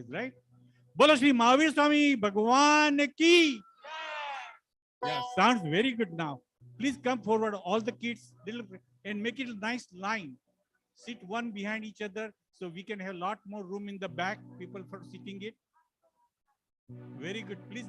right? Bolo Shri Mahavir Swami Bhagwan ki. Yeah, sounds very good now. Please come forward, all the kids, little, and make it a nice line. Sit one behind each other so we can have a lot more room in the back, people for sitting it. Very good. Please.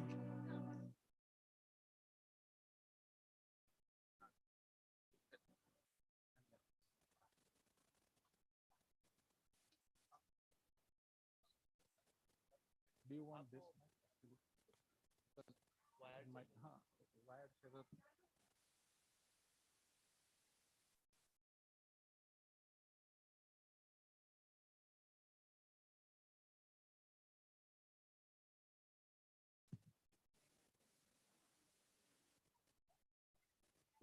Do you want this? Wired mic. Wired.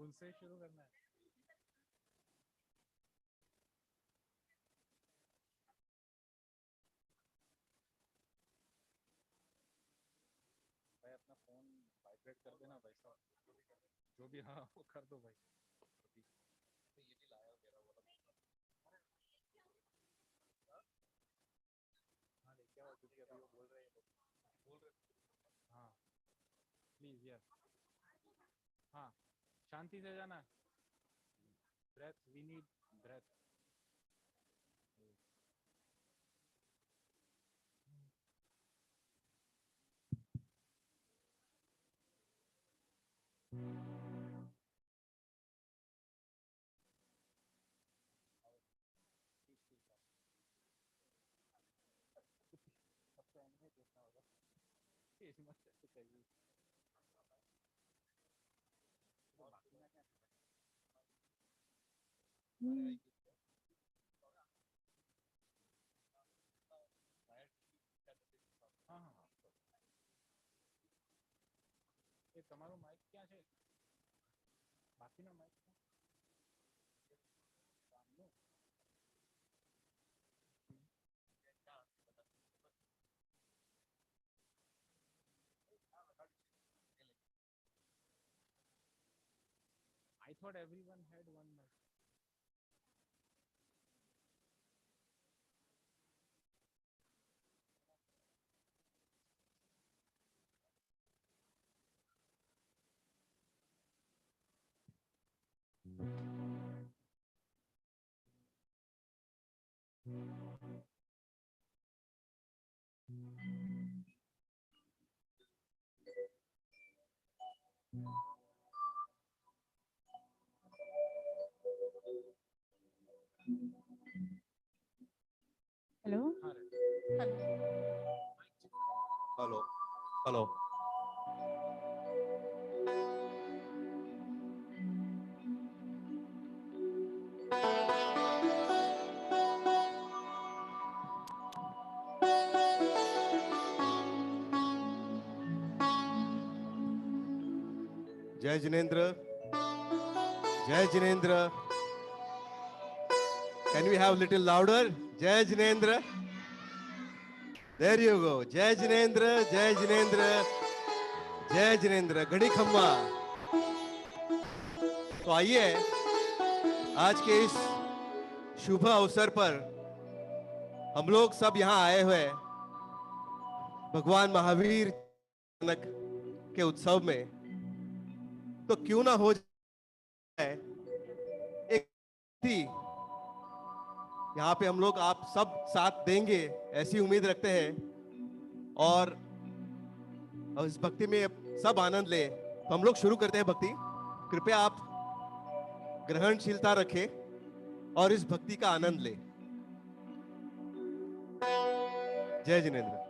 उनसे शुरू करना है. भाई अपना phone vibrate कर देना भाई साहब, जो भी. हाँ वो कर दो भाई. तो ये भी लाया मेरा वाला. हाँ लेके आओ क्योंकि अभी वो बोल रहे हैं, बोल रहे. हाँ प्लीज यस. हाँ शांति से जाना. Breathe, we need breathe. सबसे एंड में देखना होगा. मत ऐसे चाहिए. हाँ हाँ એ તમારો માઇક ક્યાં છે? બાકીનો માઇક સામનો. I thought everyone had one mic. Hello. Hello. Hello. Jai Jinendra. Jai Jinendra. Can we have a little louder? Jai Jinendra. There you go. Jai Jinendra. Jai Jinendra. Jai Jinendra. Gadi Khamma. तो आइए आज के इस शुभ अवसर पर हम लोग सब यहाँ आए हुए भगवान महावीर जनक के उत्सव में, तो क्यों ना हो जाए एक थी यहाँ पे हम लोग आप सब साथ देंगे ऐसी उम्मीद रखते हैं और इस भक्ति में सब आनंद ले. तो हम लोग शुरू करते हैं भक्ति. कृपया आप ग्रहणशीलता रखें और इस भक्ति का आनंद ले. जय जिनेंद्र.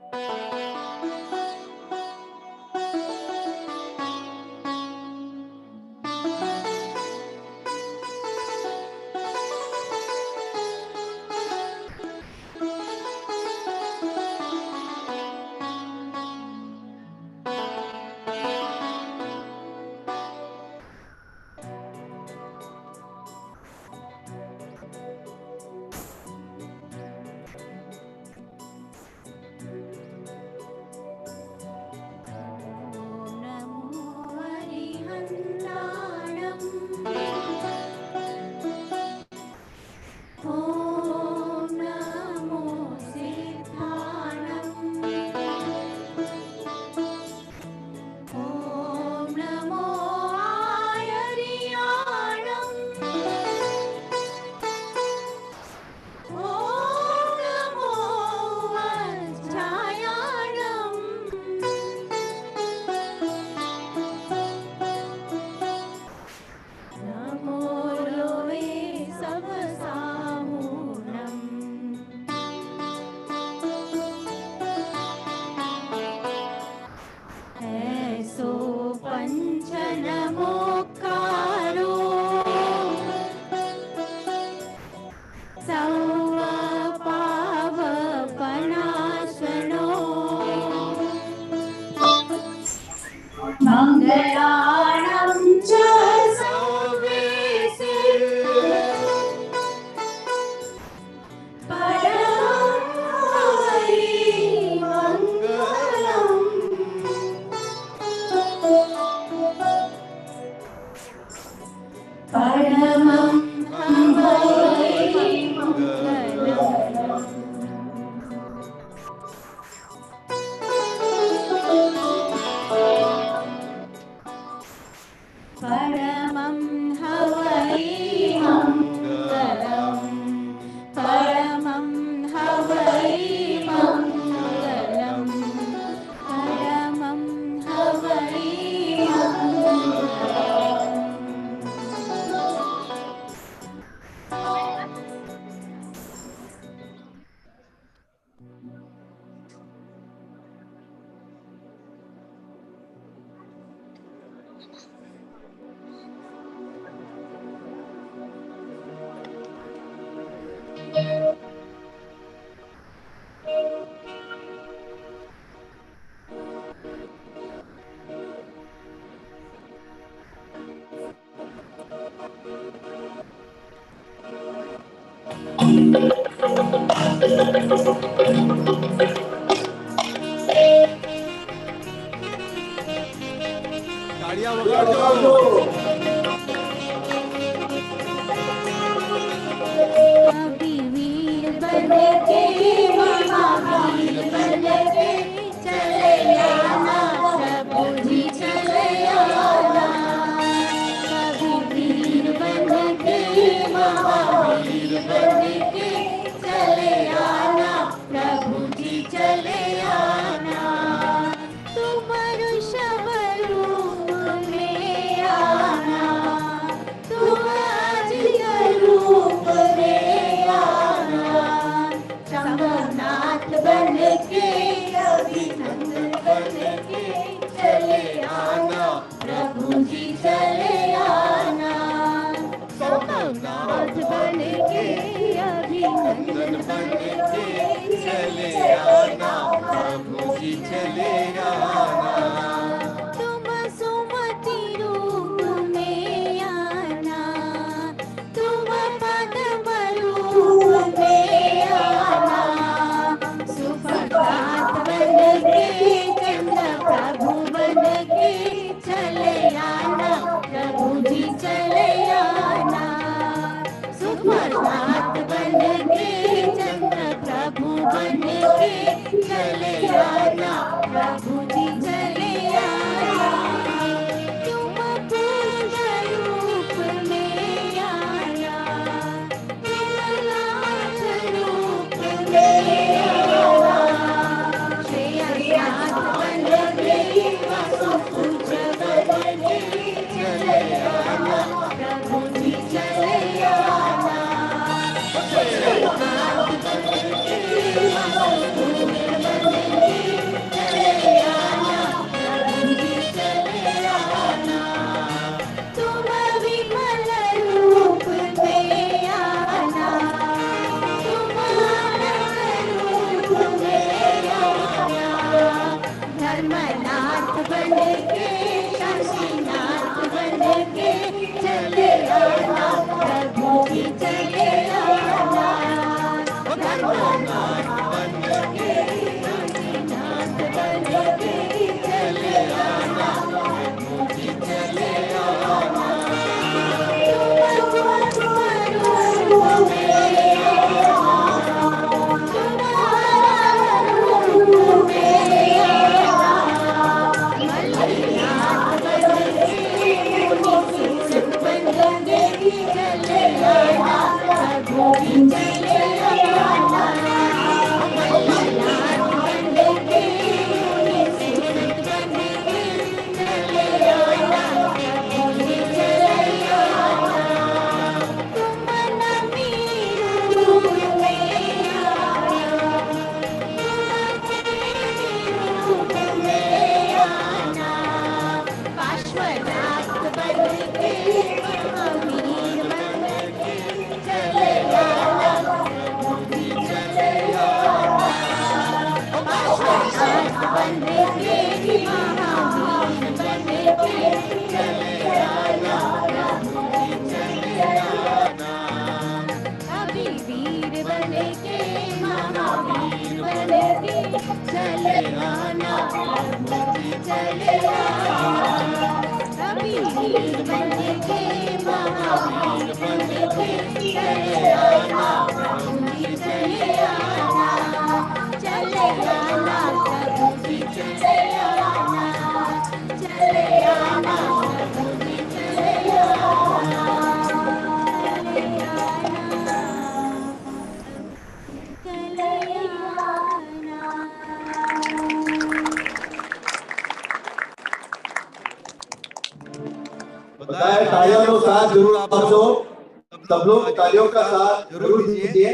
तालियां बजा दो। कभी वीर बन के महावीर बन के चले आना प्रभु जी चले आना। कभी वीर बन के महावीर बन के चले आना प्रभु जी चले आना। तुम ऋषभ रूप में आना, तुम अजगर रूप में आना। शंभुनाथ बन के अभिनंदन बन के चले आना प्रभु जी चले आना। शंभुनाथ बन के अभिनंदन बन के चले आना प्रभु जी चले आना। तुम सुमति रूप में आना, तुम पद्म रूप में आना। सुप्रभात बन के चंद्र प्रभु बन के चले आना प्रभु जी चले आना। सुप्रभात बन के चंद्र प्रभु बन के चले आना प्रभु जी चले आना। तुम पूर्ण रूप में आना, तुम लाज रूप में आना। श्रेयनाथ बन के वसुपूज बन के चले आना प्रभु जी चले आना। श्रेयनाथ बन के वसुपूज बन के चले आना प्रभु जी चले आना। तुम विमल रूप में आना, तुम आनंद रूप में आना। धर्मनाथ बन के शशिनाथ बन के चले आना प्रभु जी चले आना। धर्मनाथ बन के शशिनाथ बन के चले आना प्रभु जी चले आना। तुम रूप में आना, तुम रूप में आना। मल्लिनाथ बन के मुनिसूत बन के चले आना प्रभु जी चले आना। मल्लिनाथ बन के मुनिसूत बन के चले आना प्रभु जी चले आना। तुम नमी रूप में आना, रूप में आना। पार्श्वनाथ बन के महावीर बन के चले आना प्रभु जी चले आना। पार्श्वनाथ बन के महावीर बन के चले आना प्रभु जी चले आना। कभी वीर बन के महावीर बन के चले आना प्रभु जी चले आना। कभी वीर बन के महावीर बन के चले आना प्रभु जी चले आना। चले आना प्रभु जी चले आना, चले आना प्रभु जी चले आना। चले आना, चले आना। बताए तालियों का साथ जरूर आप सब लोग तालियों का साथ जरूर दीजिए।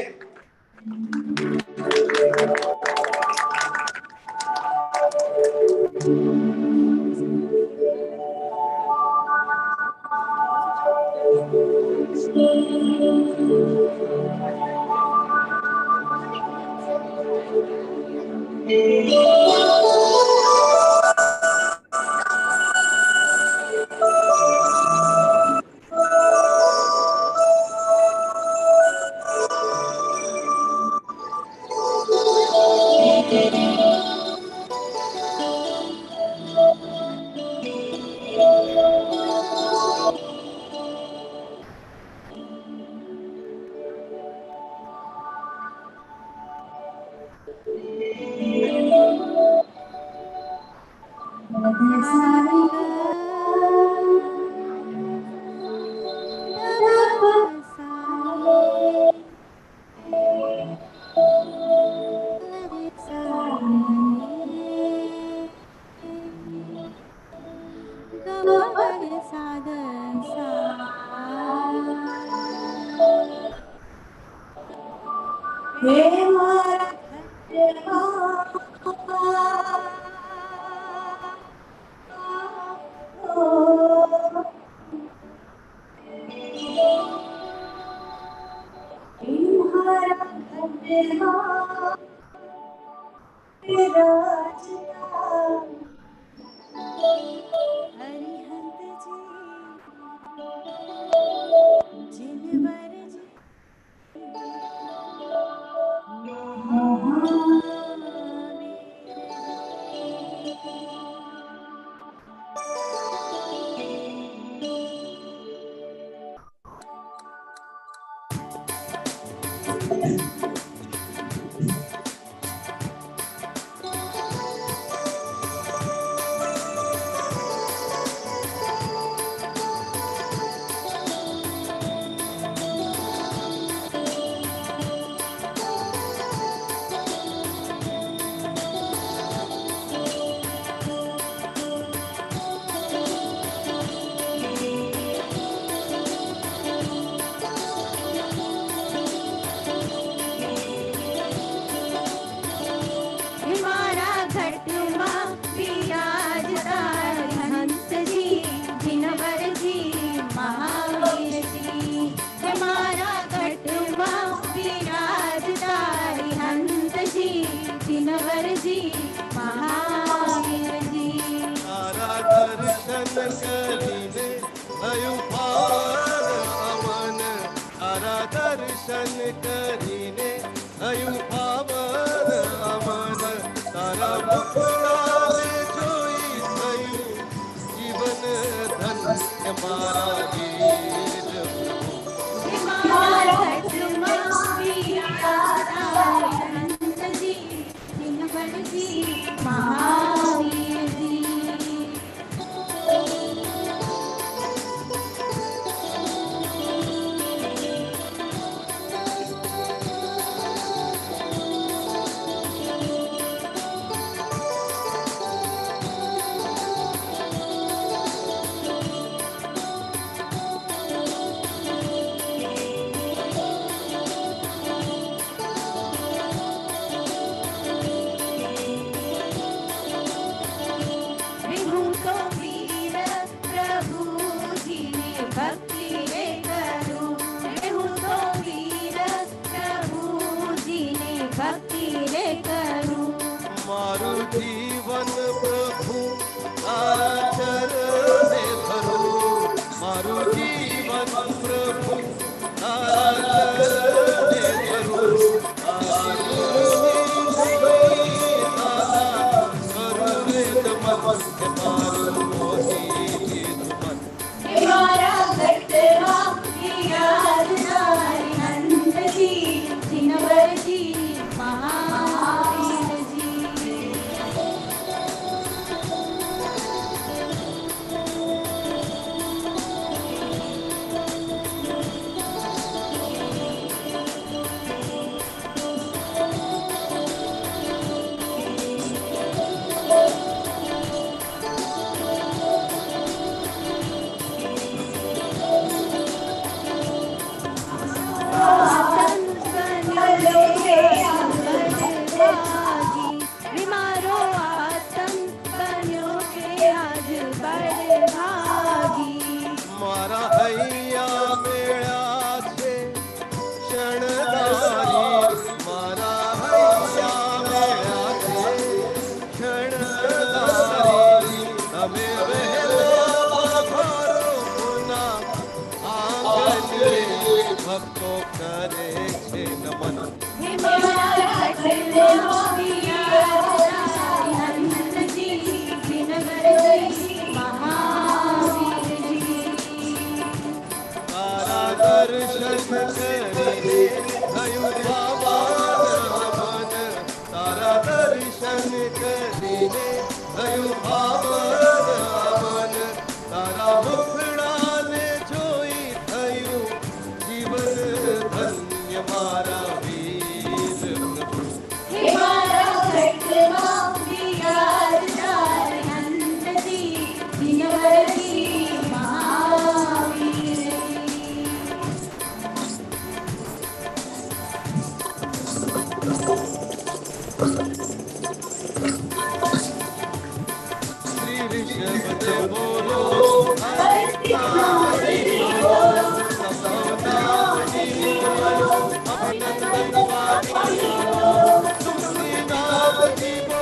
तुलसी नाम की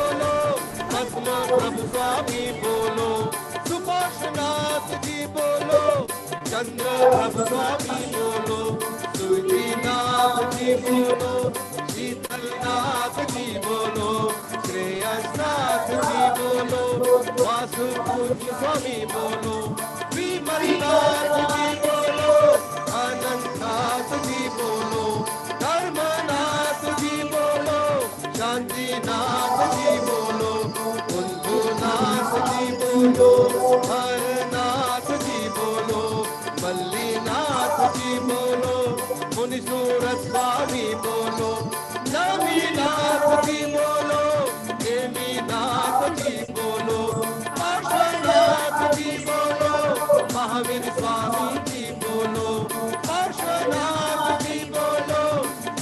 चंद्र प्रभु स्वामी बोलो, तुलसीनाथ जी बोलो, शीतलनाथ जी बोलो, श्रेयसनाथ जी बोलो, वासुदेव स्वामी बोलो, विमलनाथ जी बोलो, अनंतनाथ जी बोलो, धर्मनाथ जी बोलो, शांतिनाथ जी बोलो, कुंभनाथ जी बोलो, हरनाथ जी बोलो, मल्लीनाथ जी बोलो, मुनीश्वर स्वामी बोलो, नवीनाथ जी बोलो, हेमीनाथ जी बोलो, पार्श्वनाथ जी बोलो, महावीर स्वामी जी बोलो, पार्श्वनाथ जी बोलो,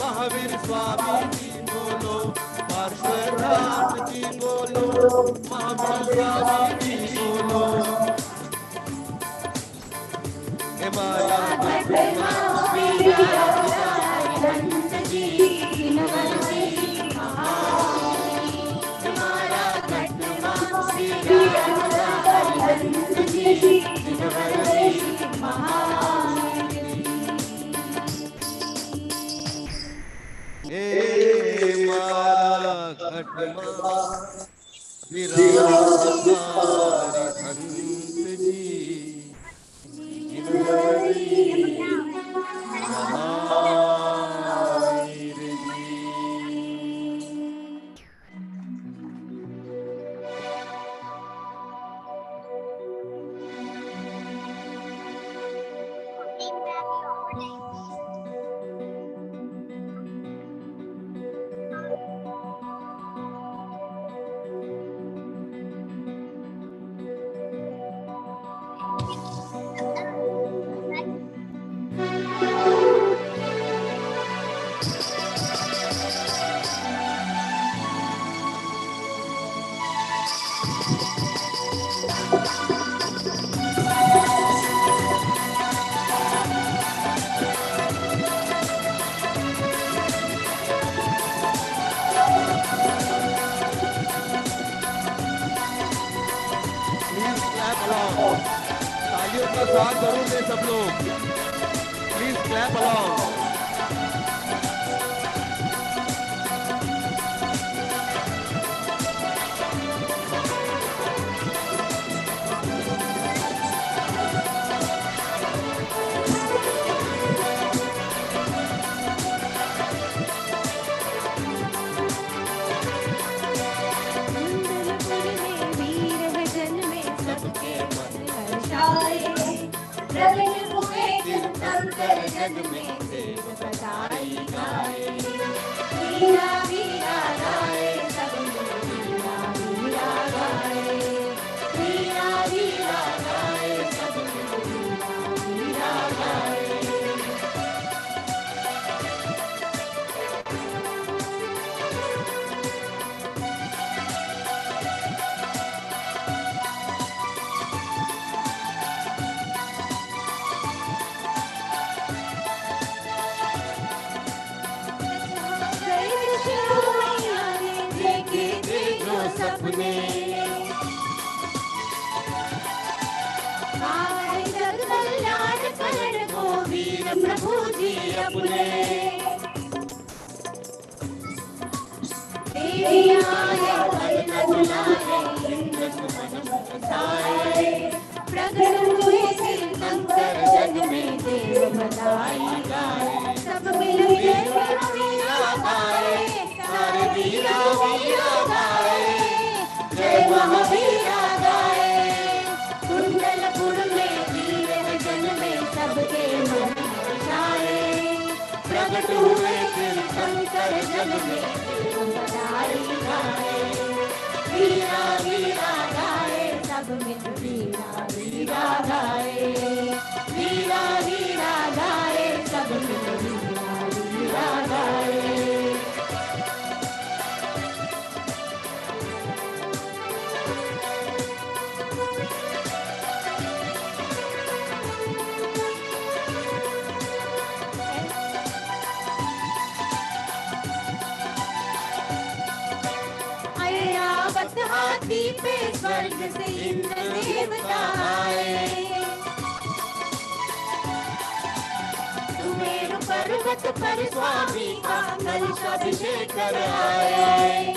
महावीर स्वामी जी बोलो, पार्श्वनाथ जी बोलो, महावीर स्वामी जी बोलो। हे माया तालियों का साथ जरूर दें सब लोग, प्लीज क्लैप अलोंग। जग में देव बधाई गाए, वीरा वीरा गाए, सब वीरा वीरा गाए, वीरा वीरा गाए, सब वीरा वीरा गाए। सपने आए जग कल्याण करण को वीर प्रभु जी अपने, तेरी आए करुणा दुलारे इंद्र सुमन मुक्ताए, प्रगट हुए शंकर जग में देव बधाई गाए, सब मिल के वीरा गाए, सारे वीरा वीरा गाए, जय महावीरा गाए। कुंडलपुर में वीर जन में सबके मन बचाए, प्रगट हुए फिर शंकर जग में बधाई गाए, वीरा वीरा गाए, सब मिल वीरा वीरा गाए, वीरा वीरा गाए, सब मिल वीरा वीरा गाए। हाथी पे स्वर्ग से इंद्र देवता आए, पर्वत पर स्वामी का कलशाभिषेक कर आए।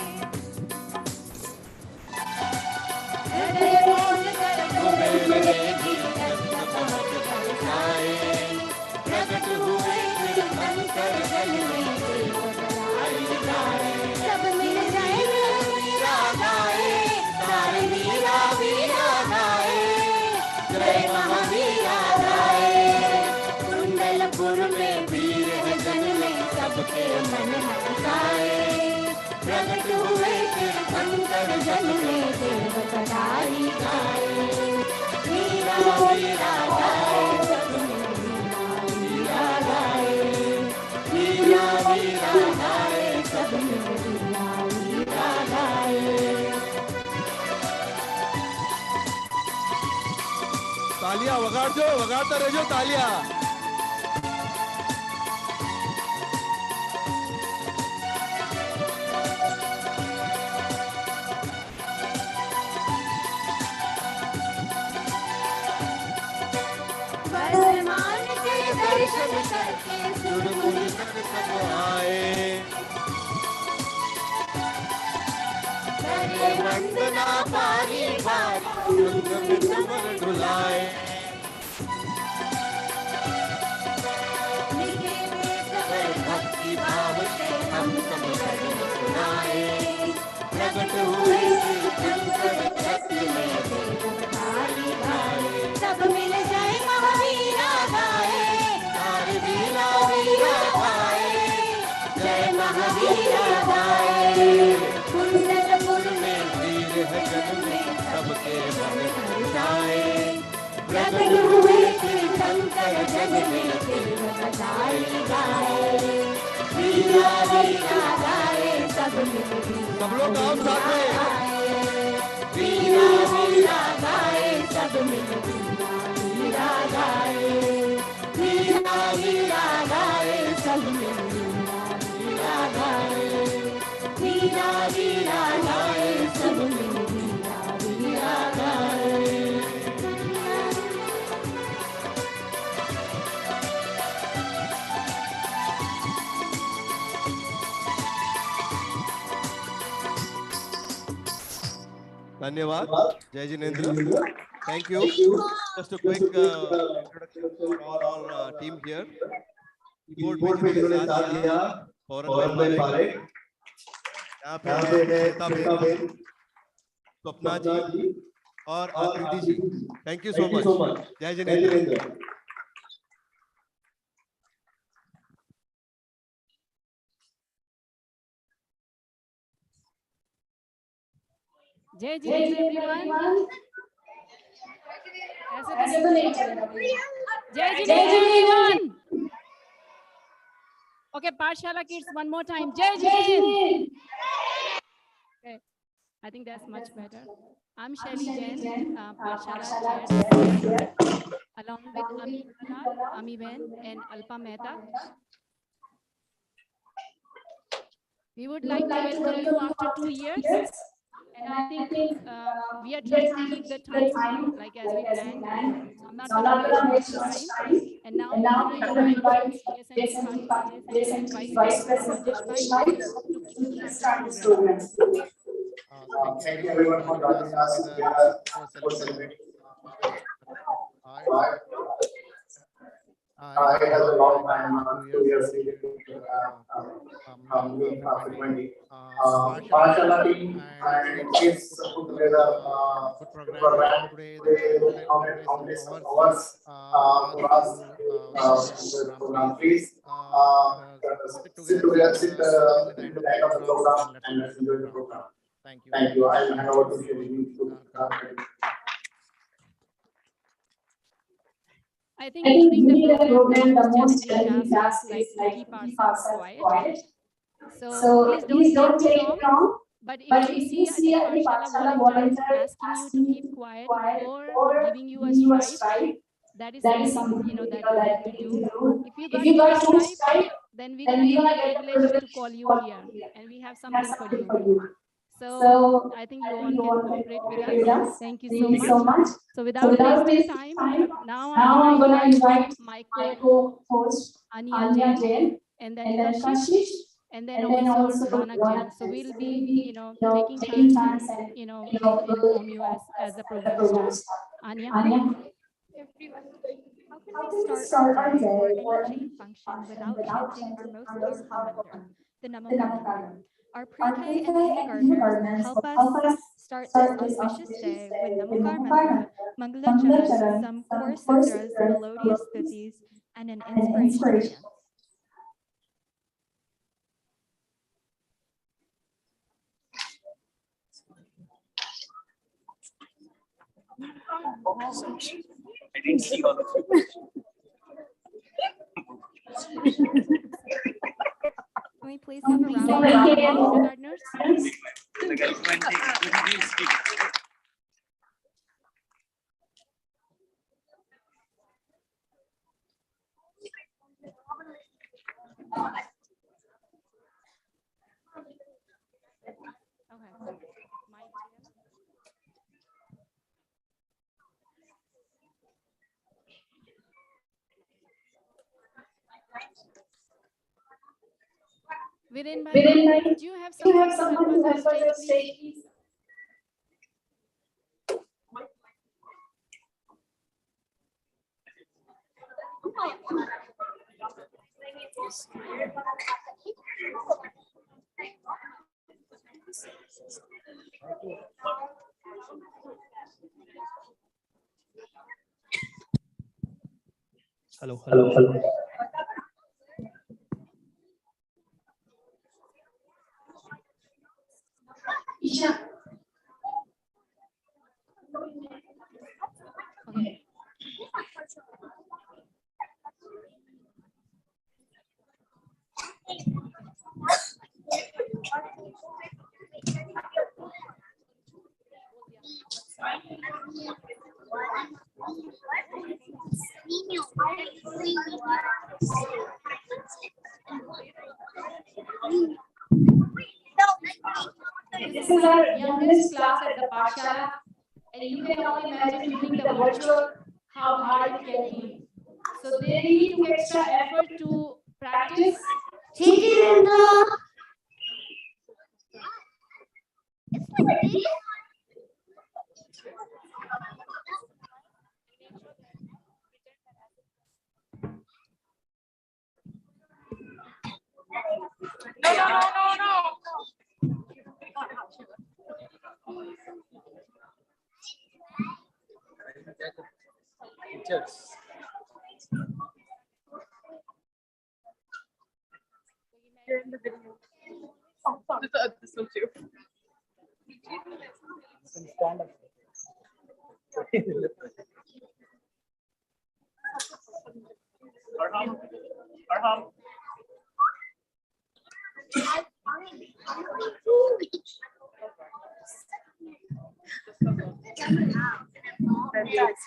प्रकट हुए तीर्थंकर जल में देव बड़ाई गाए। सब मिल जाए वीरा गाए, सारे वीरा वीरा गाए, जय महावीरा गाए। कुंडलपुर में वीर है जन में सबके मन हर्षाए। प्रकट हुए तीर्थंकर जल में देव बड़ाई गाए। वीरा वीरा गाए, सब मिल वीरा गाए। वीरा वीरा गाए, सब मिल वीरा गाए। तालियां वगाड़ो, वगाड़ता रहो तालियां। वर्तमान के दर्शन करके सुर मुनि सब आए। करे वंदना बारी बारी, संग में कमर डुलाए। लिखे में कबर भक्ति भाव से हम सब कदम सुनाए। प्रकट हुए तीर्थंकर जल में देव बड़ाई गाए। सब मिल जाए महावीरा गाए, सारे वीरा वीरा गाए, जय महावीरा गाए। कुंडलपुर में वीर है जन में सबके मन हर्षाए। प्रकट हुए तीर्थंकर जल में देव बड़ाई गाए। वीरा वीरा गाए, सब मिल सब लोग आओ साथ में। गाए। वीरा वीरा गाए, सब मिल वीरा गाए। वीरा वीरा गाए, सब मिल वीरा गाए। वीरा वीरा गाए, सब मिल वीरा गाए। धन्यवाद। जय Jinendra. Thank you. Just a quick introduction for all team here. Keyboard पे जिन्होंने साथ लिया, पौरन भाई पारेख, यहाँ पे है श्वेता बेन, स्वप्ना जी और आकृति जी। Thank you so much. जय जिनेंद्र। जय जिनेंद्र एवरीवन। ऐसे तो नहीं चलेगा। जय Jinendra everyone. Okay, Pathshala kids, one more time. Jai Jineendra. Okay, I think that's much better. I'm Shelly Jain, Pathshala chair, along with Ami Ben and Alpa Mehta. We would like to welcome you after 2 years. And I think we are trying to keep the time like as we planned. So I'm not going to waste much time. And now we invite JSNC Vice President Rajesh Bhai to start this program. Thank you everyone for joining us. We are celebrating. It has a long time, 2 years meeting frequently. Pathshala team and kids put together good program. Today they counted some hours for us the program. Please sit together, sit till the end of the program and let's enjoy the program. Thank you. I'll hand over to you. I think during the program, the most challenging task is like to keep ourselves quiet. So please don't take it wrong. But if you see any Pathshala volunteer asking you to keep quiet or giving you a stripe, that is something that we need to do. If you got no stripe, then we're gonna get privilege to call you here, and we have something for you. So I think you all can cooperate with us. Thank you so much. So without wasting time, now I'm going to invite my co-host Anya Jain, and then Kashish, and then also Ronak Jain. So we'll be, taking time and, we'll inform you as the program starts. Anya? Everyone, how can we start our day or any chain function without chanting our most powerful mantra, the Namo Kalam? Our pre-K and kindergartners help us start this auspicious day with Namokar mantra, Mangalacharan, some core sutras, melodious stutis, and an inspirational chant. I didn't see all of it. Can we please have a round of applause, kindergartners? Like a 20 stick. Okay. Viren bhai, do you have someone to help us on stage, please? Hello. Okay. This is our youngest class at the Pathshala, and you can all imagine doing the virtual, how hard it can be. So they really took extra effort to practice. Jinendra. You're in the video. This one too. Arham.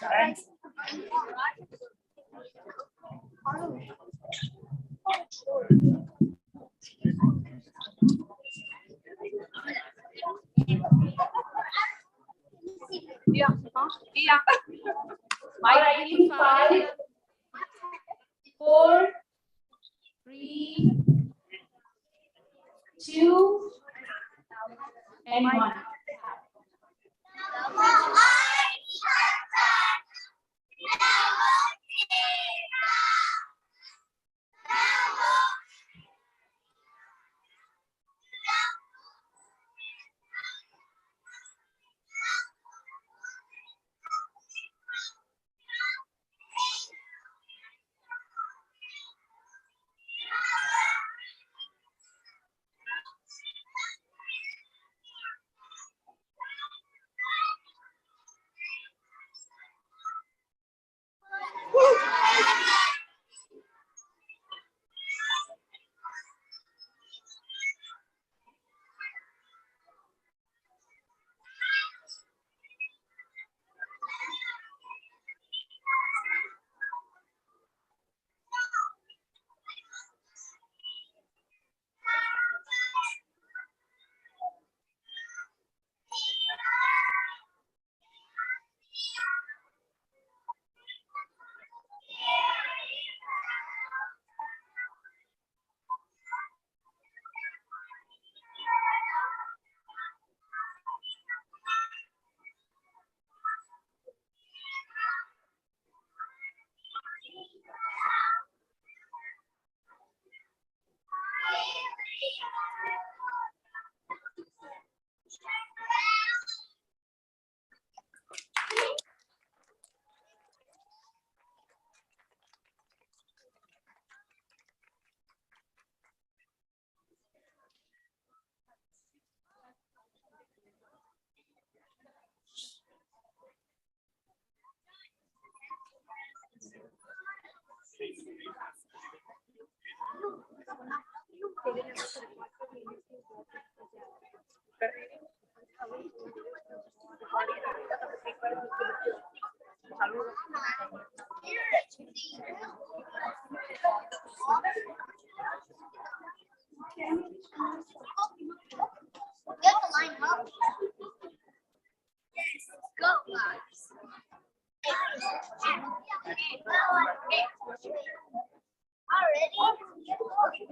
Thanks. Yeah. Ready, 5, 4, 3, 2, and 1.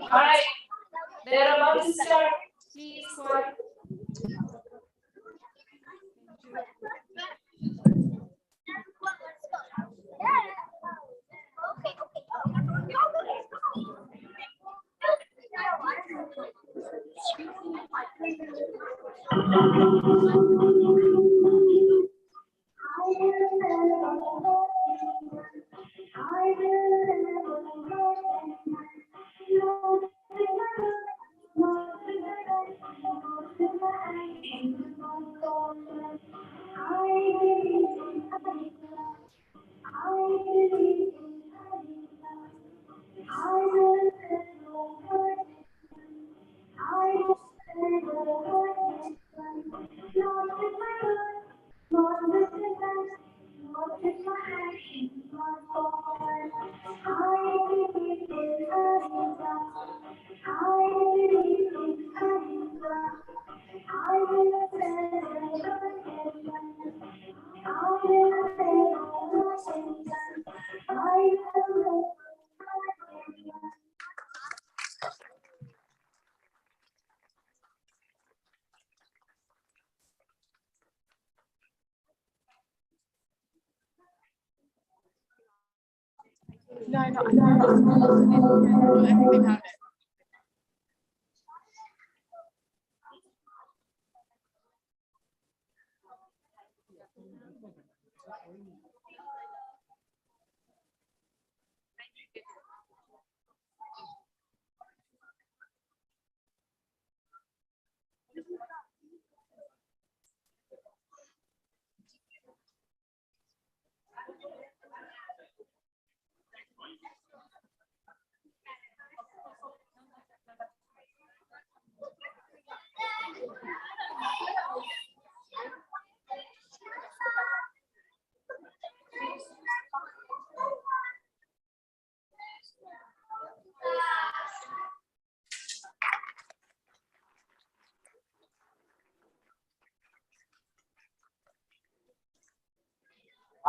Alright, they're about to start. Please quiet.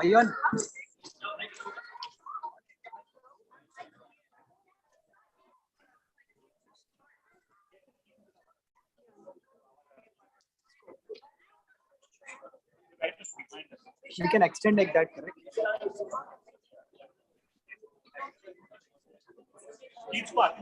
Ayun. We can extend like that, correct? Each part.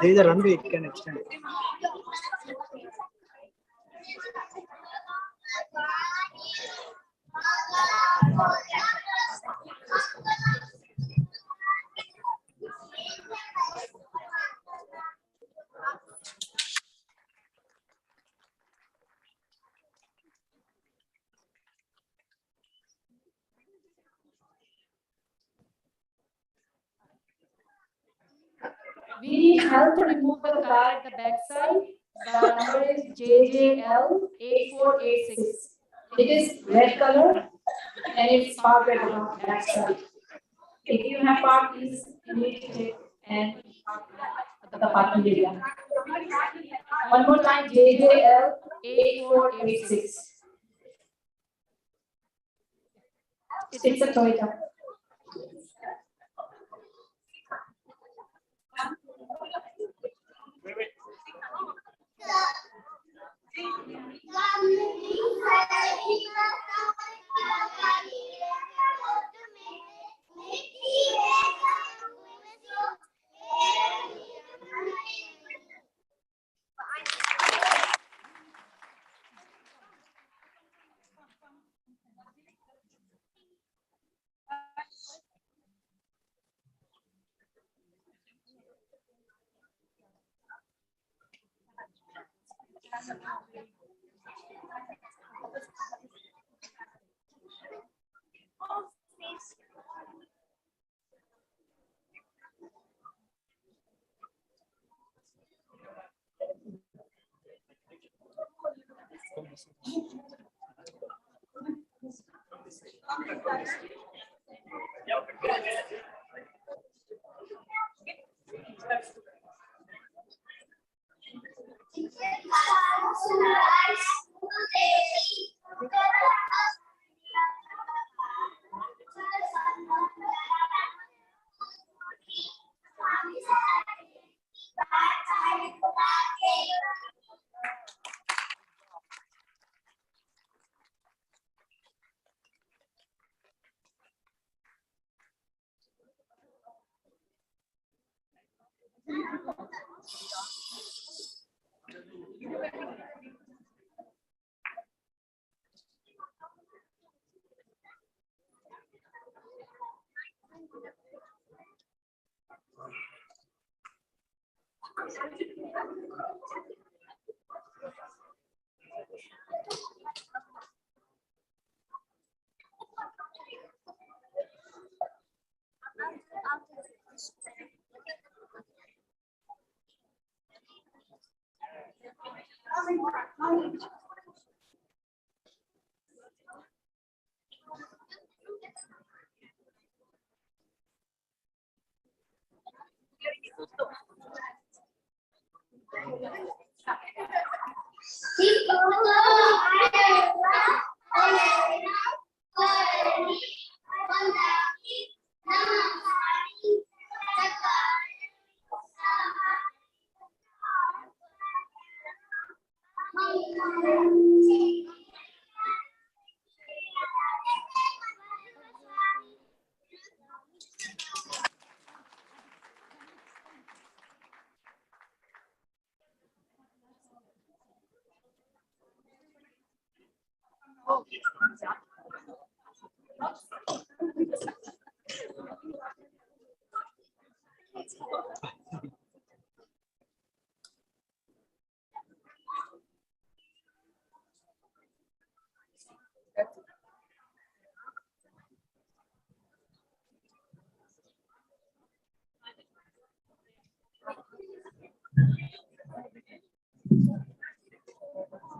There is a runway, it can extend. We need help to remove the car at the back side. The number is JJL8486. It is red color and it's parked at the back side. If you have parked, please immediately and at the parking area. One more time, JJL8486. It's a Toyota.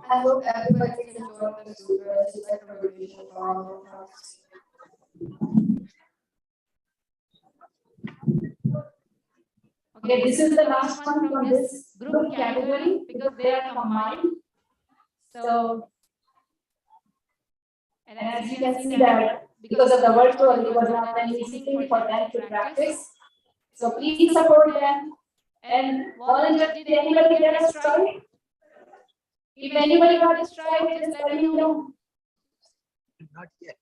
I hope everybody is enjoying the super. It's like a revelation for all of us. Okay, this is the last one from this group category because they are combined. So, and as you can see that because of the virtual, it was not an easy thing for them to practice. So please support them and volunteer. Did anybody get a strike? If anybody got a strike, just let me know. Not yet.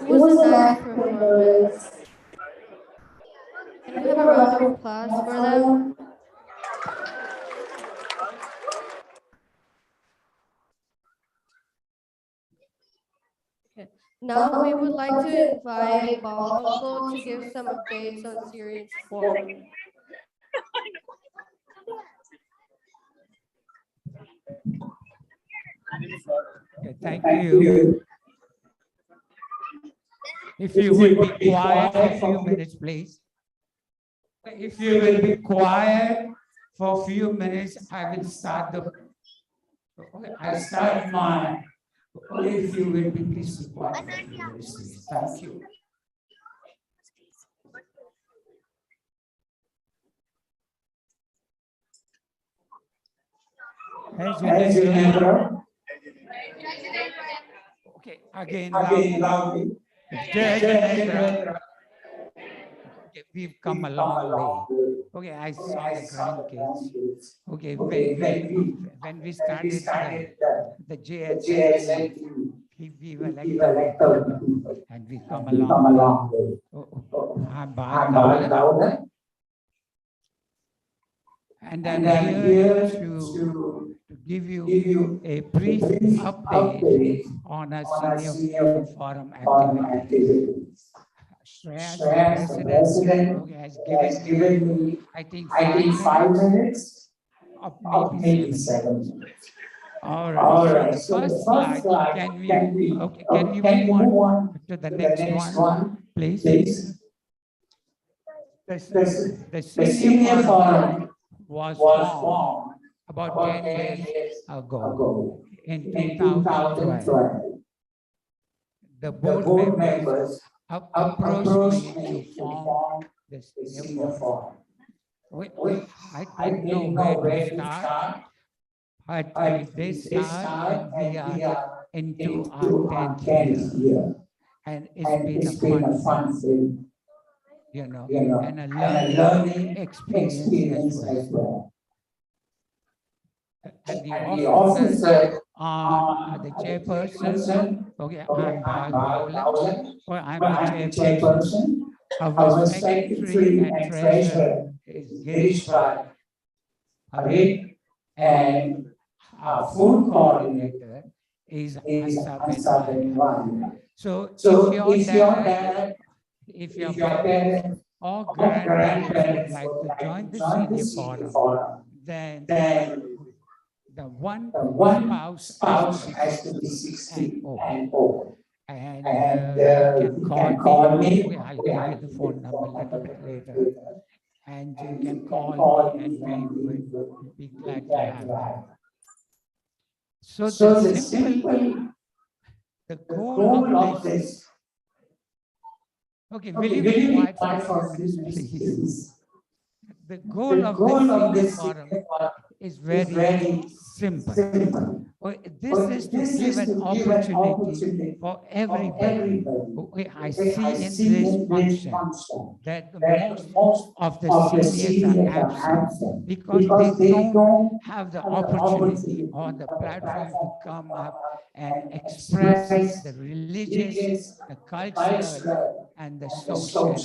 It was a nice performance. Can we have a round of applause for them? Okay. Now we would like to invite Ball Uncle to give some updates on series 4. Okay, thank you. If you would be quiet for a few minutes, please. If you will be quiet for a few minutes, I will start I'll start mine. If you will be please be quiet for a few minutes, please. Thank you. Hey, Jinendra. Okay, again, loudly. Jai Jinendra. Okay, we've come a long way. Okay, I saw the grandkids. Okay, when we started the JSN, we've elected people, and we've come a long way. I'm Bharat. And I'm here to give you a brief update on our senior forum activities. Shreyas, the president, has given me, I think, 5 minutes, or maybe 7 minutes. All right. So the first slide, can we move on to the next one, please? The senior forum was formed about 10 years ago in 2012. The board members approached me to form the senior forum. I don't know where to start, but they start and we are into our 10th year. And it's been a fun thing. And a learning experience as well. And the officers the chairperson. Okay, I'm Bal, or I'm the chairperson. Our secretary and treasurer is Girish Bhai, and our food coordinator is Ansa Ben. So if your dad, if your parents or grandparents would like to join the senior forum, then the one spouse has to be 60 and over. And you can call me. Okay, I'll give you the phone number a little bit later. And you can call me and we would be glad to have you. So the goal of this. Okay, will you be quiet for a few minutes, please? The goal of this senior forum is very simple. This is to give an opportunity for everybody. I see in this function that the most of the seniors are absent because they don't have the opportunity or the platform to come up and express the religious, the cultural, and the social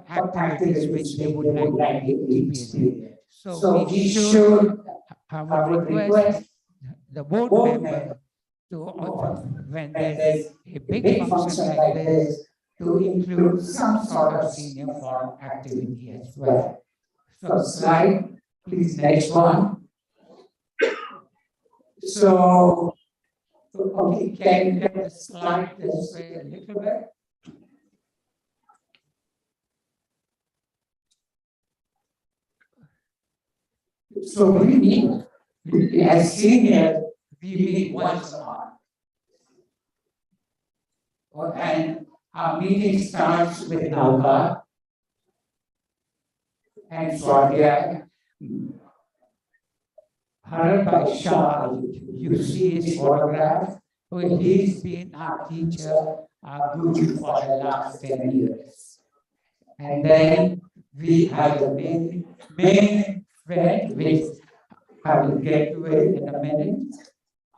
activities which they would like to experience. So we should, I would request the board member to, when there's a big function like this, to include some sort of senior forum activity as well. So slide, please, next one. So, okay, can you get the slide this way a little bit? So we meet, as seniors, we meet once a month. And our meeting starts with Nauka and Swadhyaya. Bharat Shah, you see his photograph. He's been our teacher, our guru for the last 10 years. And then we have the main event, which I will get to it in a minute.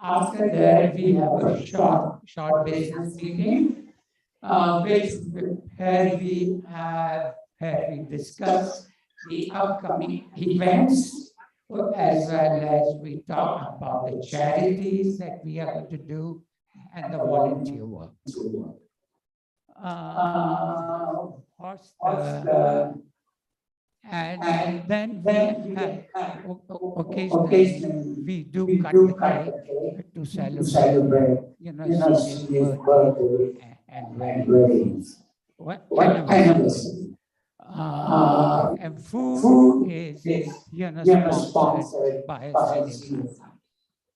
After that, we have a short business meeting, where we discuss the upcoming events, as well as we talk about the charities that we are going to do and the volunteer work. And then we have, occasionally, we do cut the cake to celebrate, senior's birthday and weddings. Anniversary. And food is, sponsored by a senior group.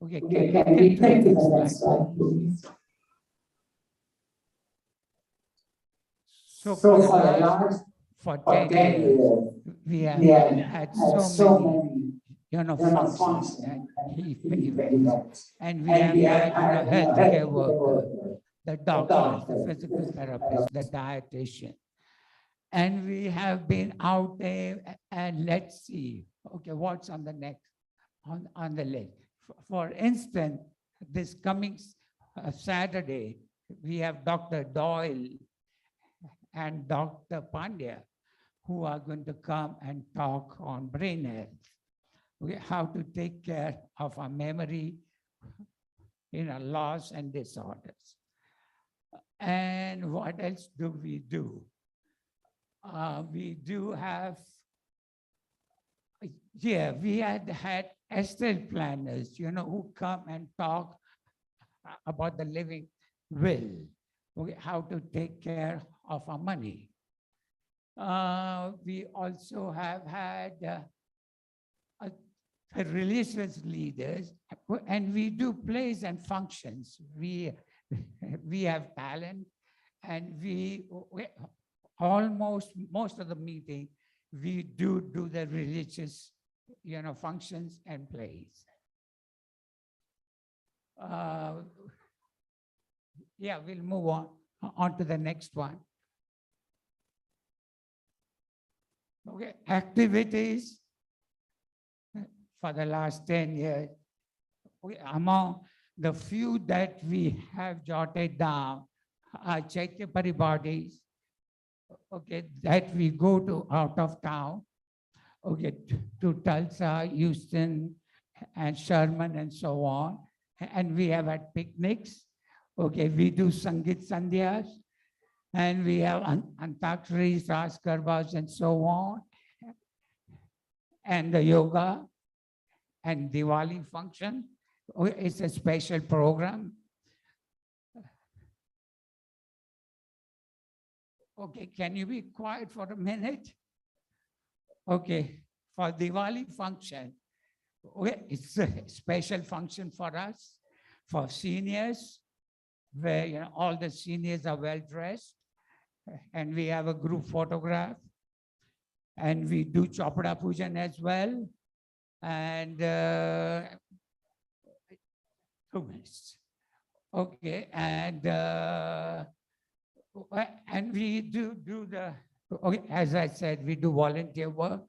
Okay, can we take the next slide, please? So for the last, for 10 years, we have had so many, functions and events. And we have had, healthcare workers, the doctors, the physical therapists, the dietitian. And we have been out there, and let's see, okay, what's on the next, on the list. For instance, this coming Saturday, we have Dr. Doyle and Dr. Pandya, who are going to come and talk on brain health, how to take care of our memory, loss and disorders. And what else do? We do have, we had estate planners, who come and talk about the living will, how to take care of our money. We also have had religious leaders, and we do plays and functions. We have talent, and we most of the meeting, we do the religious, functions and plays. We'll move on to the next one. Okay, activities for the last 10 years. Among the few that we have jotted down are Chaitya Paribodis, okay, that we go to out of town, okay, to Tulsa, Houston, and Sherman, and so on. And we have had picnics, okay, we do Sangeet Sandhyas, and we have Antakshari, Ras Garbas, and so on, and the yoga and Diwali function. It's a special program. Okay, can you be quiet for a minute? Okay, for Diwali function, it's a special function for us, for seniors, where all the seniors are well dressed, and we have a group photograph, and we do Chopada Pujan as well, and 2 minutes. Okay, and we do the, okay, as I said, we do volunteer work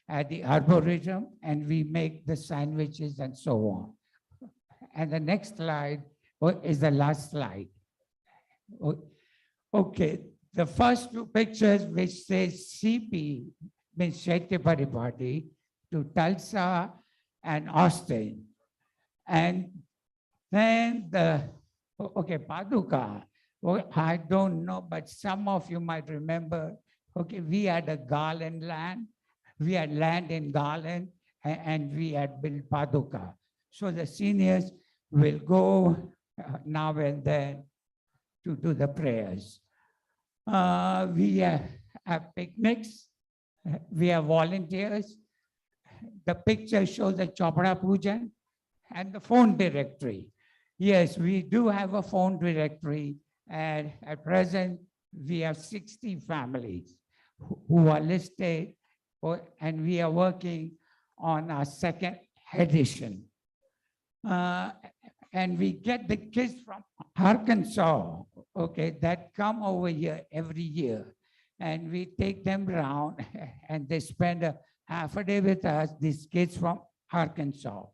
at the Arboretum, and we make the sandwiches and so on. And the next slide is the last slide. Okay, the first two pictures which says CP, means Chaitya Paribodi, to Tulsa and Austin. And then okay, Paduka, I don't know, but some of you might remember, okay, we had a Garland land. We had land in Garland, and we had built Paduka. So the seniors will go now and then to do the prayers. We have picnics. We have volunteers. The picture shows the Chopada Pujan and the phone directory. Yes, we do have a phone directory, and at present, we have 60 families who are listed, and we are working on our second edition. And we get the kids from Arkansas, okay, that come over here every year, and we take them around, and they spend a half a day with us, these kids from Arkansas.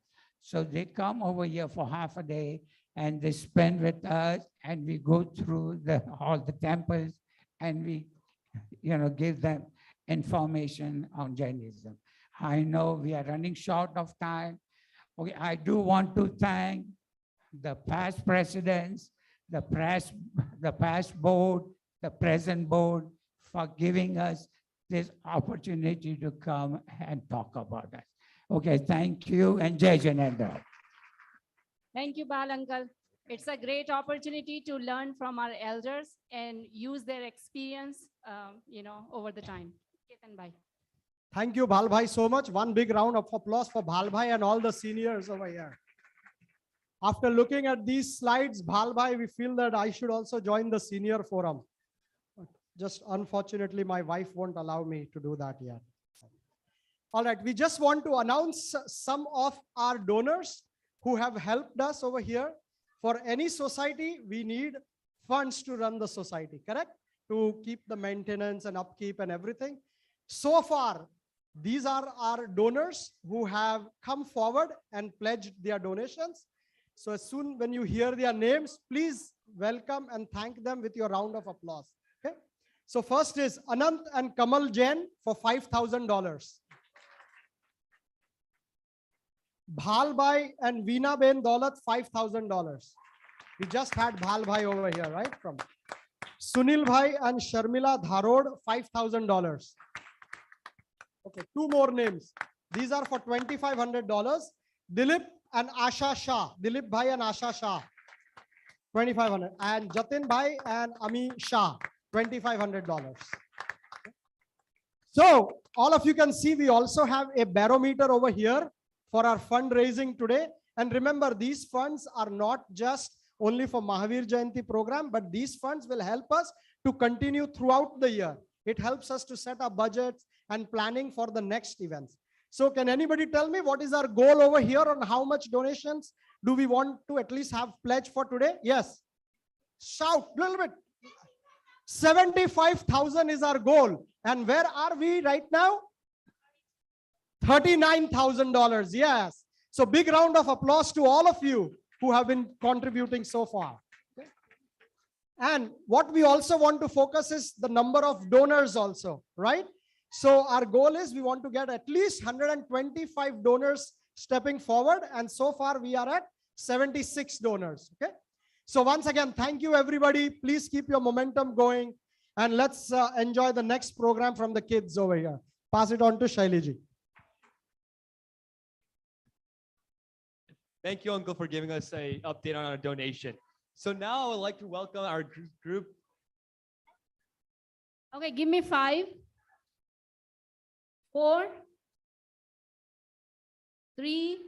So they come over here for half a day, and they spend with us, and we go through all the temples, and we give them information on Jainism. I know we are running short of time. Okay, I do want to thank the past presidents, the past board, the present board for giving us this opportunity to come and talk about that. Okay, thank you, and Jai Jinendra. Thank you, Bal Uncle. It's a great opportunity to learn from our elders and use their experience, over the time. Ketan bhai. Thank you, Bal bhai, so much. One big round of applause for Bal bhai and all the seniors over here. After looking at these slides, Bal bhai, we feel that I should also join the senior forum. Just unfortunately, my wife won't allow me to do that yet. All right, we just want to announce some of our donors who have helped us over here. For any society, we need funds to run the society, correct? To keep the maintenance and upkeep and everything. So far, these are our donors who have come forward and pledged their donations. So as soon when you hear their names, please welcome and thank them with your round of applause. Okay. So first is Anant and Kamal Jain for $5,000. Bhal Bhai and Veena Ben Daulat, $5,000. We just had Bhal Bhai over here, right? From Sunil Bhai and Sharmila Dharod, $5,000. Okay, two more names. These are for $2,500. Dilip and Asha Shah. Dilip Bhai and Asha Shah, $2,500. And Jatin Bhai and Ami Shah, $2,500. So all of you can see we also have a barometer over here for our fundraising today. And remember, these funds are not just only for Mahavir Jayanti program, but these funds will help us to continue throughout the year. It helps us to set our budgets and planning for the next events. So can anybody tell me what is our goal over here on how much donations do we want to at least have pledged for today? Yes. Shout a little bit. 75,000 is our goal. And where are we right now? $39,000. Yes. So big round of applause to all of you who have been contributing so far. Okay? And what we also want to focus is the number of donors also, right? So our goal is we want to get at least 125 donors stepping forward. And so far we are at 76 donors. Okay. So once again, thank you everybody. Please keep your momentum going and let's enjoy the next program from the kids over here. Pass it on to Shailiji. Thank you, Uncle, for giving us an update on our donation. So now I would like to welcome our group. Okay, give me 5, 4, 3,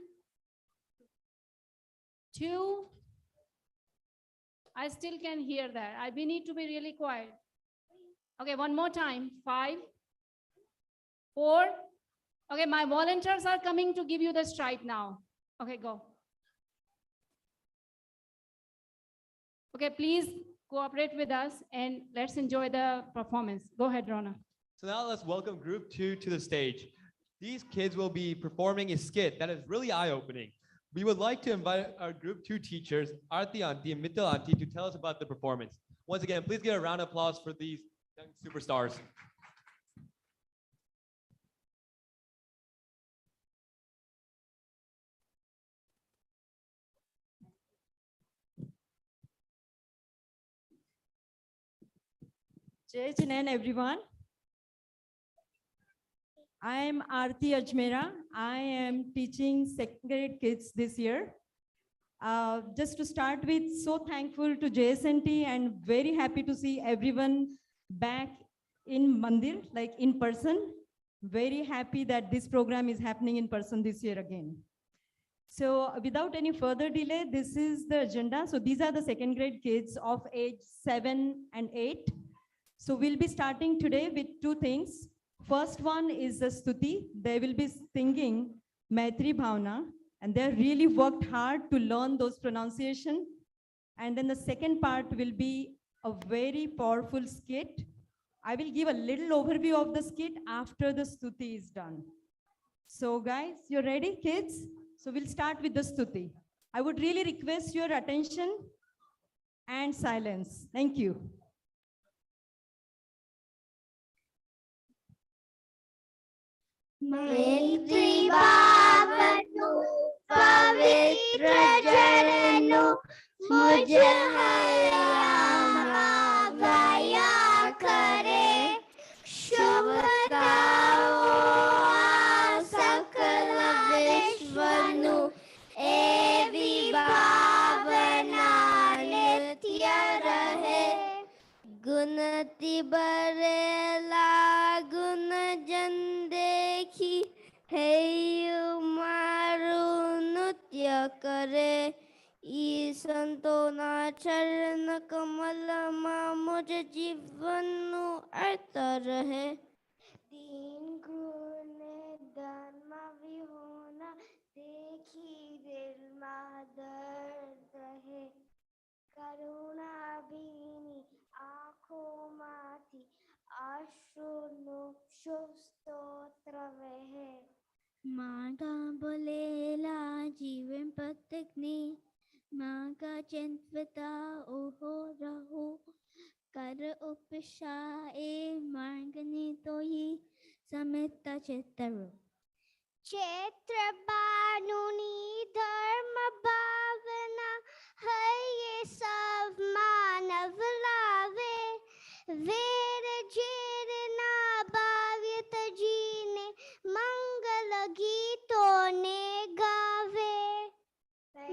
2. I still can hear that. We need to be really quiet. Okay, one more time. 5, 4. Okay, my volunteers are coming to give you the stripe now. Okay, go. Okay, please cooperate with us and let's enjoy the performance. Go ahead, Rona. So now let's welcome group 2 to the stage. These kids will be performing a skit that is really eye-opening. We would like to invite our group 2 teachers, Aarti Auntie and Mittal Auntie, to tell us about the performance. Once again, please give a round of applause for these young superstars. Jai Jinan, everyone. I am Aarti Ajmera. I am teaching second grade kids this year. Just to start with, so thankful to JSNT and very happy to see everyone back in Mandir, like in person. Very happy that this program is happening in person this year again. So without any further delay, this is the agenda. So these are the second grade kids of age 7 and 8. So we'll be starting today with 2 things. First one is the Stuti. They will be singing Maitri Bhavna, and they really worked hard to learn those pronunciation. And then the second part will be a very powerful skit. I will give a little overview of the skit after the Stuti is done. So guys, you're ready, kids? So we'll start with the Stuti. I would really request your attention and silence. Thank you. मैत्री भावनु पवित्र जननु मुझ हया करे शुभताओ सकल विश्वनु एवी भावना नित्य रहे गुणति बरेला गुण जन देखी हे मारु नृत्य करे ई संतोना चरण कमल मुझ जीवन अर्थ रहे दीन गुण धर्म विहोना देखी दिल दर्द रहे करुणा भीनी आँखों माथी आश्रुनु शुभ स्तोत्र वहे माँ का बोलेला जीवन पत्नी माँ का चिंतता ओहो रहो कर उपशाए मार्गनी तो ही समित चित्तरो क्षेत्र बानुनी धर्म भावना है ये सब मानव लावे वेर जेर ना भावित जीने मंगल गीतों ने गावे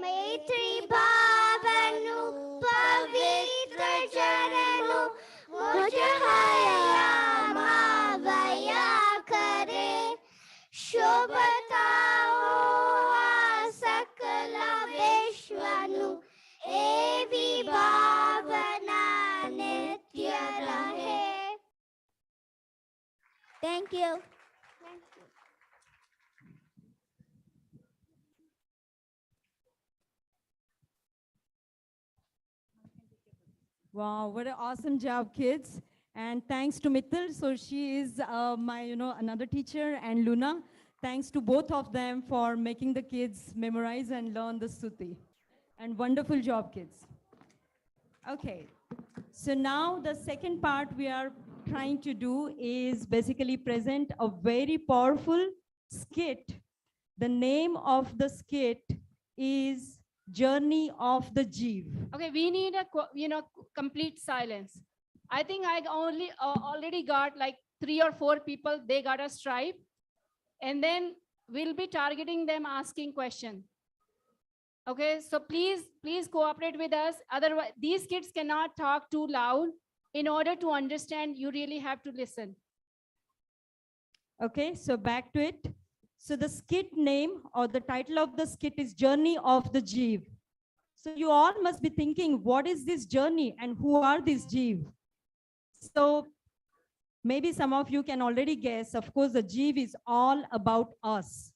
मैत्री भावनु पवित्र चरणु मुझ हया मावया करे शुभताओ सकल विश्वनु एवी भावना नित्य रहे. Thank you. Wow, what an awesome job, kids. And thanks to Mittal. So she is my, another teacher, and Luna. Thanks to both of them for making the kids memorize and learn the Stuti. And wonderful job, kids. Okay, so now the second part we are trying to do is basically present a very powerful skit. The name of the skit is Journey of the Jeev. Okay, we need a complete silence. I think I already got like 3 or 4 people. They got a stripe, and then we'll be targeting them, asking questions. Okay, so please cooperate with us. Otherwise, these kids cannot talk too loud. In order to understand, you really have to listen. Okay, so back to it. So the skit name or the title of the skit is Journey of the Jeev. So you all must be thinking, what is this journey and who are these Jeev? So maybe some of you can already guess. Of course, the Jeev is all about us.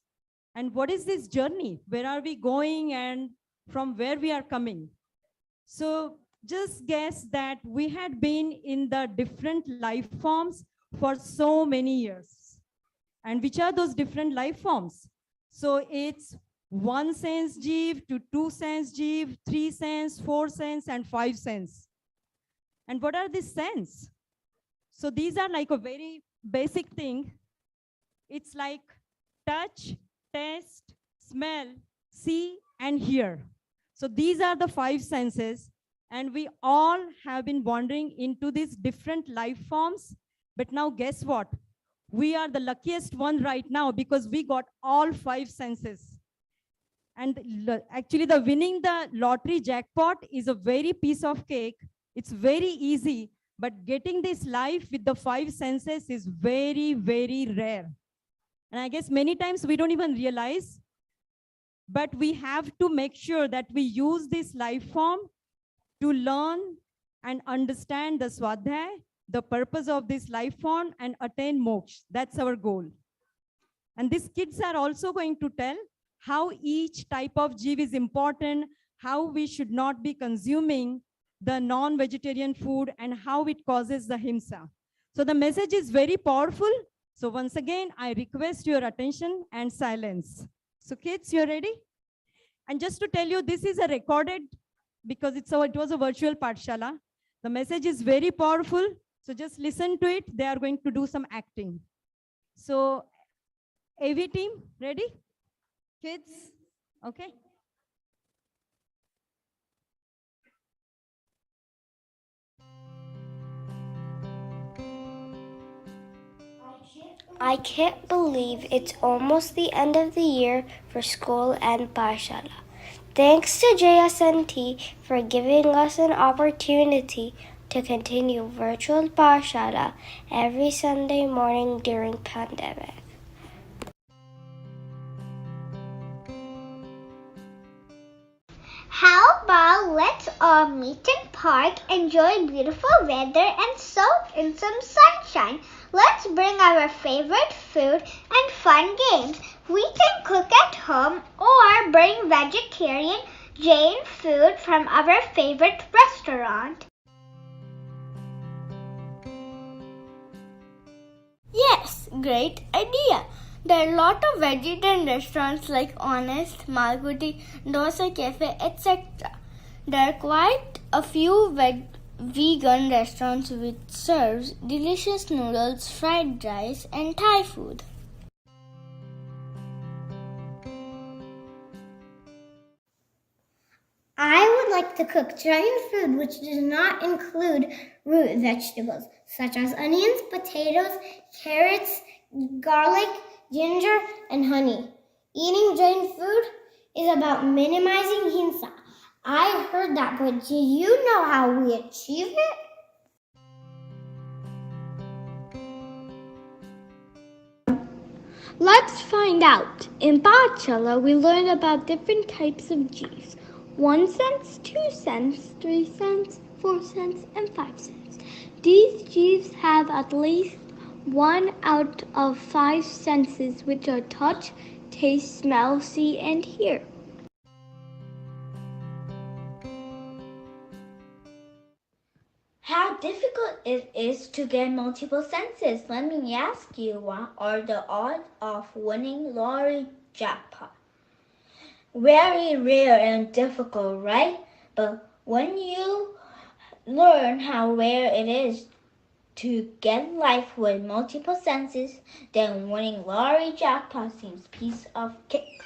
And what is this journey? Where are we going and from where we are coming? So just guess that we had been in the different life forms for so many years. And which are those different life forms? So it's 1 sense Jeev to 2 sense Jeev, 3 sense, 4 sense, and 5 sense. And what are these sense? So these are like a very basic thing. It's like touch, taste, smell, see, and hear. So these are the 5 senses. And we all have been wandering into these different life forms. But now guess what? We are the luckiest one right now because we got all 5 senses. And actually the winning the lottery jackpot is a very piece of cake. It's very easy, but getting this life with the 5 senses is very, very rare. And I guess many times we don't even realize, but we have to make sure that we use this life form to learn and understand the Swadhyay, the purpose of this life form, and attain moksha. That's our goal. And these kids are also going to tell how each type of Jeev is important, how we should not be consuming the non-vegetarian food, and how it causes the himsa. So the message is very powerful. So once again, I request your attention and silence. So kids, you're ready? And just to tell you, this is a recorded, because it was a virtual Pathshala. The message is very powerful. So just listen to it. They are going to do some acting. So AV team, ready? Kids, okay. I can't believe it's almost the end of the year for school and Pathshala. Thanks to JSNT for giving us an opportunity to continue virtual Pathshala every Sunday morning during pandemic. How about let's all meet in park, enjoy beautiful weather, and soak in some sunshine. Let's bring our favorite food and fun games. We can cook at home or bring vegetarian Jain food from our favorite restaurant. Yes, great idea. There are a lot of vegetarian restaurants like Honest, Malguti, Dosa Cafe, etc. There are quite a few vegan restaurants which serves delicious noodles, fried rice, and Thai food. I would like to cook Jain food which does not include root vegetables such as onions, potatoes, carrots, garlic, ginger, and honey. Eating Jain food is about minimizing himsa. I heard that, but do you know how we achieve it? Let's find out. In Pathshala, we learn about different types of Jeeves. 1 cents, 2 cents, 3 cents, 4 cents, and 5 cents. These Jeeves have at least 1 out of 5 senses, which are touch, taste, smell, see, and hear. How difficult it is to get multiple senses. Let me ask you, what are the odds of winning lottery jackpot? Very rare and difficult, right? But when you learn how rare it is to get life with multiple senses, then winning lottery jackpot seems piece of cake.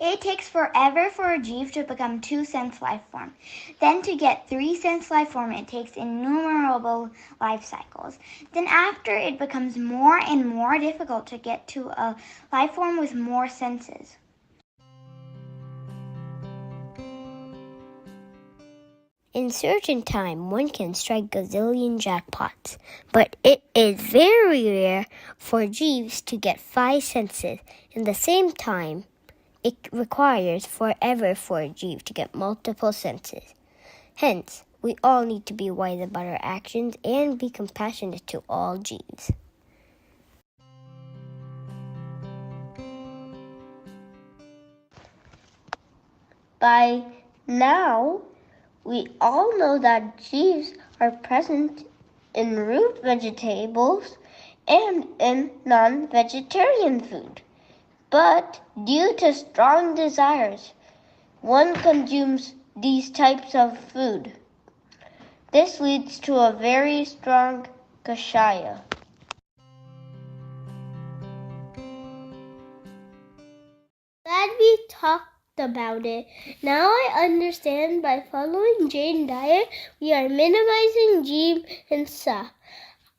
It takes forever for a Jeeve to become 2 cents life form. Then to get 3 cents life form, it takes innumerable life cycles. Then after it becomes more and more difficult to get to a life form with more senses. In certain time, one can strike gazillion jackpots, but it is very rare for Jeeves to get 5 senses. In the same time, it requires forever for a Jeeve to get multiple senses. Hence, we all need to be wise about our actions and be compassionate to all Jeeves. By now, we all know that Jeeves are present in root vegetables and in non-vegetarian food. But due to strong desires, one consumes these types of food. This leads to a very strong kashaya. Glad we talked about it. Now I understand by following Jane diet, we are minimizing Jeeb and Sa.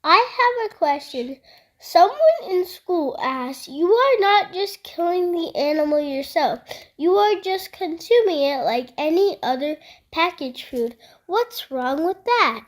I have a question. Someone in school asked, you are not just killing the animal yourself. You are just consuming it like any other packaged food. What's wrong with that?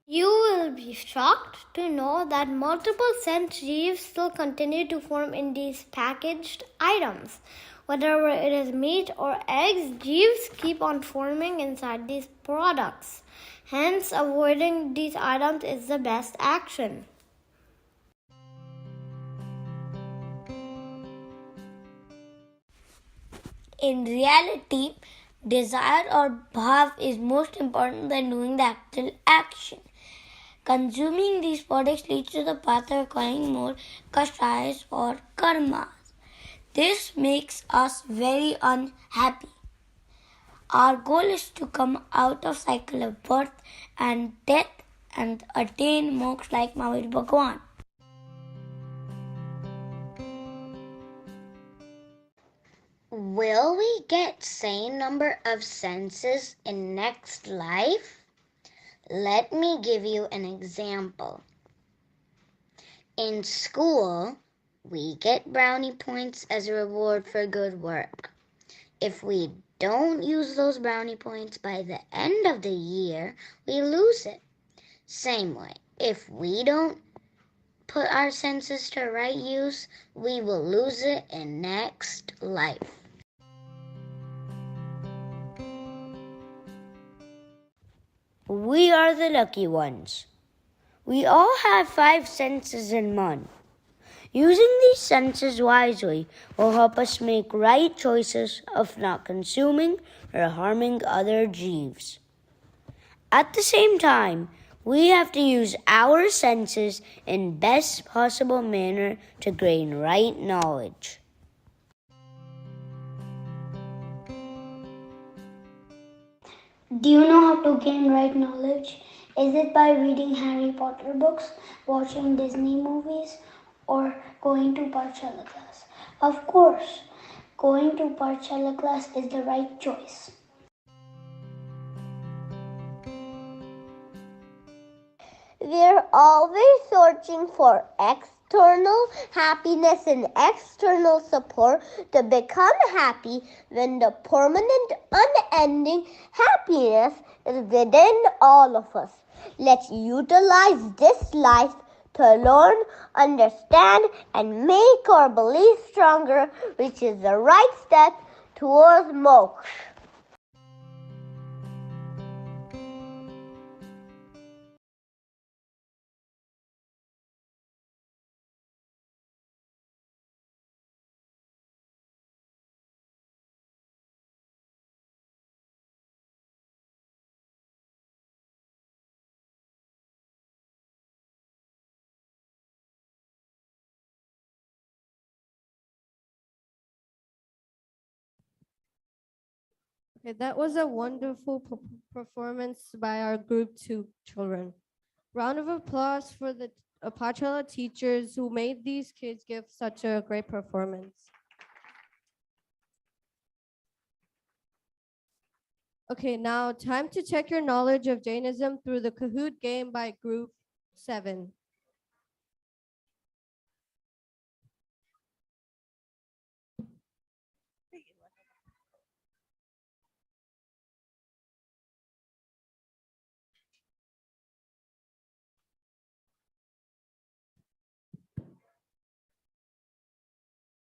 You will be shocked to know that multiple scent jeeves still continue to form in these packaged items. Whether it is meat or eggs, jeeves keep on forming inside these products. Hence, avoiding these items is the best action. In reality, desire or bhav is most important than doing the actual action. Consuming these products leads to the path of acquiring more kashayas or karmas. This makes us very unhappy. Our goal is to come out of cycle of birth and death and attain moksha like Mahavir Bhagwan. Will we get same number of senses in next life? Let me give you an example. In school, we get brownie points as a reward for good work. If we don't use those brownie points by the end of the year, we lose it. Same way, if we don't put our senses to right use, we will lose it in next life. We are the lucky ones. We all have 5 senses in one. Using these senses wisely will help us make right choices of not consuming or harming other jeeves. At the same time, we have to use our senses in best possible manner to gain right knowledge. Do you know how to gain right knowledge? Is it by reading Harry Potter books, watching Disney movies, or going to Parchala class? Of course, going to Parchala class is the right choice. We're always searching for external happiness and external support to become happy when the permanent, unending happiness is within all of us. Let's utilize this life to learn, understand, and make our belief stronger, which is the right step towards moksha. Okay, that was a wonderful performance by our group 2 children. Round of applause for the Pachala teachers who made these kids give such a great performance. Okay, now time to check your knowledge of Jainism through the Kahoot game by group 7.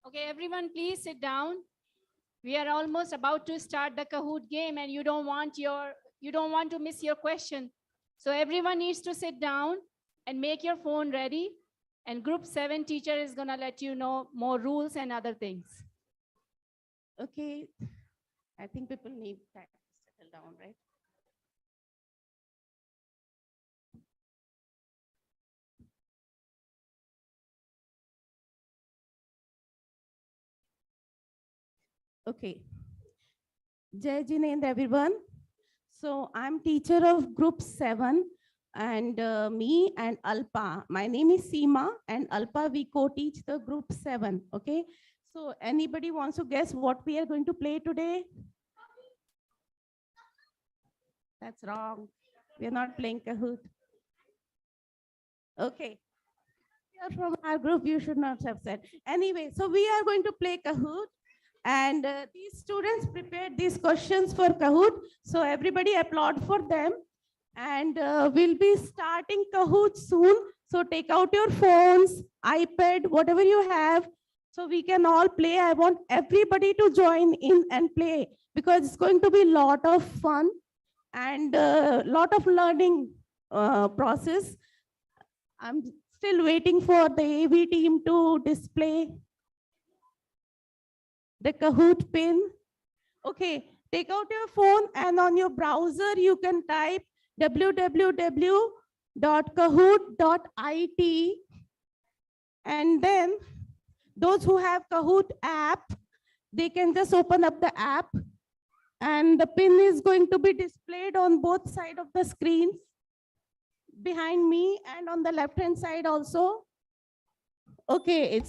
Okay, everyone, please sit down. We are almost about to start the Kahoot game, and you don't want to miss your question. So everyone needs to sit down and make your phone ready. And group 7 teacher is gonna let you know more rules and other things. Okay, I think people need time to settle down, right? Okay. Jai Jinendra, everyone. So I'm teacher of group 7, and me and Alpa. My name is Seema, and Alpa, we co-teach the group 7, okay? So anybody wants to guess what we are going to play today? That's wrong. We are not playing Kahoot. Okay. You're from our group, you should not have said. Anyway, so we are going to play Kahoot. And these students prepared these questions for Kahoot. So everybody applaud for them. And we'll be starting Kahoot soon. So take out your phones, iPad, whatever you have. So we can all play. I want everybody to join in and play because it's going to be a lot of fun and a lot of learning process. I'm still waiting for the AV team to display the Kahoot pin. Okay, take out your phone and on your browser, you can type www.kahoot.it. And then those who have Kahoot app, they can just open up the app and the pin is going to be displayed on both sides of the screens behind me and on the left-hand side also. Okay,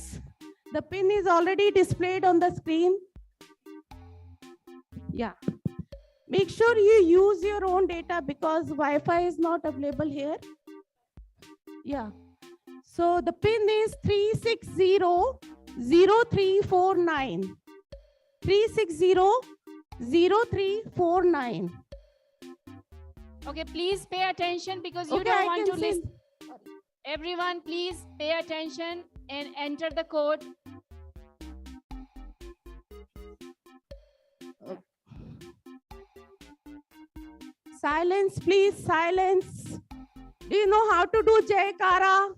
the pin is already displayed on the screen. Yeah. Make sure you use your own data because Wi-Fi is not available here. Yeah. So the pin is 360-0349. 360-0349. Okay, please pay attention because you don't want to listen. Everyone, please pay attention and enter the code. Silence, please, silence. Do you know how to do Jai Kara?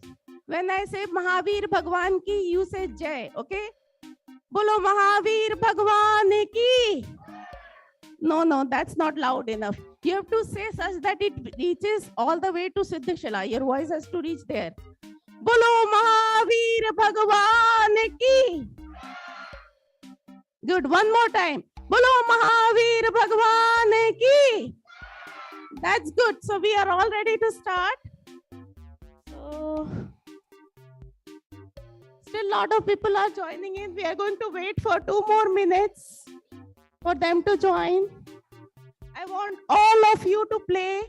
When I say Mahavir Bhagwan ki, you say Jai, okay? Bolo Mahavir Bhagwan ki. No, that's not loud enough. You have to say such that it reaches all the way to Siddhishala. Your voice has to reach there. Bolo Mahavir Bhagwan ki. Good, one more time. Bolo Mahavir Bhagwan ki. That's good. So we are all ready to start. So still a lot of people are joining in. We are going to wait for 2 more minutes for them to join. I want all of you to play.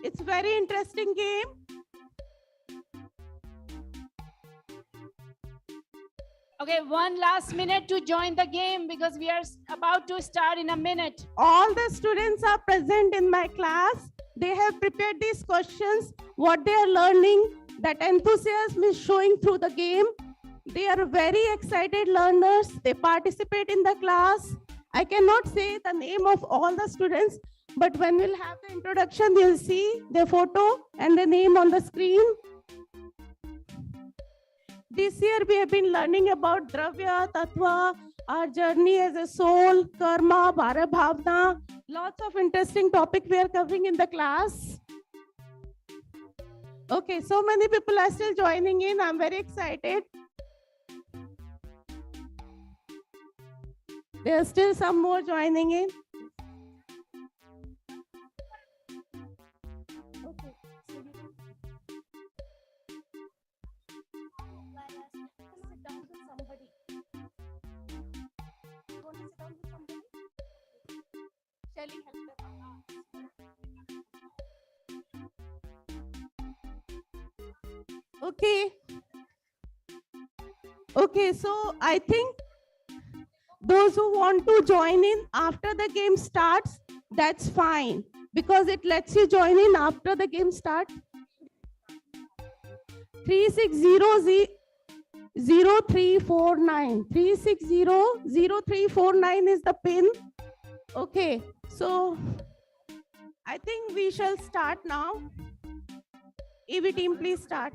It's a very interesting game. Okay, one last minute to join the game because we are about to start in a minute. All the students are present in my class. They have prepared these questions, what they are learning, that enthusiasm is showing through the game. They are very excited learners. They participate in the class. I cannot say the name of all the students, but when we'll have the introduction, you'll see their photo and the name on the screen. This year, we have been learning about Dravya, Tattva, our journey as a soul, Karma, Bhara Bhavna. Lots of interesting topics we are covering in the class. Okay, so many people are still joining in. I'm very excited. There are still some more joining in. telling Okay. Okay, so I think those who want to join in after the game starts, that's fine because it lets you join in after the game starts. 3600349. 3600349 is the pin. Okay, so I think we shall start now. EV team, please start.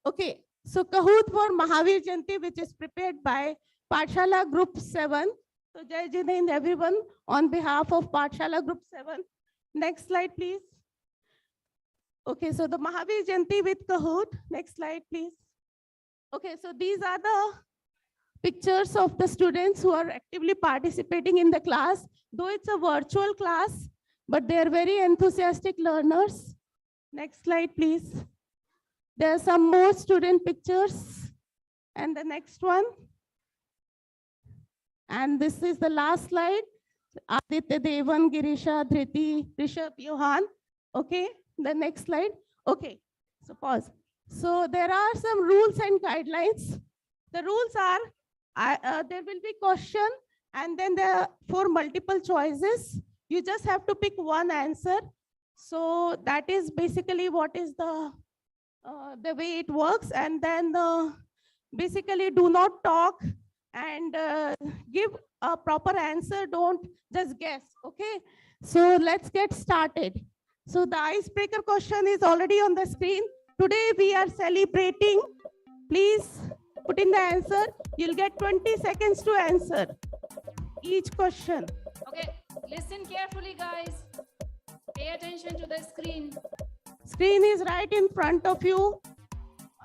Okay, so Kahoot for Mahavir Janti, which is prepared by Pathshala Group 7. So Jai Jinendra everyone on behalf of Pathshala Group 7. Next slide, please. Okay, so the Mahavir Janti with Kahoot. Next slide, please. Okay, so these are the pictures of the students who are actively participating in the class. Though it's a virtual class, but they are very enthusiastic learners. Next slide, please. There are some more student pictures. And the next one. And this is the last slide. Aditya, Devan, Girisha, Dhriti, Rishabh, Johan. Okay, the next slide. Okay, so pause. So there are some rules and guidelines. The rules are, there will be question and then there are 4 multiple choices. You just have to pick one answer. So that is basically what is the way it works. And then basically do not talk and give a proper answer. Don't just guess. Okay, so let's get started. So the icebreaker question is already on the screen. Today we are celebrating. Please put in the answer. You'll get 20 seconds to answer each question. Okay, listen carefully, guys. Pay attention to the screen. Screen is right in front of you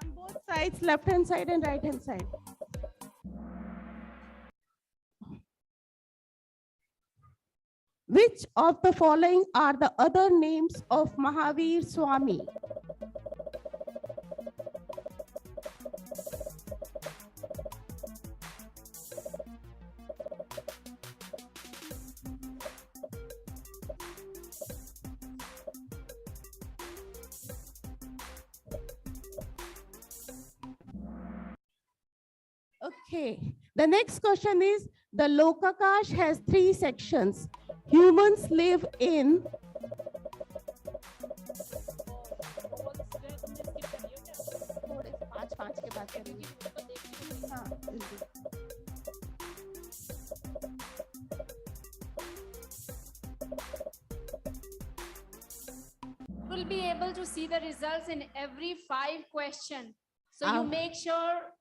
on both sides, left hand side and right hand side. Which of the following are the other names of Mahavir Swami? Okay, the next question is, the Lokakash has 3 sections. Humans live in You will be able to see the results in every 5 questions. So you make sure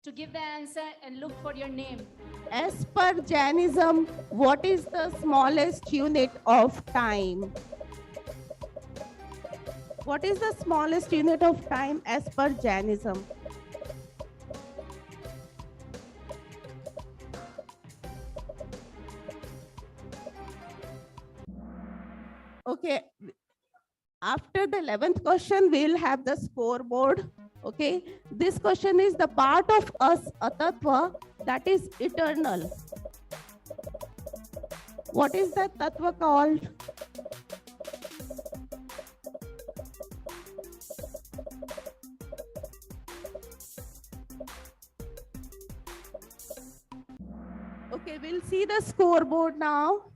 to give the answer and look for your name. As per Jainism, what is the smallest unit of time? What is the smallest unit of time as per Jainism? Okay, after the 11th question, we'll have the scoreboard. Okay, this question is the part of us, atattva, that is eternal. What is that tattva called? Okay, we'll see the scoreboard now.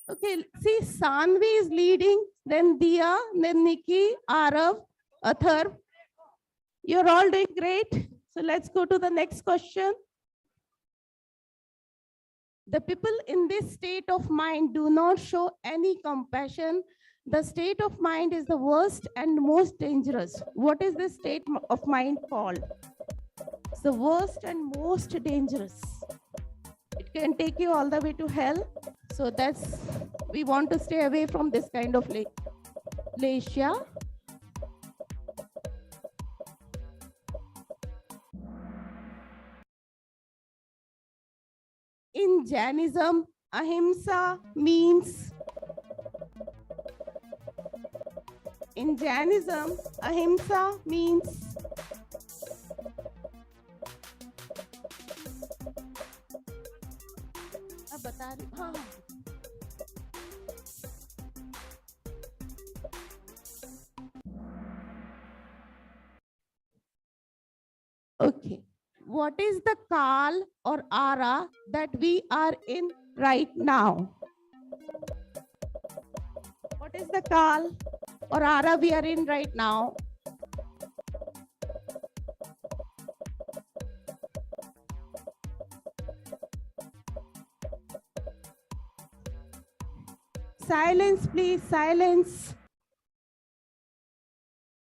Okay, see, Sanvi is leading, then Dia, then Nikki, Arav, Athar. You're all doing great. So let's go to the next question. The people in this state of mind do not show any compassion. The state of mind is the worst and most dangerous. What is this state of mind called? It's the worst and most dangerous. It can take you all the way to hell. So we want to stay away from this kind of Leisha. In Jainism, ahimsa means बता रही हाँ Okay. What is the kal or ara that we are in right now? What is the kal or ara we are in right now? Silence, please, silence.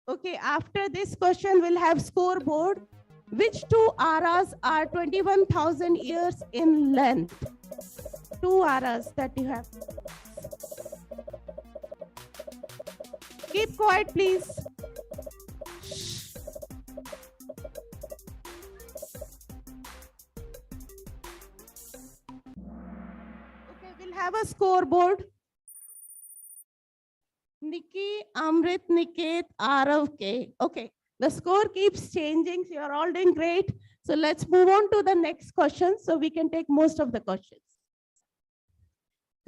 Okay, after this question, we'll have scoreboard. Which two aras are 21,000 years in length? Two aras that you have. Keep quiet, please. Shh. Okay, we'll have a scoreboard. Nikki, Amrit, Niket, Arav, K. Okay, the score keeps changing. So you're all doing great. So let's move on to the next question so we can take most of the questions.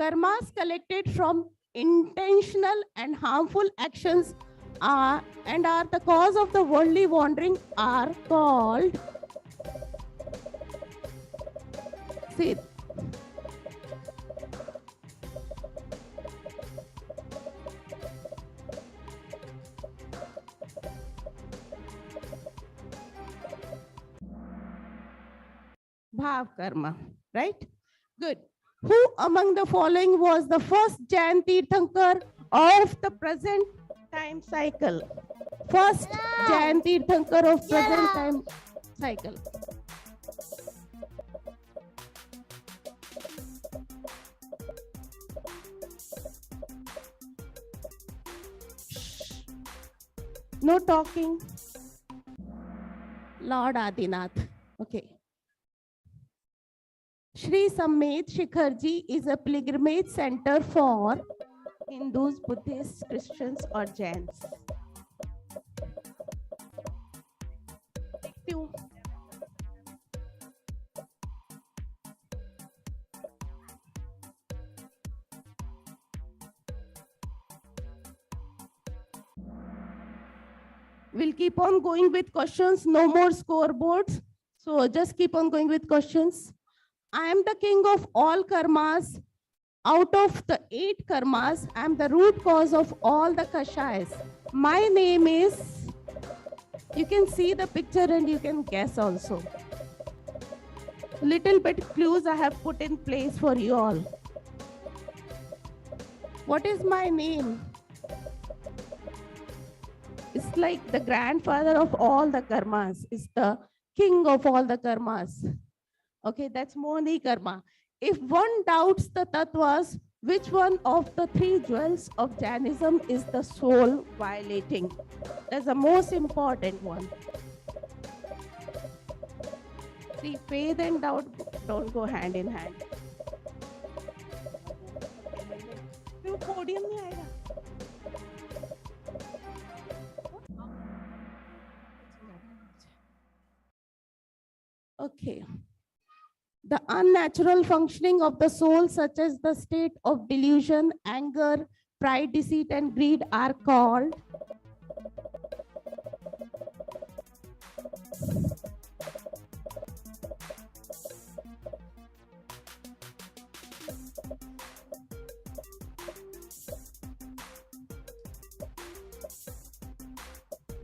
Karmas collected from intentional and harmful actions are the cause of the worldly wandering are called. See. Bhav karma, right? Good. Who among the following was the first Jain Tirthankar of the present time cycle? First Jain Tirthankar of present time cycle. No talking. Lord Adinath. Okay. Shri Samet Shikharji is a pilgrimage center for Hindus, Buddhists, Christians, or Jains. Thank you. We'll keep on going with questions, no more scoreboards. So just keep on going with questions. I am the king of all karmas. Out of the 8 karmas, I am the root cause of all the kashayas. My name is, you can see the picture and you can guess also. Little bit clues I have put in place for you all. What is my name? It's like the grandfather of all the karmas. It's the king of all the karmas. Okay, that's Moni karma. If one doubts the tattvas, which one of the 3 jewels of Jainism is the soul violating? That's the most important one. See, faith and doubt don't go hand in hand. Podium mein aayega. Okay. The unnatural functioning of the soul, such as the state of delusion, anger, pride, deceit, and greed, are called.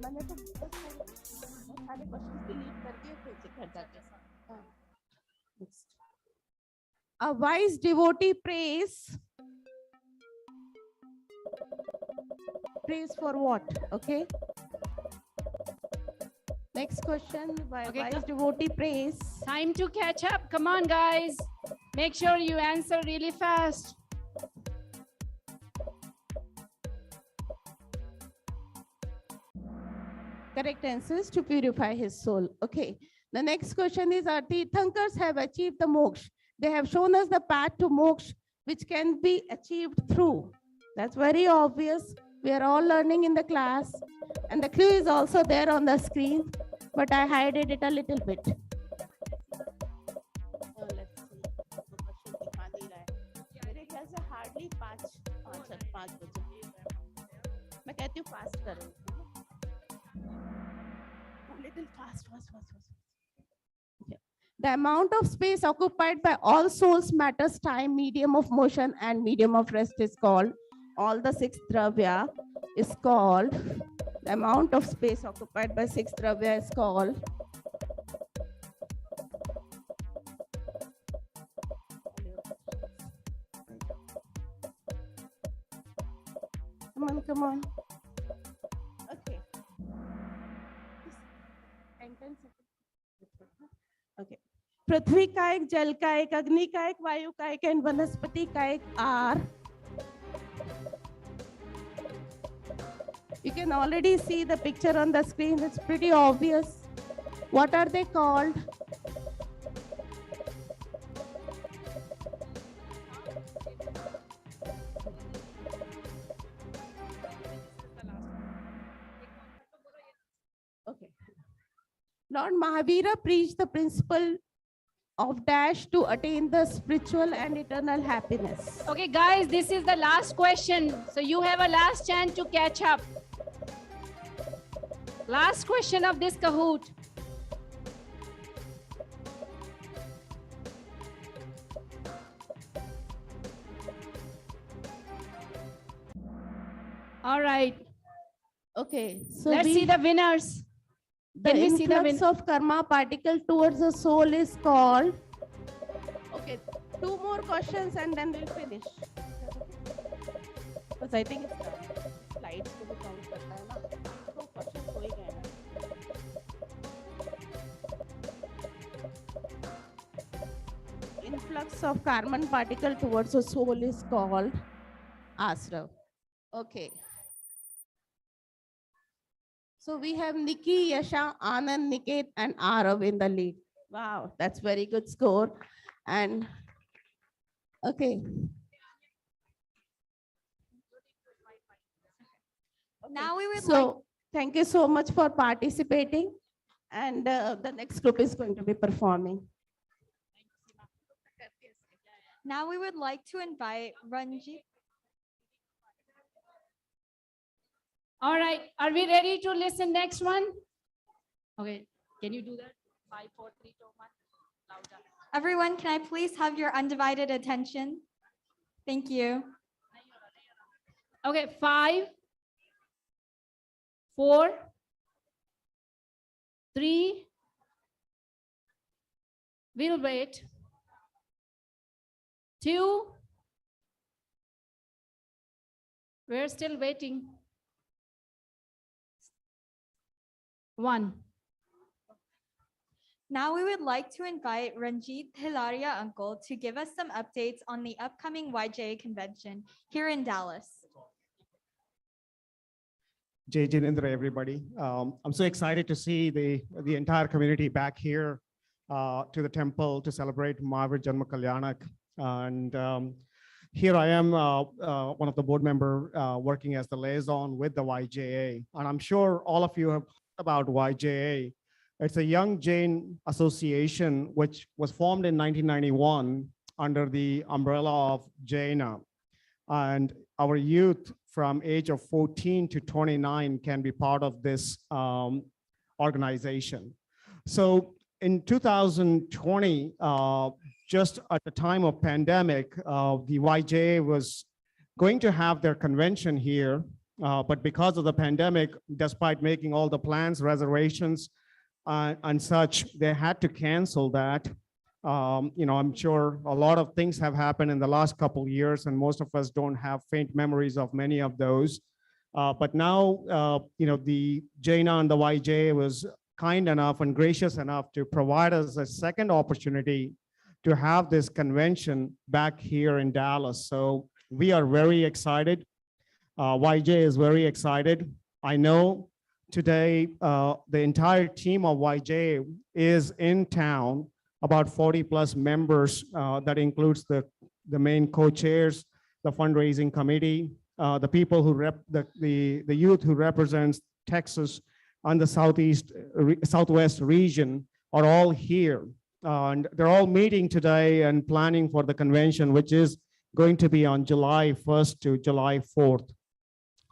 मैंने तो सारे question delete कर दिए फिर से घर जाके. A wise devotee prays. Prays for what? Okay. Next question. Wise devotee prays. Time to catch up. Come on, guys. Make sure you answer really fast. Correct answers to purify his soul. Okay. The next question is, our Tirthankars have achieved the moksha. They have shown us the path to moksha, which can be achieved through. That's very obvious. We are all learning in the class. And the clue is also there on the screen, but I hided it a little bit. Let's see. fast करो. Little fast. Yeah. The amount of space occupied by all souls, matters, time, medium of motion, and medium of rest is called. All the six dravya is called. The amount of space occupied by six dravya is called. Come on. Okay. 10 seconds. Okay. पृथ्वी का एक, जल का एक, अग्नि का एक, वायु का एक, and वनस्पति का एक are. You can already see the picture on the screen. It's pretty obvious. What are they called? Okay. Lord Mahavira preached the principle of dash to attain the spiritual and eternal happiness. Okay, guys, this is the last question. So you have a last chance to catch up. Last question of this Kahoot. All right. Okay. So let's see the winners. The Can we see the influx of karma particle towards the soul is called. Okay, 2 more questions and then we'll finish. Because I think it's done. Slides to be count karna hai na. 2 questions ho hi gaye na. Influx of carbon particle towards the soul is called Asrav. Okay. So we have Nikki, Yasha, Anand, Niket, and Arav in the lead. Wow, that's very good score. And okay. Now we would So thank you so much for participating. And the next group is going to be performing. Now we would like to invite Ranjit. All right, are we ready to listen next one? Okay, can you do that? 5, 4, 3, 2, 1. Louder. Everyone, can I please have your undivided attention? Thank you. Okay, 5, 4, 3. We'll wait. 2. We're still waiting. 1. Now we would like to invite Ranjit Hilaria Uncle to give us some updates on the upcoming YJA convention here in Dallas. Jai Jinendra, everybody. I'm so excited to see the entire community back here to the temple to celebrate Mahavir Janm Kalyanak. And here I am, one of the board member working as the liaison with the YJA. And I'm sure all of you have about YJA. It's a young Jain association which was formed in 1991 under the umbrella of Jaina. And our youth from age of 14 to 29 can be part of this organization. So in 2020, just at the time of pandemic, the YJA was going to have their convention here. But because of the pandemic, despite making all the plans, reservations, and such, they had to cancel that. I'm sure a lot of things have happened in the last couple of years, and most of us don't have faint memories of many of those. But now, the Jaina and the YJ was kind enough and gracious enough to provide us a second opportunity to have this convention back here in Dallas. So we are very excited. YJ is very excited. I know today the entire team of YJ is in town, about 40 plus members. That includes the main co-chairs, the fundraising committee, the people who the youth who represents Texas and the Southwest region are all here. And they're all meeting today and planning for the convention, which is going to be on July 1st to July 4th.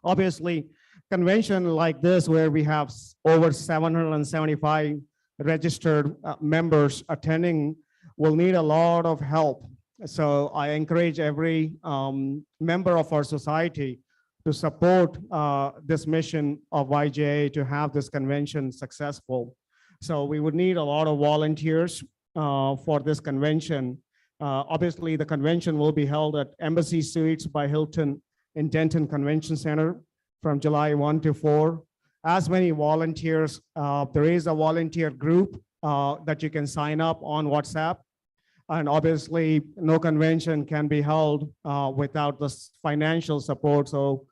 Obviously, convention like this, where we have over 775 registered members attending, will need a lot of help. So I encourage every member of our society to support this mission of YJA to have this convention successful. So we would need a lot of volunteers for this convention. Obviously, the convention will be held at Embassy Suites by Hilton in Denton Convention Center from July 1 to 4. As many volunteers, there is a volunteer group that you can sign up on WhatsApp. And obviously, no convention can be held without this financial support. So,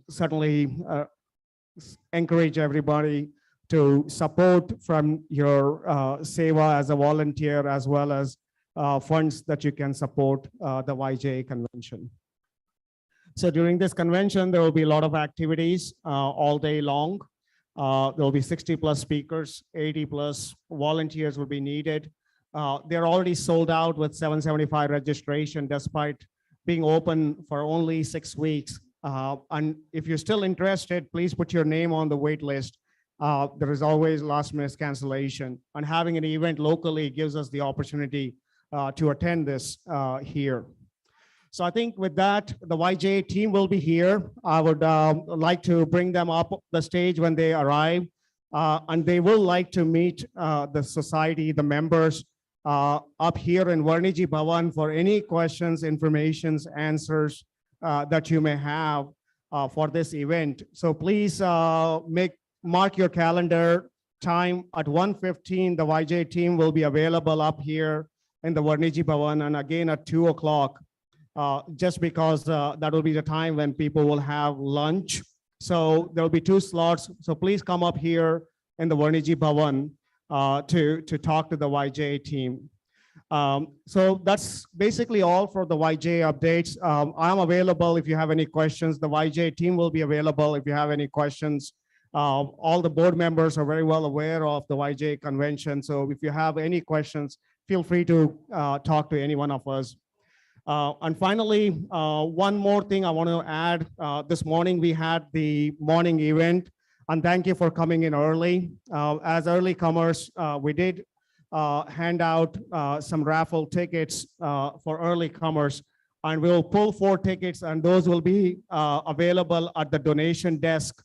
certainly encourage everybody to support from your seva as a volunteer, as well as funds that you can support the YJA convention. So during this convention, there will be a lot of activities all day long. There will be 60 plus speakers, 80 plus volunteers will be needed. They're already sold out with 775 registration, despite being open for only 6 weeks. And if you're still interested, please put your name on the wait list. There is always last minute cancellation, and having an event locally gives us the opportunity to attend this here. So I think with that, the YJA team will be here. I would like to bring them up the stage when they arrive, and they will like to meet the society, the members up here in Varniji Bhavan for any questions, informations, answers that you may have for this event. So please mark your calendar time at 1:15. The YJA team will be available up here in the Varniji Bhavan, and again at 2 o'clock. Just because that will be the time when people will have lunch. So there will be 2 slots. So please come up here in the Varniji Bhavan to talk to the YJA team. So that's basically all for the YJA updates. I'm available if you have any questions. The YJA team will be available if you have any questions. All the board members are very well aware of the YJA convention. So if you have any questions, feel free to talk to any one of us. And finally, one more thing I want to add. This morning we had the morning event, and thank you for coming in early. As early comers, we did hand out some raffle tickets for early comers, and we'll pull 4 tickets, and those will be available at the donation desk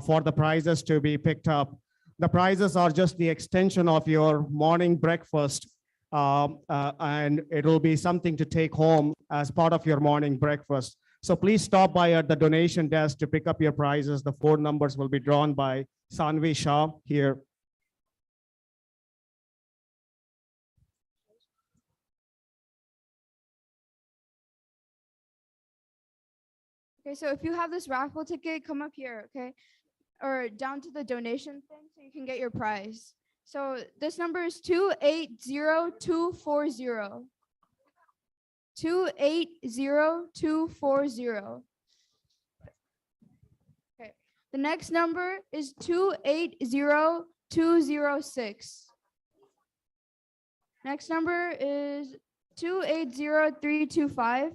for the prizes to be picked up. The prizes are just the extension of your morning breakfast. And it will be something to take home as part of your morning breakfast. So please stop by at the donation desk to pick up your prizes. The 4 numbers will be drawn by Sanvi Shah here. Okay, so if you have this raffle ticket, come up here, okay? Or down to the donation thing so you can get your prize. So this number is 280240. 280240. Okay. The next number is 280206. Next number is 280325.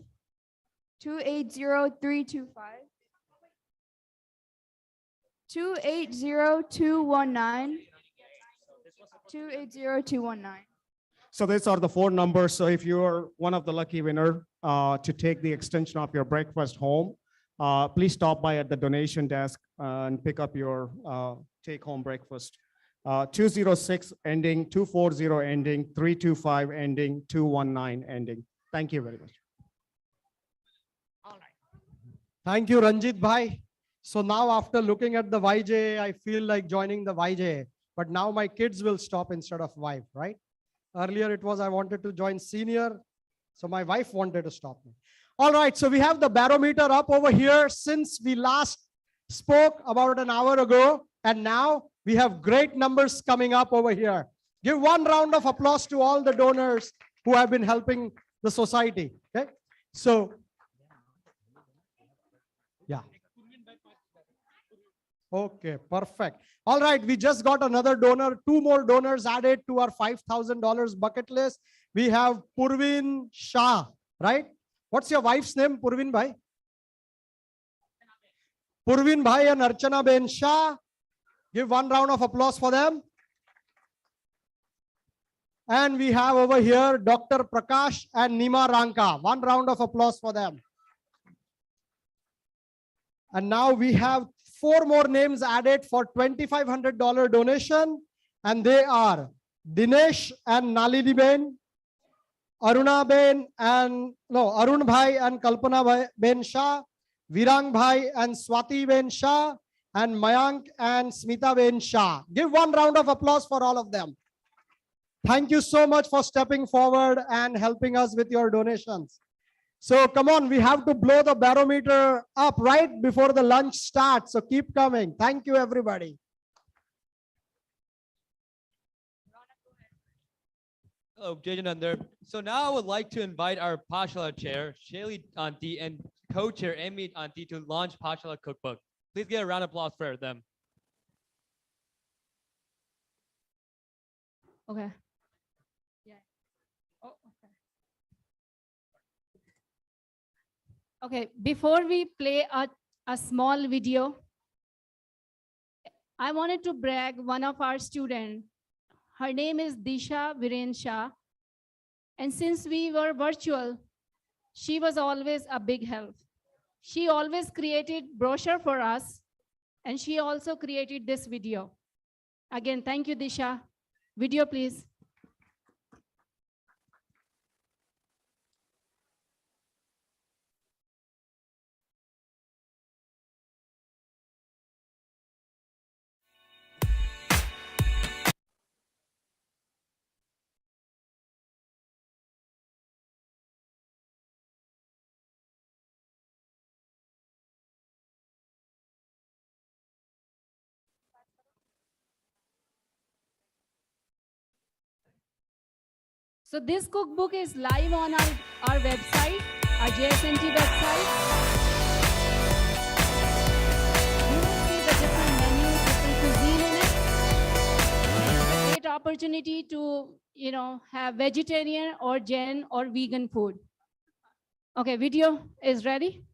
280325. 280219. 280219. So these are the 4 numbers. So if you're one of the lucky winner to take the extension of your breakfast home, please stop by at the donation desk and pick up your take-home breakfast. 206 ending, 240 ending, 325 ending, 219 ending. Thank you very much. All right. Thank you, Ranjit Bhai. So now after looking at the YJA, I feel like joining the YJA. But now my kids will stop instead of wife, right? Earlier it was I wanted to join senior, so my wife wanted to stop me. All right, so we have the barometer up over here since we last spoke about an hour ago, and now we have great numbers coming up over here. Give one round of applause to all the donors who have been helping the society. Okay, so yeah. Okay, perfect. All right, we just got another donor, 2 more donors added to our $5,000 bucket list. We have Purvin Shah, right? What's your wife's name, Purvin bhai? Purvin Bhai and Archana Ben Shah. Give one round of applause for them. And we have over here Dr. Prakash and Nima Ranka. One round of applause for them. And now we have 4 more names added for $2,500 donation. And they are Dinesh and Nalini Ben, Aruna Ben and Arun Bhai and Kalpana Ben Shah, Virang Bhai and Swati Ben Shah, and Mayank and Smita Ben Shah. Give one round of applause for all of them. Thank you so much for stepping forward and helping us with your donations. So come on, we have to blow the barometer up right before the lunch starts. So keep coming. Thank you, everybody. Hello, Jinendra. So now I would like to invite our Pashala chair, Shaili Auntie, and co-chair Amy Auntie to launch Pashala Cookbook. Please get a round of applause for them. Okay. Yeah. Oh, okay. Okay, before we play a small video, I wanted to brag one of our students. Her name is Disha Viren Shah. And since we were virtual, she was always a big help. She always created brochure for us, and she also created this video. Again, thank you, Disha. Video, please. So this cookbook is live on our website, our JSNT website. You will see the different menus, different cuisine in it. It's a great opportunity to, have vegetarian or Jain or vegan food. Okay, video is ready.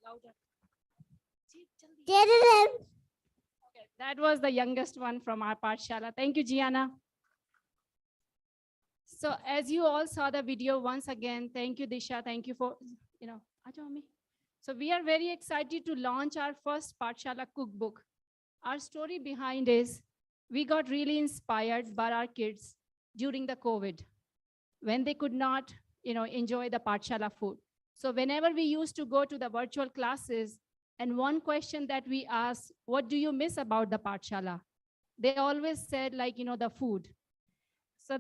Louder. Jinendra. Okay, that was the youngest one from our Pathshala. Thank you, Gianna. So as you all saw the video, once again, thank you, Disha. Thank you for, Ajo me. So we are very excited to launch our first Pathshala cookbook. Our story behind is we got really inspired by our kids during the COVID when they could not, enjoy the Pathshala food. So whenever we used to go to the virtual classes, and one question that we asked, what do you miss about the Pathshala? They always said the food. So,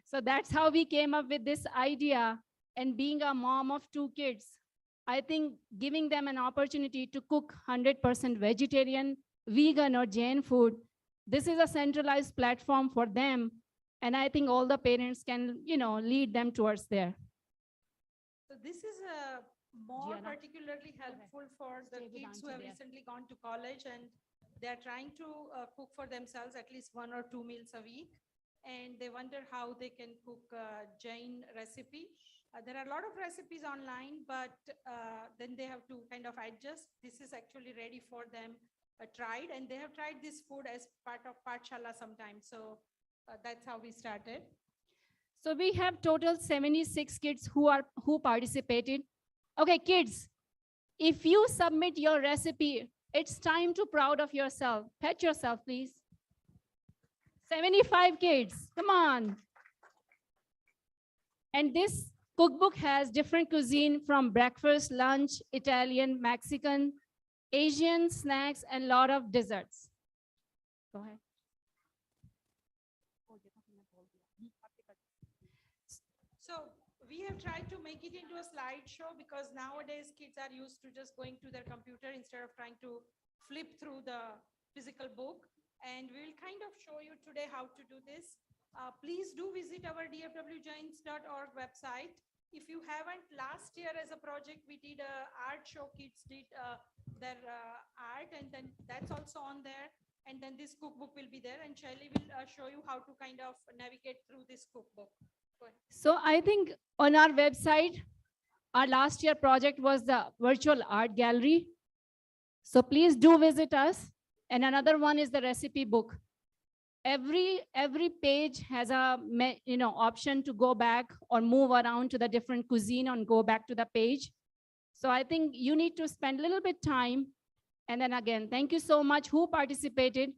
so that's how we came up with this idea. And being a mom of 2 kids, I think giving them an opportunity to cook 100% vegetarian, vegan or Jain food, this is a centralized platform for them. And I think all the parents can, lead them towards there. So this is more particularly helpful for the kids who have recently gone to college and they're trying to cook for themselves at least 1 or 2 meals a week. And they wonder how they can cook a Jain recipe. There are a lot of recipes online, but then they have to kind of adjust. This is actually ready for them, tried, and they have tried this food as part of Pathshala sometimes. So that's how we started. So we have total 76 kids who participated. Okay, kids, if you submit your recipe, it's time to proud of yourself. Pat yourself, please. 75 kids, come on. And this cookbook has different cuisine from breakfast, lunch, Italian, Mexican, Asian snacks, and a lot of desserts. Go ahead. So we have tried to make it into a slideshow because nowadays kids are used to just going to their computer instead of trying to flip through the physical book. And we will kind of show you today how to do this. Please do visit our dfwjains.org website. If you haven't, last year as a project, we did a art show. Kids did their art, and then that's also on there. And then this cookbook will be there, and Shelley will show you how to kind of navigate through this cookbook. So I think on our website, our last year project was the virtual art gallery. So please do visit us. And another one is the recipe book. Every page has a option to go back or move around to the different cuisine and go back to the page. So I think you need to spend a little bit time. And then again, thank you so much who participated.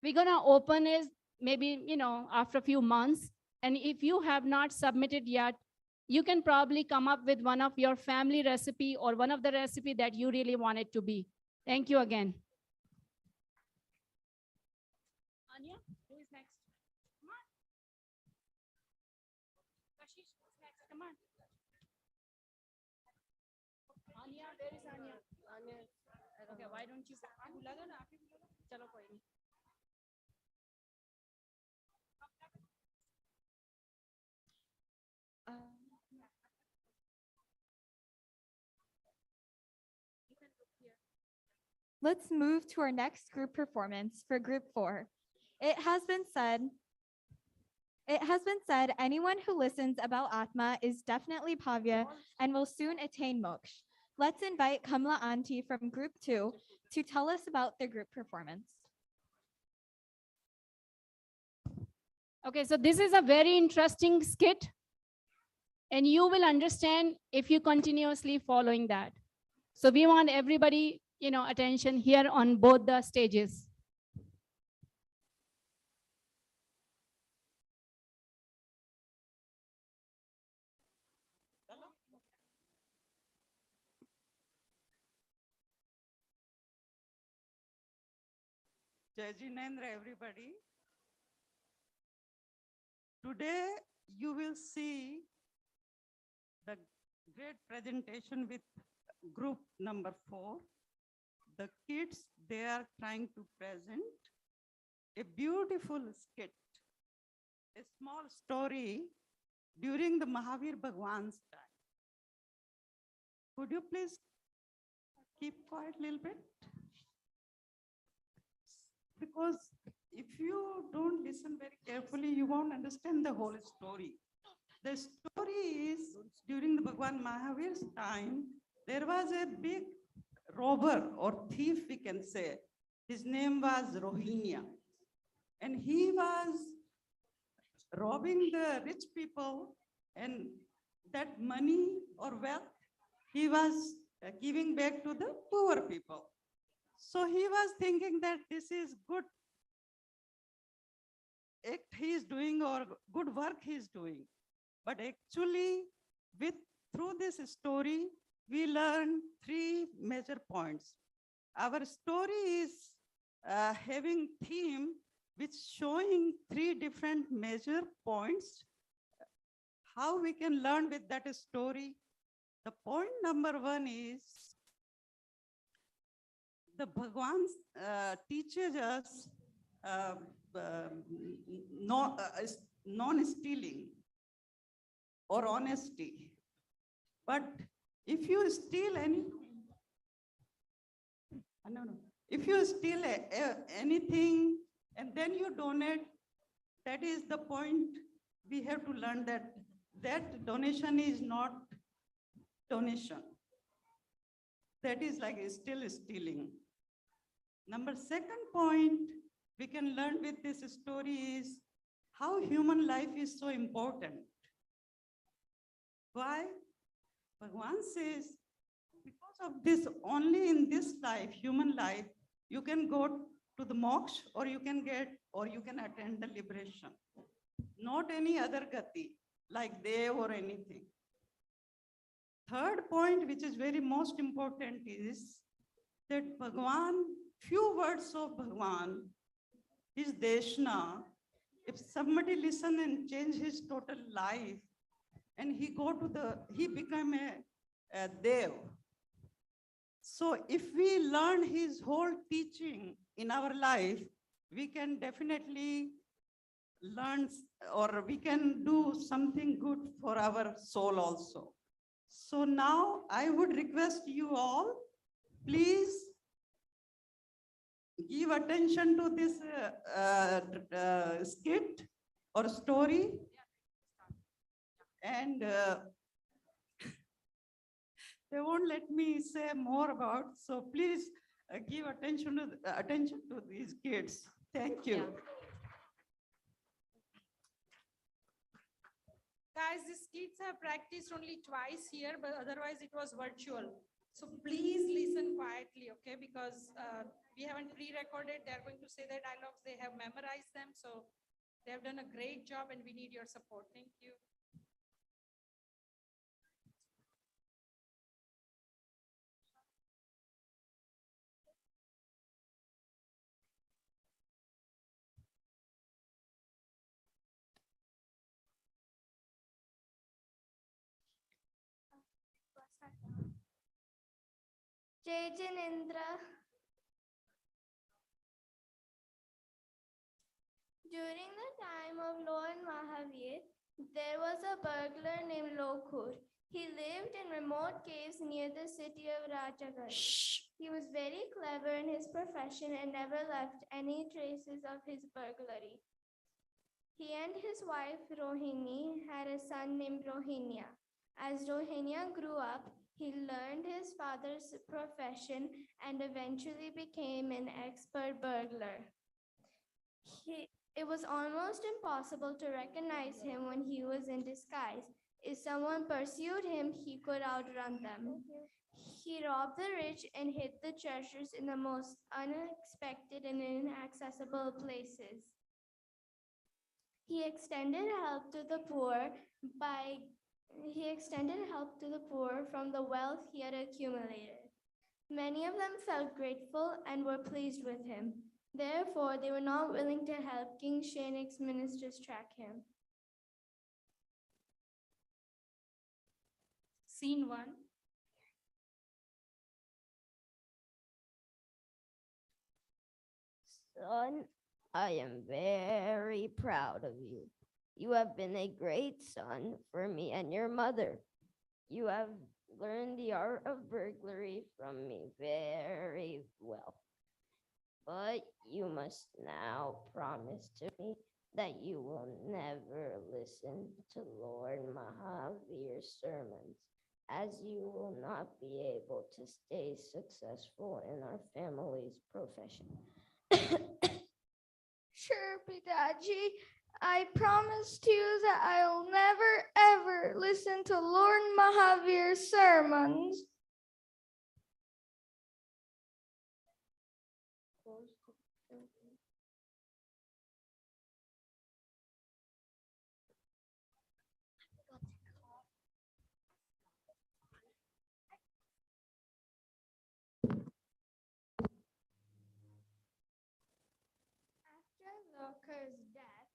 We're gonna open it maybe after a few months. And if you have not submitted yet, you can probably come up with one of your family recipe or one of the recipe that you really want it to be. Thank you again. Anya, who is next? Come on. Kashish, who's next? Come on. Anya, where is Anya? Anya. Okay, why don't you? Chalo, koi nahi. Let's move to our next group performance for group 4. It has been said, anyone who listens about Atma is definitely Bhavya and will soon attain moksha. Let's invite Kamla Auntie from group 2 to tell us about their group performance. Okay, so this is a very interesting skit. And you will understand if you continuously following that. So we want everybody, attention here on both the stages. Jai Jinendra, everybody. Today, you will see the great presentation with group number 4. The kids, they are trying to present a beautiful skit, a small story during the Mahavir Bhagwan's time. Could you please keep quiet a little bit? Because if you don't listen very carefully, you won't understand the whole story. The story is during the Bhagwan Mahavir's time, There was a big robber or thief, we can say. His name was Rohingya. And he was robbing the rich people, and that money or wealth he was giving back to the poor people. So he was thinking that this is good act he is doing or good work he is doing. But actually, with through this story, we learn three major points. Our story is having theme which showing three different major points. How we can learn with that story. The point number one is the Bhagwan teaches us uh, non-stealing or honesty. But if you steal if you steal anything and then you donate, that is the point we have to learn that that donation is not donation. That is like still stealing. Second point we can learn with this story is how human life is so important. Why? Bhagwan says, because of this, only in this life, human life, you can go to the moksha or you can attend the liberation. Not any other gati, like Dev or anything. Third point, which is very most important, is that Bhagwan, few words of Bhagwan, his deshna, if somebody listen and change his total life, and he become a Dev. So if we learn his whole teaching in our life, we can definitely learn or we can do something good for our soul also. So now I would request you all, please give attention to this skit or story. And they won't let me say more about, so please give attention to these kids. Thank you. Guys, these kids have practiced only twice here, but otherwise it was virtual. So please listen quietly, okay? Because we haven't pre-recorded. They're going to say their dialogues. They have memorized them. So they have done a great job and we need your support. Thank you. Jai Jinendra. During the time of Lord Mahavir, there was a burglar named Lokur. He lived in remote caves near the city of Rajagarh. He was very clever in his profession and never left any traces of his burglary. He and his wife Rohini had a son named Rohingya. As Rohingya grew up, he learned his father's profession and eventually became an expert burglar. It was almost impossible to recognize him when he was in disguise. If someone pursued him, he could outrun them. He robbed the rich and hid the treasures in the most unexpected and inaccessible places. He extended help to the poor from the wealth he had accumulated. Many of them felt grateful and were pleased with him. Therefore, they were not willing to help King Shainik's ministers track him. Scene 1. Son, I am very proud of you. You have been a great son for me and your mother. You have learned the art of burglary from me very well. But you must now promise to me that you will never listen to Lord Mahavir's sermons as you will not be able to stay successful in our family's profession. Sure, Pidaji. I promise you that I'll never ever listen to Lord Mahavir's sermons. After Loker's death,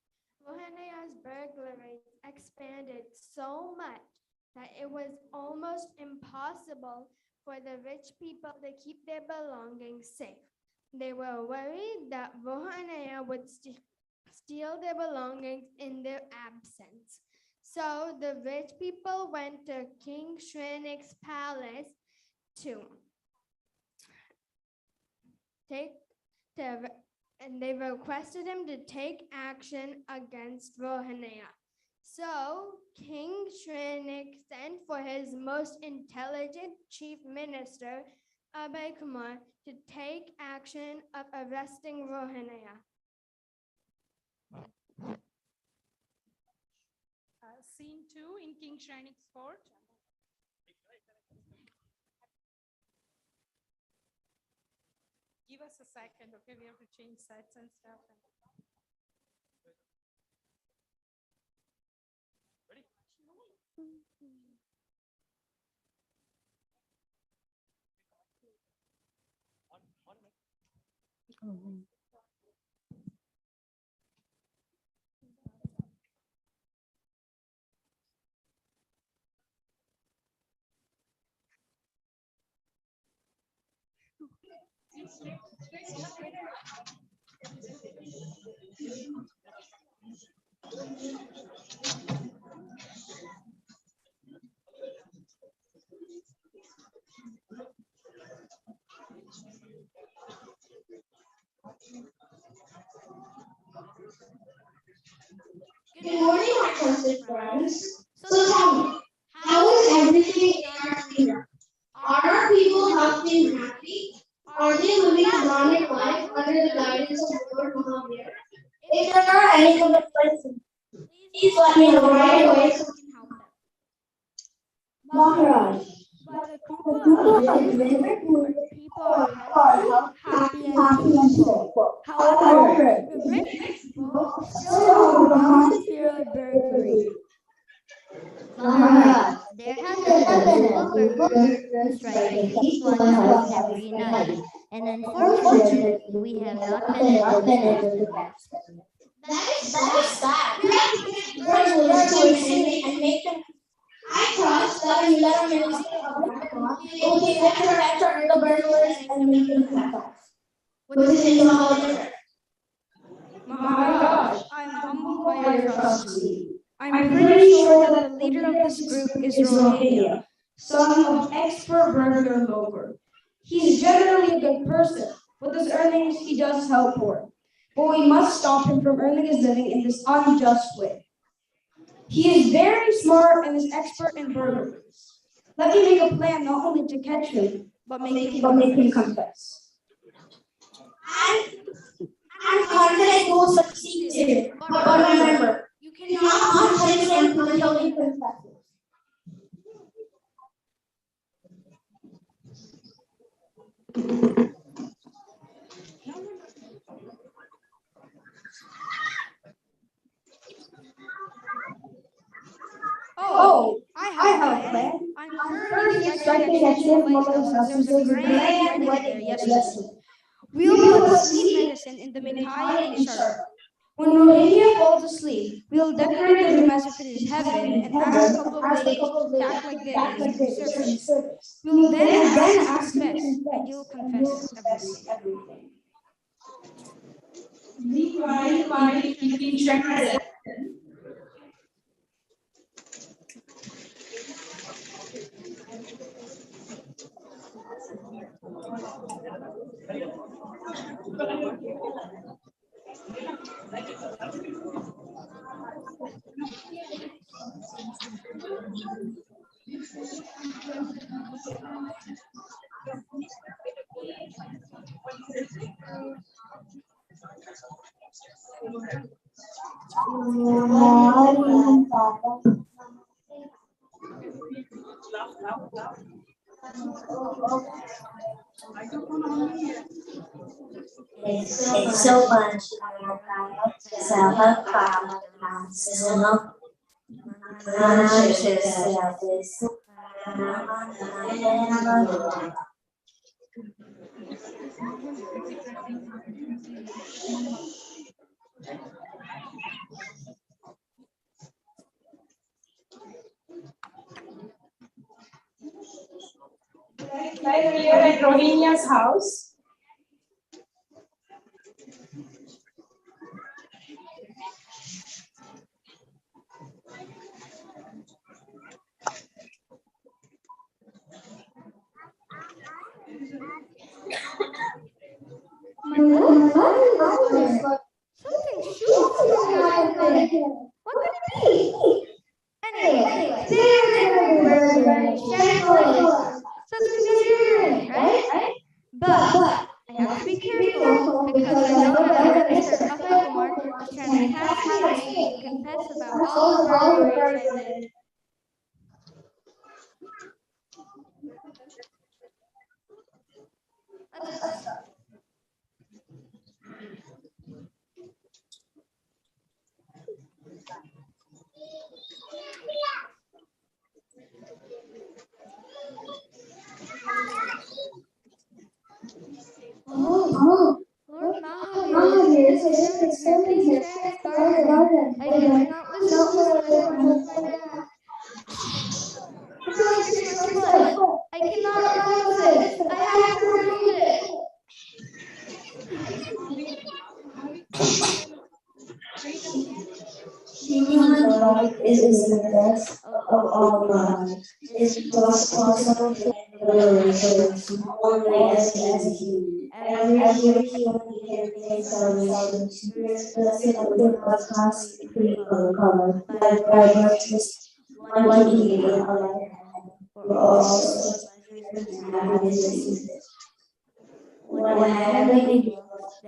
Vohanaya's burglary expanded so much that it was almost impossible for the rich people to keep their belongings safe. They were worried that Vohanaya would steal their belongings in their absence. So the rich people went to King Shrenik's palace to and they requested him to take action against Rohanaya. So King Shrenik sent for his most intelligent chief minister, Abhay Kumar, to take action of arresting Rohanaya. Scene 2 in King Shrenik's court. Give us a second, okay? We have to change sets and stuff. Ready? Good morning, my trusted friends. So tell me, how is everything in our kingdom? Are our people healthy and happy? Are they living a harmonic life under the guidance of Lord Mahavir? If there are any of the person, please let me know right away so we can help them. Maharaj, But a the group people of of Jinendra people are healthy, happy, and and peaceful. peaceful. However, the rich people still have fear of burglary. Maharaj, There there have have been a been few a few burglars burglars striking striking each each one's one's house house every every night, night. and And unfortunately, unfortunately, we have we not have been not able to been catch able to them. catch them. That That is is sad. sad. Where Where did did these these burglars burglars go go instantly instantly and and make make them? them? I I trust trust that that if if you you let let our our minister minister of of Dharma, Dharma, they they will will be be able able to to capture capture the the burglars burglars and and make make them them pay. pay. Put it into our letter. Maharaj, I'm humbled by your trust, Sweet. I'm I'm pretty pretty sure sure that the that the leader of leader of this this group group is is Rohania, Rohania, son son of of expert burglar Loker. He's generally a good person. With his earnings, he does help poor. But we must stop him from earning his living in this unjust way. He is very smart and is expert in burglaries. Let me make a plan not only to catch him, but make him confess. confess. I'm confident you will succeed too. But remember, You you cannot punish him until he confesses. Oh, I have a plan. I'm sure he's expecting to catch you in somebody's house since there was a grand wedding there yesterday. We'll put sleep medicine in the mithai and sharbat. When Rohingya falls asleep, we'll decorate the room as if it is heaven and ask a couple of ladies to act like they're in service. We'll then ask you to confess, and you'll confess everything. Meanwhile, my keeping track. It's so much seasonal. Like we are at Rohinia's house. My body is like something shoots from my leg. What could it be? Anyway, today we're doing burglary, generally. So it's gonna be scary, right? But I have to be careful because I know that Mr. Akshay Kumar is trying to catch me and confess about all the burglaries I did. Let's go. Oh, Lord Mahavir, this is a very strange garden. I cannot listen to the whispers of my dad. I feel like it's my foot. I cannot run with it. I have to remove it. Life is the best of all lives. It's possible to only as a human. Every human can face salvation. Blessed of the podcast color, but just one eagle alive for all sorts of happiness. When heaven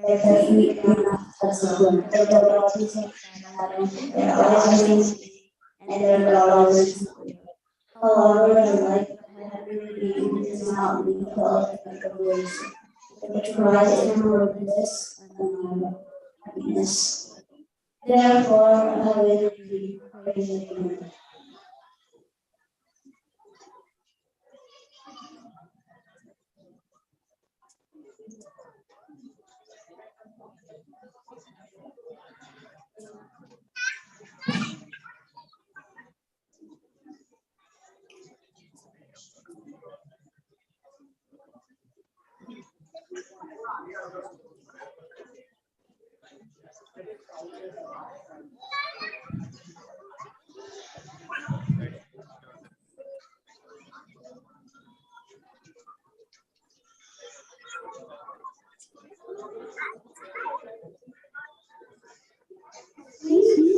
their feet do not touch the ground, their bodies are silent, their eyes and their dollars. However, the life of heavenly beings is not lethal like a grace, which provides eternal bliss and happiness. Therefore, I will be praising you.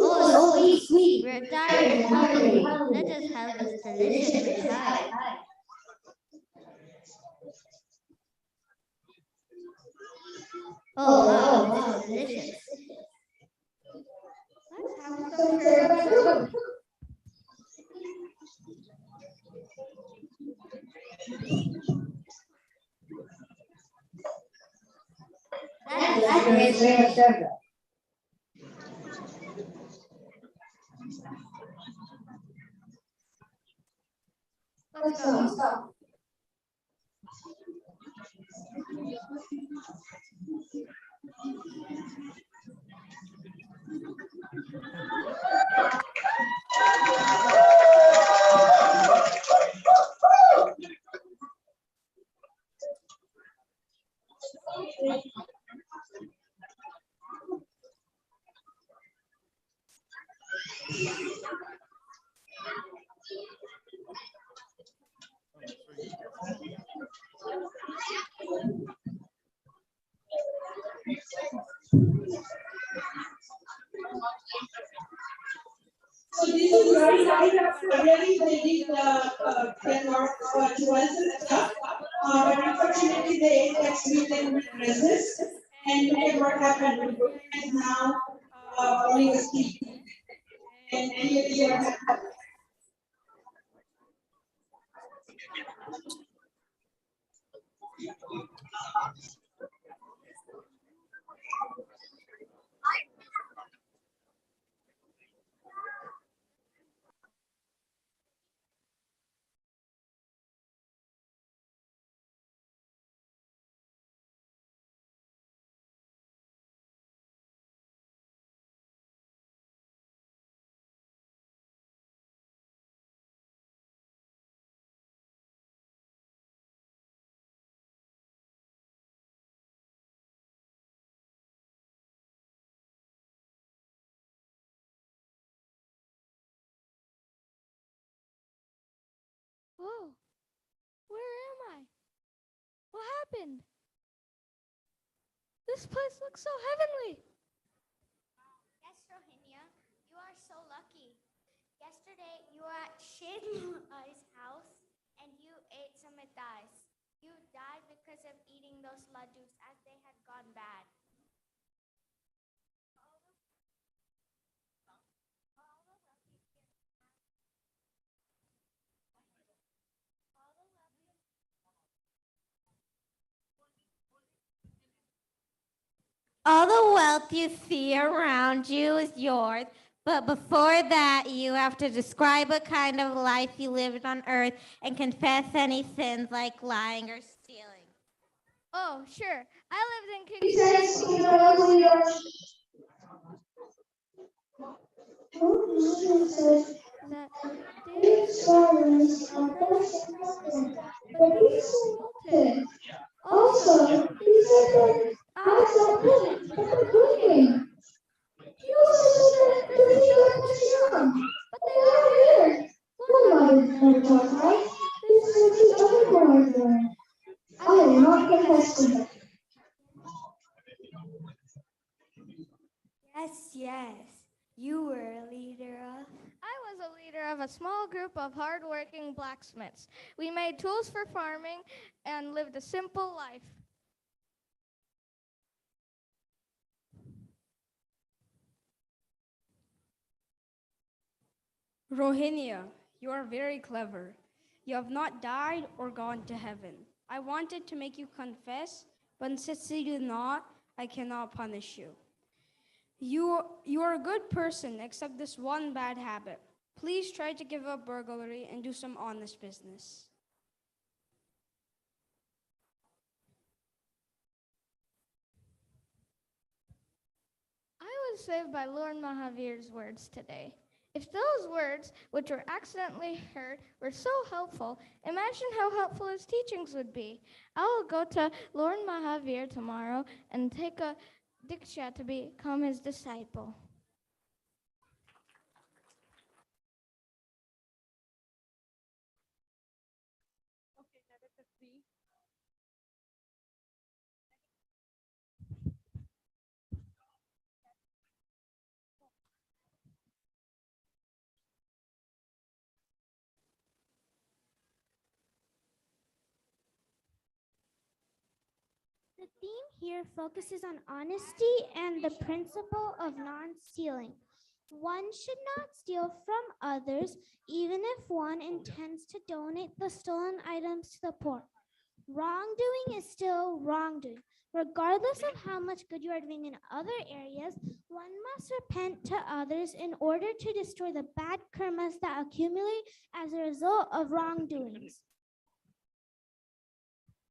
Oh, sweet. We're tired and hungry. Let us have this delicious mithai. Oh, wow, this is delicious. Let's have some tiramisu. That is very sugar. Let's go. So this is very very building the 10 or 12 stuff. But unfortunately, the apex didn't resist. And look at what happened. The book is now falling asleep. And here what happened. Whoa, where am I? What happened? This place looks so heavenly. Yes, Rohingya, you are so lucky. Yesterday, you were at Shedai's house and you ate some mitais. You died because of eating those laddus as they had gone bad. All the wealth you see around you is yours, but before that, you have to describe what kind of life you lived on earth and confess any sins like lying or stealing. Oh, sure. I lived in King Besides, City. you are also your That big strawberries are best but these are wilted. Also, he said that eyes are pretty but good looking. He also said that the feet are too strong. But they are here. Well, Mother thought, right? This is what the other boys are. I will not confess to them. Yes, yes. You were a leader of. I was a leader of a small group of hardworking blacksmiths. We made tools for farming and lived a simple life. Rohingya, you are very clever. You have not died or gone to heaven. I wanted to make you confess, but since you did not, I cannot punish you. You are a good person except this one bad habit. Please try to give up burglary and do some honest business. I was saved by Lord Mahavir's words today. If those words, which were accidentally heard, were so helpful, imagine how helpful his teachings would be. I will go to Lord Mahavir tomorrow and take a diksha to become his disciple. The theme here focuses on honesty and the principle of non-stealing. One should not steal from others, even if one intends to donate the stolen items to the poor. Wrongdoing is still wrongdoing. Regardless of how much good you are doing in other areas, one must repent to others in order to destroy the bad karmas that accumulate as a result of wrongdoings.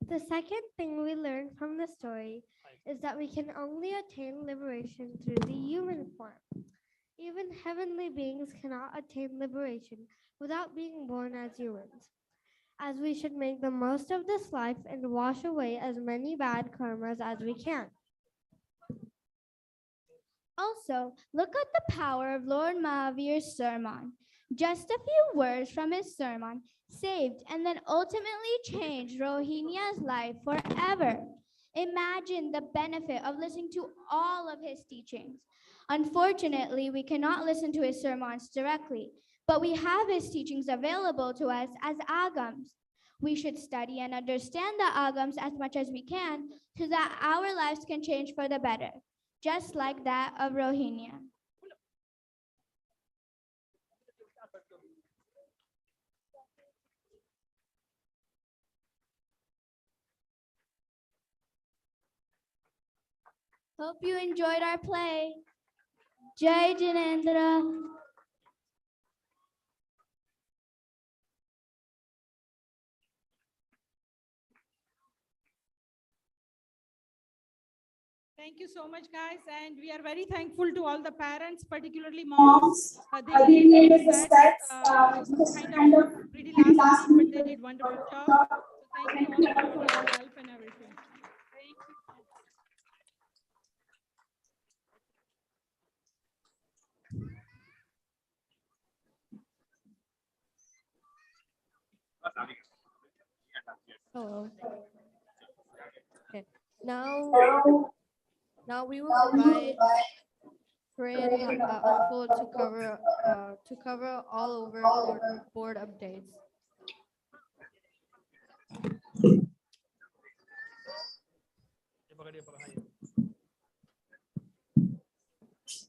The second thing we learn from the story is that we can only attain liberation through the human form. Even heavenly beings cannot attain liberation without being born as humans, as we should make the most of this life and wash away as many bad karmas as we can. Also, look at the power of Lord Mahavir's sermon. Just a few words from his sermon saved and then ultimately changed Rohingya's life forever. Imagine the benefit of listening to all of his teachings. Unfortunately, we cannot listen to his sermons directly, but we have his teachings available to us as Agams. We should study and understand the Agams as much as we can so that our lives can change for the better, just like that of Rohingya. Hope you enjoyed our play. Jai Jinendra. Thank you so much, guys. And we are very thankful to all the parents, particularly moms. They created the sets, kind of pretty last minute, but they did wonderful job. So thank you all for all your help and everything. Thank you. Hello. Okay. Now we will invite Corinne Uncle to cover all over board updates.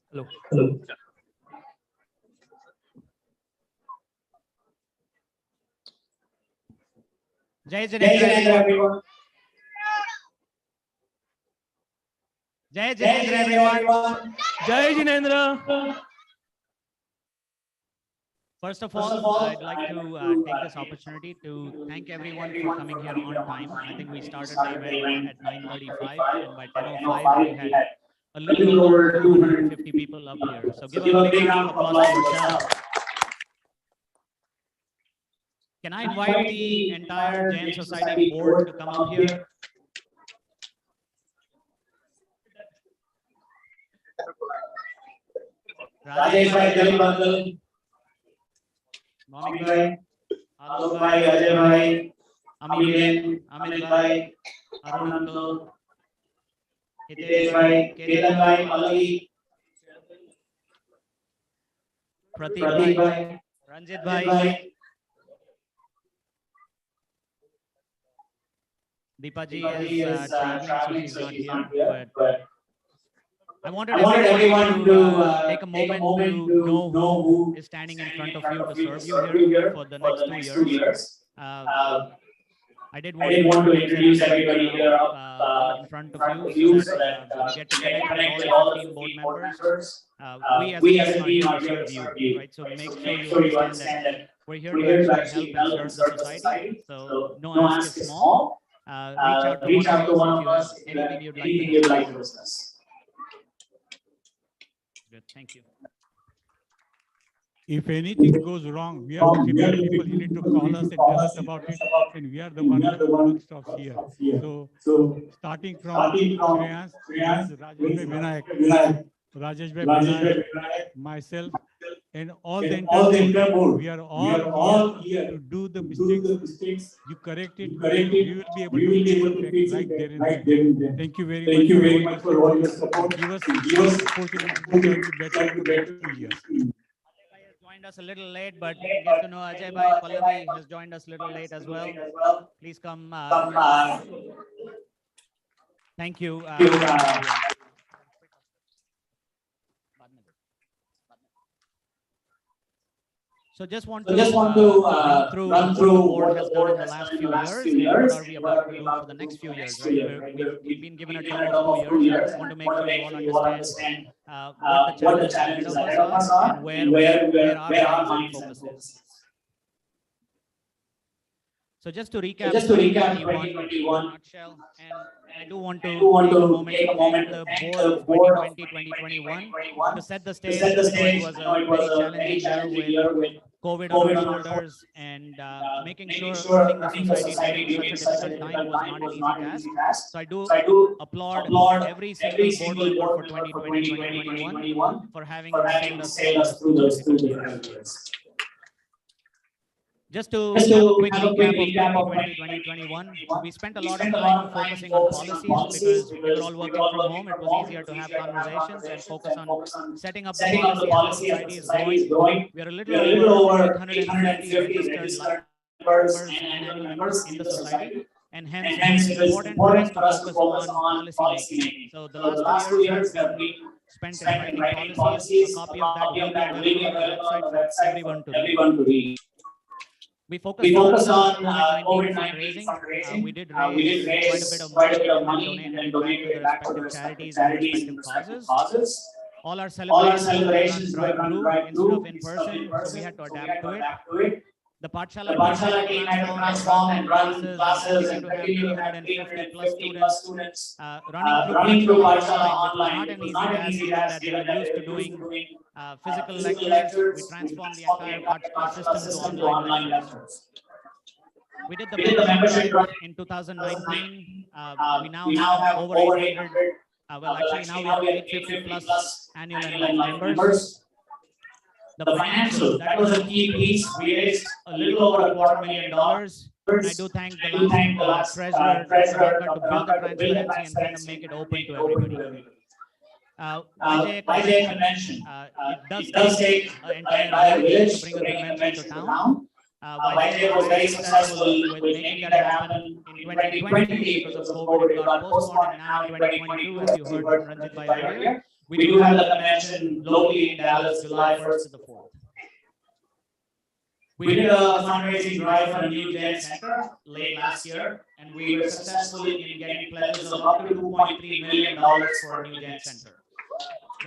Hello. Jai Jinendra, everyone. Jai Jinendra, everyone. Jai Jinendra. First of all, I'd like to take this opportunity to thank everyone for coming here on time. I think we started the event at 9:35, and by 10:05, we had a little over 250 people up here. So give a big round of applause to yourself. Can I invite the entire Jain Society board to come up here? Rajesh bhai, Dilip uncle, Monik bhai, Alok bhai, Ajay bhai, Ami ben, Amit bhai, Arun uncle, Hitesh bhai, Ketan bhai, Pallavi, Pratik bhai, Ranjit bhai, Deepaji is traveling, so she's not here, but I wanted everyone to take a moment to know who is standing in front of you to serve you here for the next 2 years. I did want to introduce everybody here up in front of you so that you get to connect with all the 15 board members. We as a team are here to serve you, right? So make sure you understand that we're here to actually help and serve the society. So no ask is small. Reach out to one of us if you have anything you'd like to discuss. Good, thank you. If anything goes wrong, we are the 15 people. You need to call us and tell us about it, and we are the one who workshops here. So starting from Shreyans, Rajesh Bhai, myself, and all the entire board, we are all here to do the mistakes. You correct it, we will be able to fix it right there and then. Thank you very much for all your support. Give us opportunity to serve you better for the next 2 years. Joined us a little late, but get to know Ajay bhai. Pallavi has joined us a little late as well. Please come. Thank you. So just want to run through what the board has done in the last few years and what are we about to do for the next few years, right? We've been given a term of 2 years. I want to make sure you all understand what the challenges ahead of us are and where our minds and focus is. So just to recap 2021 in a nutshell, and I do want to take a moment to thank the board of 2020-2021 to set the stage. It was a very challenging year with COVID on our shoulders, and making sure running the society during such a difficult time was not an easy task. So I do applaud every single board member for 2020-2021 for having sailed us through those difficult years. Just to have a quick recap of 2020, 2021, we spent a lot of time focusing on policies because we were all working from home. It was easier to have conversations and focus on setting up the policy as the society is growing. We are a little over 850 registered members and annual members in the society. And hence, it was important for us to focus on policy making. So the last 2 years have been spent in writing policies. A copy of that will be available on our website for everyone to read. We focused on COVID-19 fundraising. We did raise quite a bit of money and then donated it back to the respective charities and respective causes. All our celebrations were run drive-through instead of in person, so we had to adapt to it. The Pathshala team had to transform and run classes and continue to have 350 plus students running through Pathshala online, which was not an easy task given that they were used to doing physical lectures. We transformed the entire Pathshala system to online lectures. We did the membership drive in 2019. We now have over 800, well, actually now we have 850 plus annual and life members. The financials, that was a key piece. We raised a little over $250,000. And I do thank the last treasurer, Priyanka, to build the transparency and kind of make it open to everybody. YJ convention, it does take an entire village to bring a convention to town. YJ was very successful with making that happen in 2020 because of COVID. It got postponed, and now in 2022, as you heard from Ranjit Bhai earlier, we do have the convention locally in Dallas, July 1st to the 4th. We did a fundraising drive for a new Gen Center late last year, and we were successful in getting pledges of up to $2.3 million for a new Gen Center.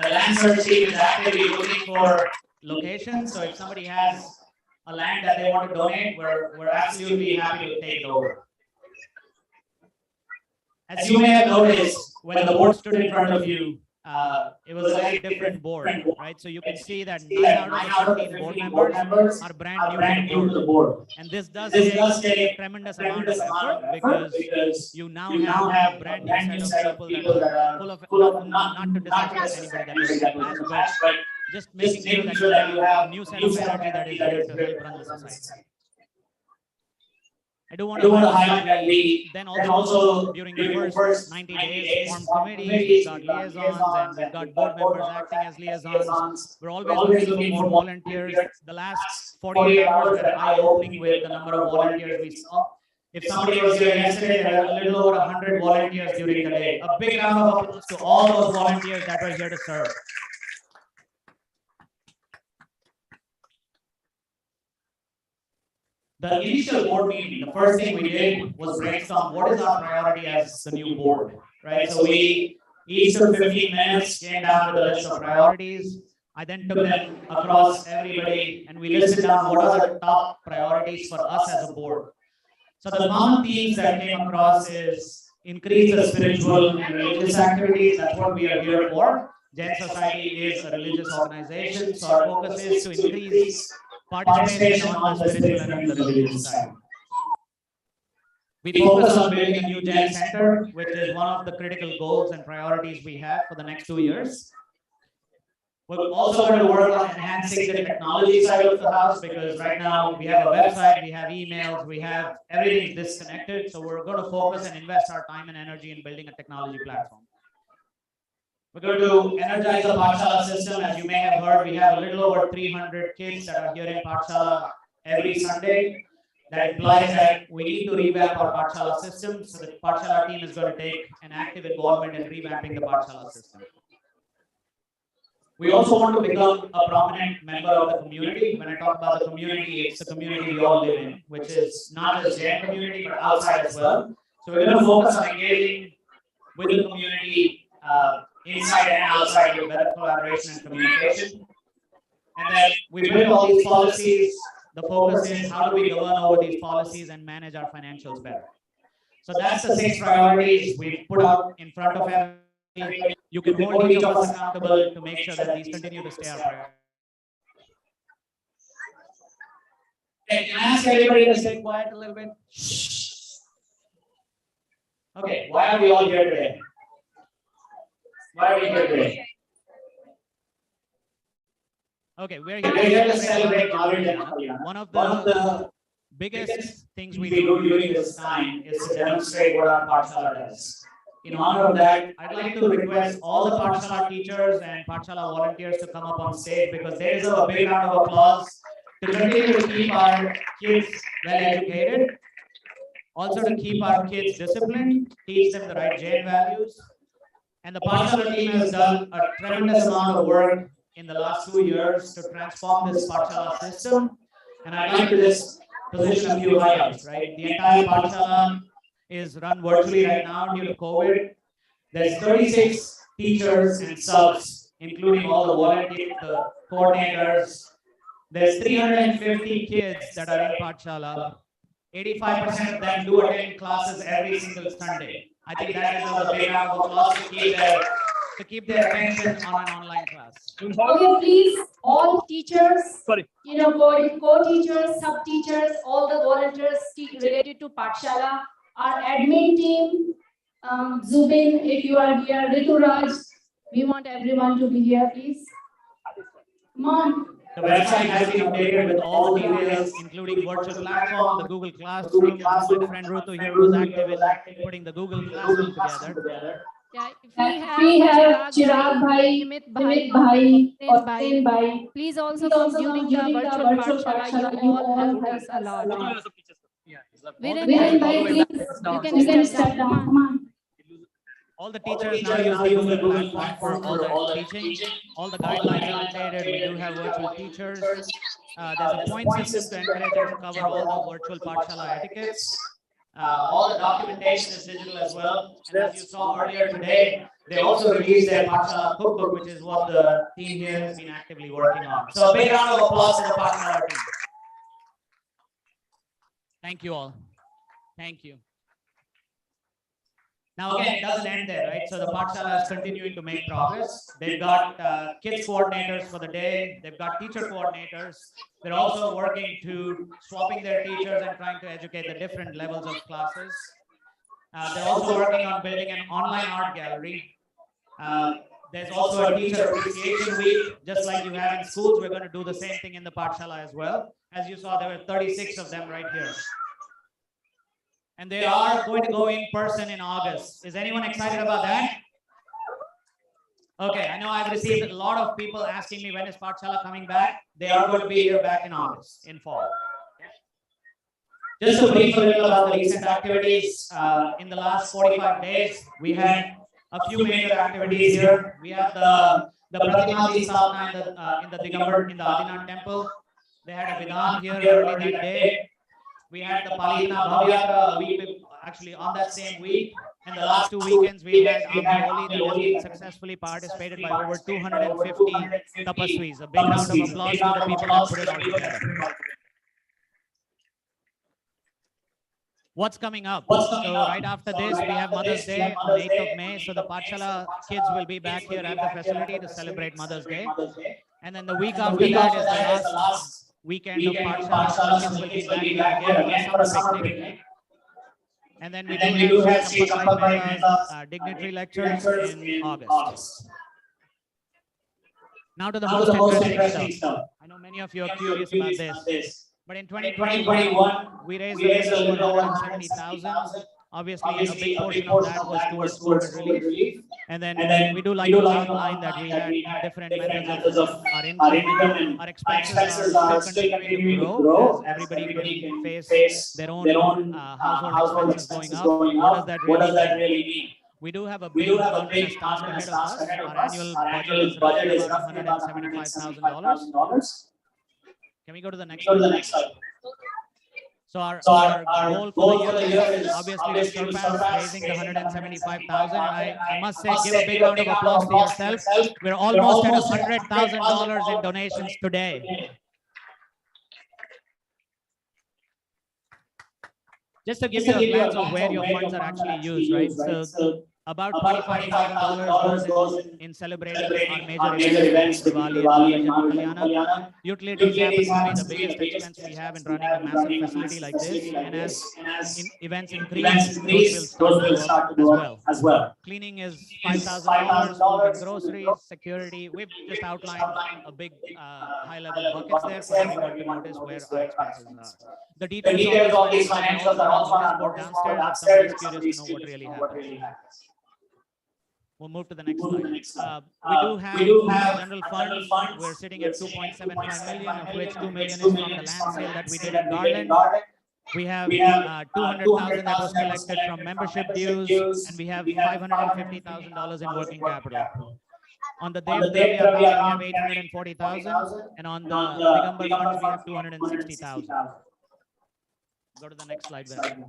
The land search team is actively looking for locations, so if somebody has a land that they want to donate, we're absolutely happy to take it over. As you may have noticed, when the board stood in front of you, it was a very different board, right? So you can see that 9 out of the 13 board members are brand new to the board. And this does take a tremendous amount of effort because you now have a brand new set of people that are full of, not to disrespect anybody that was in the past, but just making sure that you have a new set of energy that is here to help run the society. I do want to highlight that we then also during the first 90 days formed committees, we've got liaisons, and we've got board members acting as liaisons. We're always looking for more volunteers. The last 48 hours were eye-opening with the number of volunteers we saw. If somebody was here yesterday, there were a little over 100 volunteers during the day. A big round of applause to all those volunteers that were here to serve. The initial board meeting, the first thing we did was brainstorm what is our priority as the new board, right? So we each took 15 minutes, came down with a list of priorities. I then took them across everybody and we listed down what are the top priorities for us as a board. So the common themes that came across is increase the spiritual and religious activities. That's what we are here for. Jain Society is a religious organization, so our focus is to increase participation on the spiritual and the religious side. We focus on building a new Jain Center, which is one of the critical goals and priorities we have for the next 2 years. We're also going to work on enhancing the technology side of the house because right now we have a website, we have emails, we have everything disconnected. So we're going to focus and invest our time and energy in building a technology platform. We're going to energize the Pathshala system. As you may have heard, we have a little over 300 kids that are here in Pathshala every Sunday. That implies that we need to revamp our Pathshala system. So the Pathshala team is going to take an active involvement in revamping the Pathshala system. We also want to become a prominent member of the community. When I talk about the community, it's the community we all live in, which is not just Jain community, but outside as well. So we're going to focus on engaging with the community inside and outside with better collaboration and communication. And then we build all these policies. The focus is how do we govern over these policies and manage our financials better. So that's the 6 priorities we put out in front of everybody. You can hold each of us accountable to make sure that these continue to stay our priority. Okay, can I ask everybody to stay quiet a little bit? Okay, why are we all here today? Why are we here today? Okay, we're here to celebrate Mahavir Janm Kalyanak, one of the biggest things we do during this time is to demonstrate what our Pathshala does. In honor of that, I'd like to request all the Pathshala teachers and Pathshala volunteers to come up on stage because they deserve a big round of applause to continue to keep our kids well educated, also to keep our kids disciplined, teach them the right Jain values. And the Pathshala team has done a tremendous amount of work in the last 2 years to transform this Pathshala system. And I'd like to just position a few highlights, right? The entire Pathshala is run virtually right now due to COVID. There's 36 teachers and subs, including all the volunteers, the coordinators. There's 350 kids that are in Pathshala. 85% of them do attend classes every single Sunday. I think that deserves a big round of applause to keep their attention on an online class. Okay, please, all teachers, co-teachers, sub-teachers, all the volunteers related to Pathshala, our admin team, Zubin, if you are here, Rituraj, we want everyone to be here, please. Come on. The website has been updated with all the details, including virtual platform, the Google Classroom. My friend Rutu here was active in putting the Google Classroom together. Yeah, if we have Chirag Bhai, Nimit Bhai, Hussein Bhai, please also come during the virtual Pathshala. You all helped us a lot. Viren Bhai, please, you can step down. Come on. All the teachers now use the Google platform for all the teaching. All the guidelines are updated. We do have virtual teachers. There's a point system to encourage them to cover all the virtual Pathshala etiquettes. All the documentation is digital as well. And as you saw earlier today, they also released their Pathshala cookbook, which is what the team here has been actively working on. So a big round of applause to the Pathshala team. Thank you all. Thank you. Now again, it doesn't end there, right? So the Pathshala is continuing to make progress. They've got kids coordinators for the day. They've got teacher coordinators. They're also working to swapping their teachers and trying to educate the different levels of classes. They're also working on building an online art gallery. There's also a teacher appreciation week, just like you have in schools. We're going to do the same thing in the Pathshala as well. As you saw, there were 36 of them right here. And they are going to go in person in August. Is anyone excited about that? Okay, I know I've received a lot of people asking me when is Pathshala coming back. They are going to be here back in August, in fall. Just to brief a little about the recent activities, in the last 45 days, we had a few major activities here. We have the Pratimati Sthapana in the Adinat temple. They had a Vidhan here early that day. We had the Palina Bhavyatra a week, actually on that same week. And the last 2 weekends, we had Holi that has been successfully participated by over 250 tapasvis. A big round of applause to the people that put it all together. What's coming up? So right after this, we have Mother's Day on 8th of May. So the Pathshala kids will be back here at the facility to celebrate Mother's Day. And then the week after that is the last weekend of Pathshala. Kids will be back here again for a summer picnic. And then we do have Sri Champakai Mehta's dignitary lectures in August. Now to the most interesting stuff. I know many of you are curious about this. But in 2021, we raised a little over 170,000. Obviously, a big portion of that was towards COVID relief. And then we do like to outline that we had different methods of our income and our expenses are still continuing to grow as everybody can face their own household expenses going up. What does that really mean? We do have a big mountainous task ahead of us. Our annual budget is roughly about $175,000. Can we go to the next slide? So our goal for the year is obviously to surpass raising the 175,000. And I must say, give a big round of applause to yourself. We're almost at $100,000 in donations today. Just to give you a glance of where your funds are actually used, right? So About $25,000 goes in celebrating our major events like Diwali and Mahavir Janm Kalyanak. Utilities happens to be the biggest expense we have in running a massive facility like this. And as events increase, those will start to go up as well. Cleaning is $5,000, food and groceries, security. We've just outlined a big high-level buckets there for everyone to notice where our expenses are. The details of these financials are also on a notice board downstairs if somebody's curious to know what really happens. We'll move to the next slide. We do have general funds. We're sitting at 2.75 million, of which 2 million is from the land sale that we did in Garland. We have 200,000 that was collected from membership dues, and we have $550,000 in working capital. On the Dev Dravya account, we have 840,000, and on the Digambar funds, we have 260,000. Go to the next slide, Ben.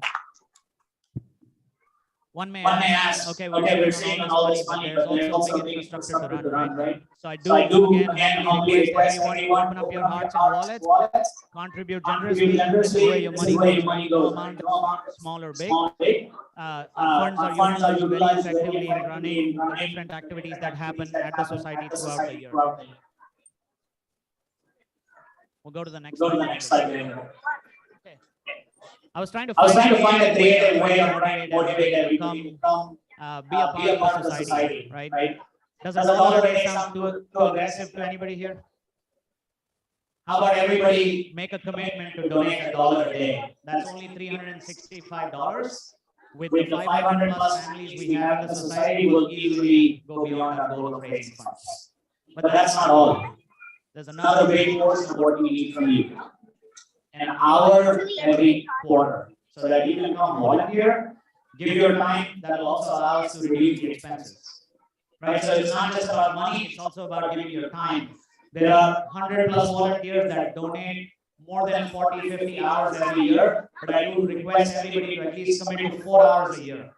One may ask, okay, we're sitting on all this money, but there's also big infrastructure to run, right? So I do again humbly request everyone to open up your hearts and wallets, contribute generously. This is where your money goes. No amount is small or big. Our funds are utilized very effectively in running the different activities that happen at the society throughout the year. We'll go to the next slide. I was trying to find a creative way of trying to motivate everybody to come be a part of the society, right? Does $1 a day sound too aggressive to anybody here? How about everybody make a commitment to donate $1 a day? That's only $365. With the 500 plus families we have in the society, we'll easily go beyond our goal of raising funds. But that's not all. There's another big portion of what we need from you. An hour every quarter, so that you can come volunteer, give your time. That will also allow us to reduce the expenses. Right? So it's not just about money, it's also about giving your time. There are 100 plus volunteers that donate more than 40, 50 hours every year, but I do request everybody to at least commit to 4 hours a year.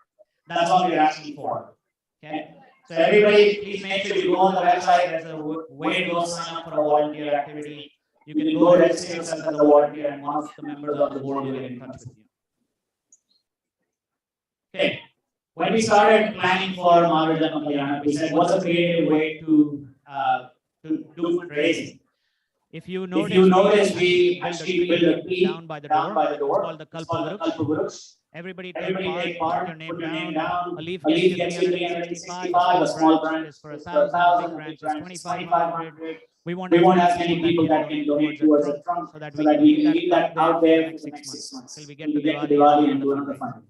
That's all we're asking for. Okay? So everybody, please make sure you go on the website. There's a way to go sign up for a volunteer activity. You can go register yourself as a volunteer, and one of the members of the board will get in touch with you. Okay. When we started planning for Mahavir Janm Kalyanak, we said, what's a creative way to do fundraising? If you notice, we actually build a tree down by the door. It's called the Kalpavruks. Everybody take part, put your name down. A leaf gets you 365, a small branch is for 1,000, big branch is 2,500. We want as many people that can donate towards the trunk so that we can keep that out there for the next 6 months till we get to Diwali and do another fundraiser.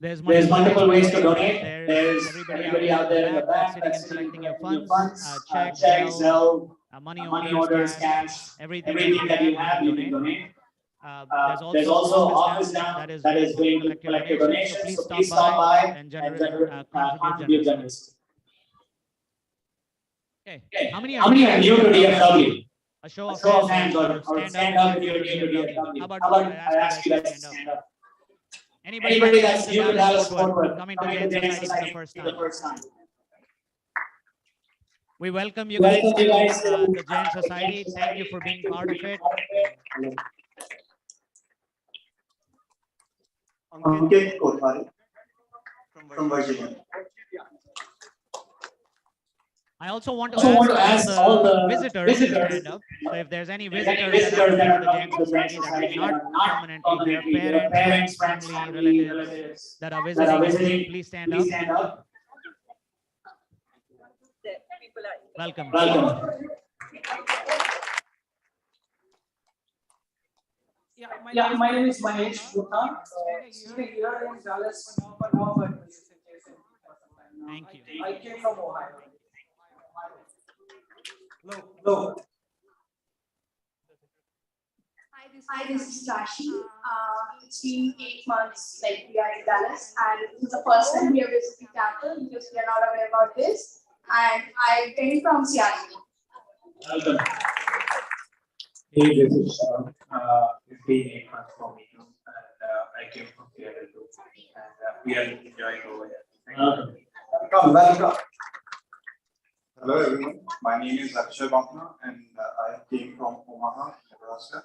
There's multiple ways to donate. There's everybody out there in the back that's sitting and collecting your funds. Check, Zelle, money orders, cash, everything that you have, you can donate. There's also office down that is willing to collect your donations. So please stop by and contribute generously. Okay. How many are new to DFW? A show of hands or stand up if you're new to DFW. How about I ask you guys to stand up? Anybody that's new to Dallas Fort Worth, coming to Jain Society for the first time. We welcome you guys to the Jain Society. Thank you for being part of it. Ankit Kothari from Virginia. I also want to ask all the visitors to stand up. So if there's any visitors that are new to the Jain Society that are not permanently here, parents, family, relatives that are visiting, please stand up. Welcome. Yeah, my name is Mahesh Gupta. Here in Dallas for now, but thank you. I came from Ohio. Hello. Hi, this is Rashi. It's been 8 months we are in Dallas, and this is the first time we are visiting Tampa because we are not aware about this. And I came from Seattle. Welcome. Hey, this is Sean. It's been 8 months for me too, and I came from Seattle too, and we are enjoying over here. Welcome. Hello everyone, my name is Akshay Bhakna and I came from Omaha, Nebraska.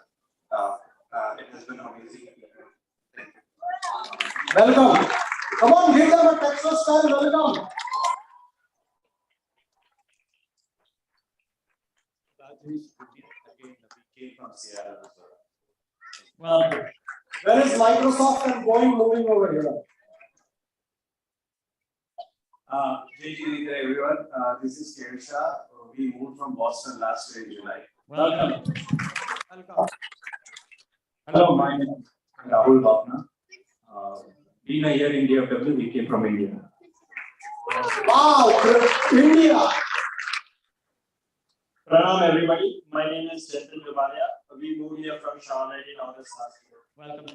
It has been amazing. Thank you. Welcome. Come on, give them a Texas style welcome. Well, where is Microsoft and Boeing moving over here? Jinendra, everyone. This is Kersha. We moved from Boston last year in July. welcome. Hello, my name is Rahul Bhavna. Being a year in DFW, we came from India. Wow, India. Pranam everybody, my name is Jinendra. We moved here from Charlotte in August last year. Welcome.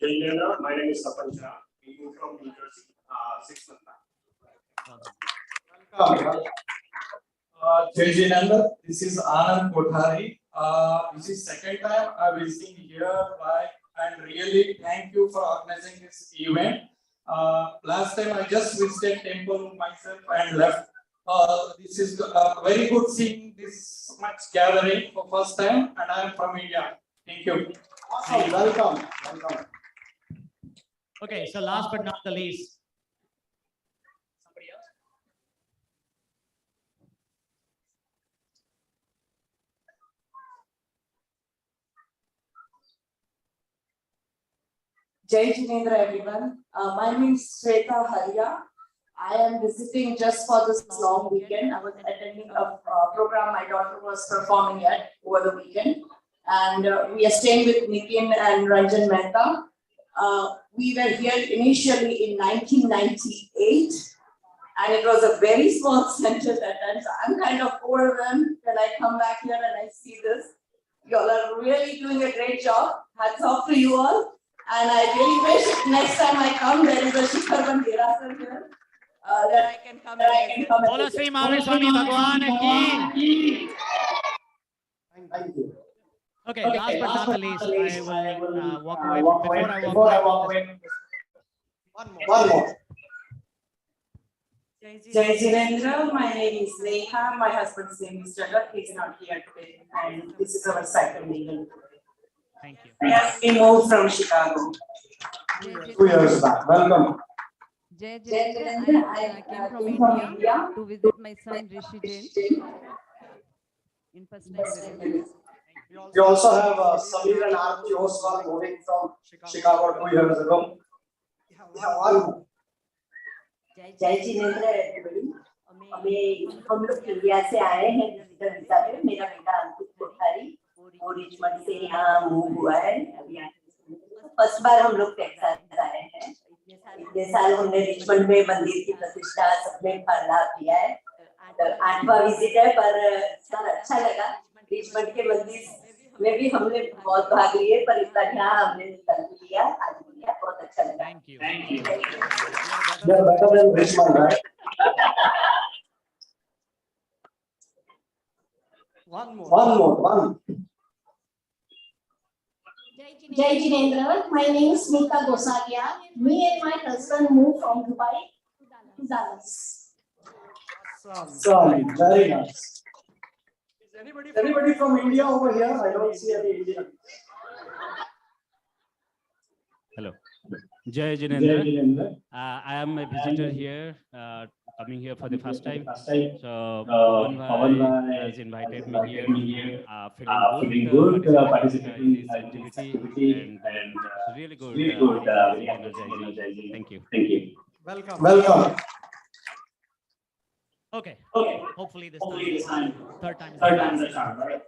Jinendra, my name is Tapan Shah. We moved from New Jersey 6 months back. Jai Jinendra, this is Anand Kothari. This is second time I'm visiting here, and really thank you for organizing this event. Last time I just visited temple myself and left. This is very good seeing this much gathering for first time, and I am from India. Thank you. Awesome. Welcome. Welcome. Okay, so last but not the least. Jai Jinendra, everyone. My name is Shweta Haria. I am visiting just for this long weekend. I was attending a program my daughter was performing at over the weekend. And we are staying with Nitin and Ranjan Mehta. We were here initially in 1998. And it was a very small center that time. So I'm kind of overwhelmed when I come back here and I see this. You all are really doing a great job. Hats off to you all. And I really wish next time I come, there is a Shikhar Bandera here. That I can come. Bola Sri Mahavir Swami Bhagwan ki. Thank you. Okay, last but not the least, I will walk away. Before I walk away, One more. Jai Jinendra, my name is Neha. My husband's name is Jagat. He's not here today. And this is our second meeting. Thank you. We moved from Chicago. 2 years back. Welcome. Jai Jinendra, I came from India to visit my son Rishi Jain in first time visit. We also have Samir and Arti Oswal moving from Chicago 2 years ago. Yeah, one more. जय जिनेंद्र हम लोग India से आए हैं visitor visa पे मेरा बेटा अंकित कोठारी वो रिचमंड से यहाँ मूव हुआ है अभी फर्स्ट बार हम लोग टेक्सास आए हैं इतने साल हमने रिचमंड में मंदिर की प्रतिष्ठा सबने लाभ किया है तो 8वां विजिट है पर अच्छा लगा रिचमंड के मंदिर में भी हमने बहुत भाग लिए पर इतना यहाँ हमने लिया आज लिया बहुत अच्छा लगा Thank you. They're better than Richmond, right? One more. Jai Jinendra, my name is Smita Gosalia. Me and my husband moved from Dubai to Dallas. Awesome. Very nice. Is anybody from India over here? I don't see any Indian. Hello. Jai Jinendra. I am a visitor here, coming here for the first time. So, Pawan has invited me here. Feeling good participating in this activity, and it's really good. Energizing. Thank you. Welcome. Okay. Hopefully this time, third time is the charm, right?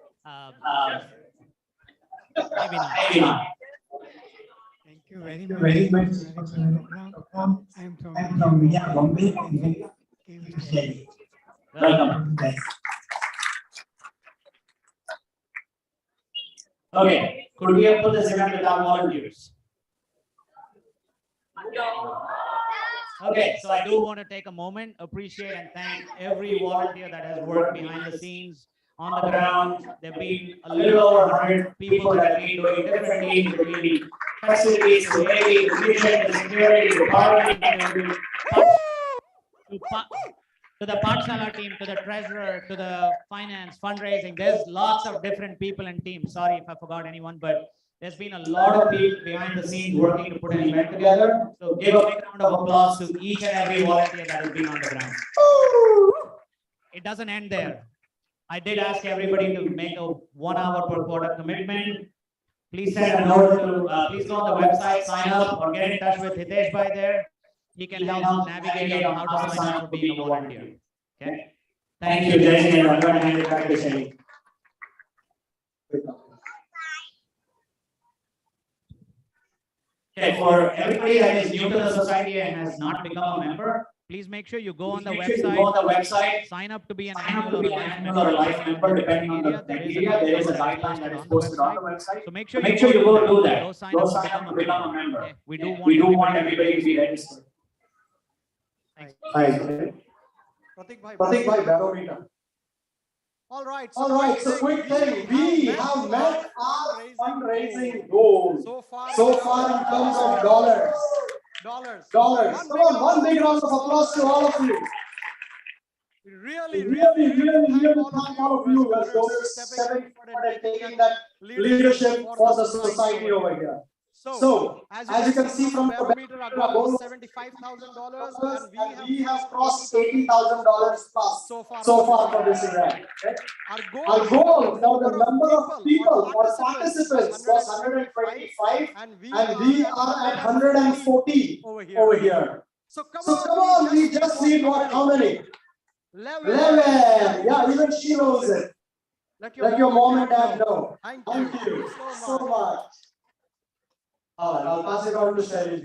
Maybe not. Thank you very much. I'm from Bombay. Welcome. Okay, could we have put this event with our volunteers? Okay, so I do want to take a moment, appreciate and thank every volunteer that has worked behind the scenes, on the ground. There have been a little over 100 people that have been doing different things between facilities, to maybe the security, the parking, to the Pathshala team, to the treasurer, to the finance, fundraising. There's lots of different people and teams. Sorry if I forgot anyone, but There's been a lot of people behind the scenes working to put an event together. So give a big round of applause to each and every volunteer that has been on the ground. It doesn't end there. I did ask everybody to make a 1 hour per quarter commitment. Please send a note to, please go on the website, sign up, or get in touch with Hitesh by there. He can help navigate on how to sign up for being a volunteer. Okay. Thank you, Jinendra. I'm going to hand it back to Shelly. Okay, for everybody that is new to the society and has not become a member, please make sure you go on the website, sign up to be an annual or a life member, depending on the criteria. There is a guideline that is posted on the website. So make sure you go do that. Go sign up to become a member. Okay. We do want everybody to be registered. Thanks. Pratik bhai, barometer. All right, so quick thing. We have met our fundraising goal. So far in terms of dollars. Come on, one big round of applause to all of you. Really thank all of you as donors stepping forward and taking that leadership for the society over here. So, as you can see from the barometer, our goal was $75,000 and we have crossed $80,000 plus so far for this event. Okay? Our goal for the number of people or participants was 125 and we are at 140 over here. So come on, we just need how many? 11. Yeah, even she knows it. Let your mom and dad know. Thank you so much. All right, I'll pass it on to Shelly.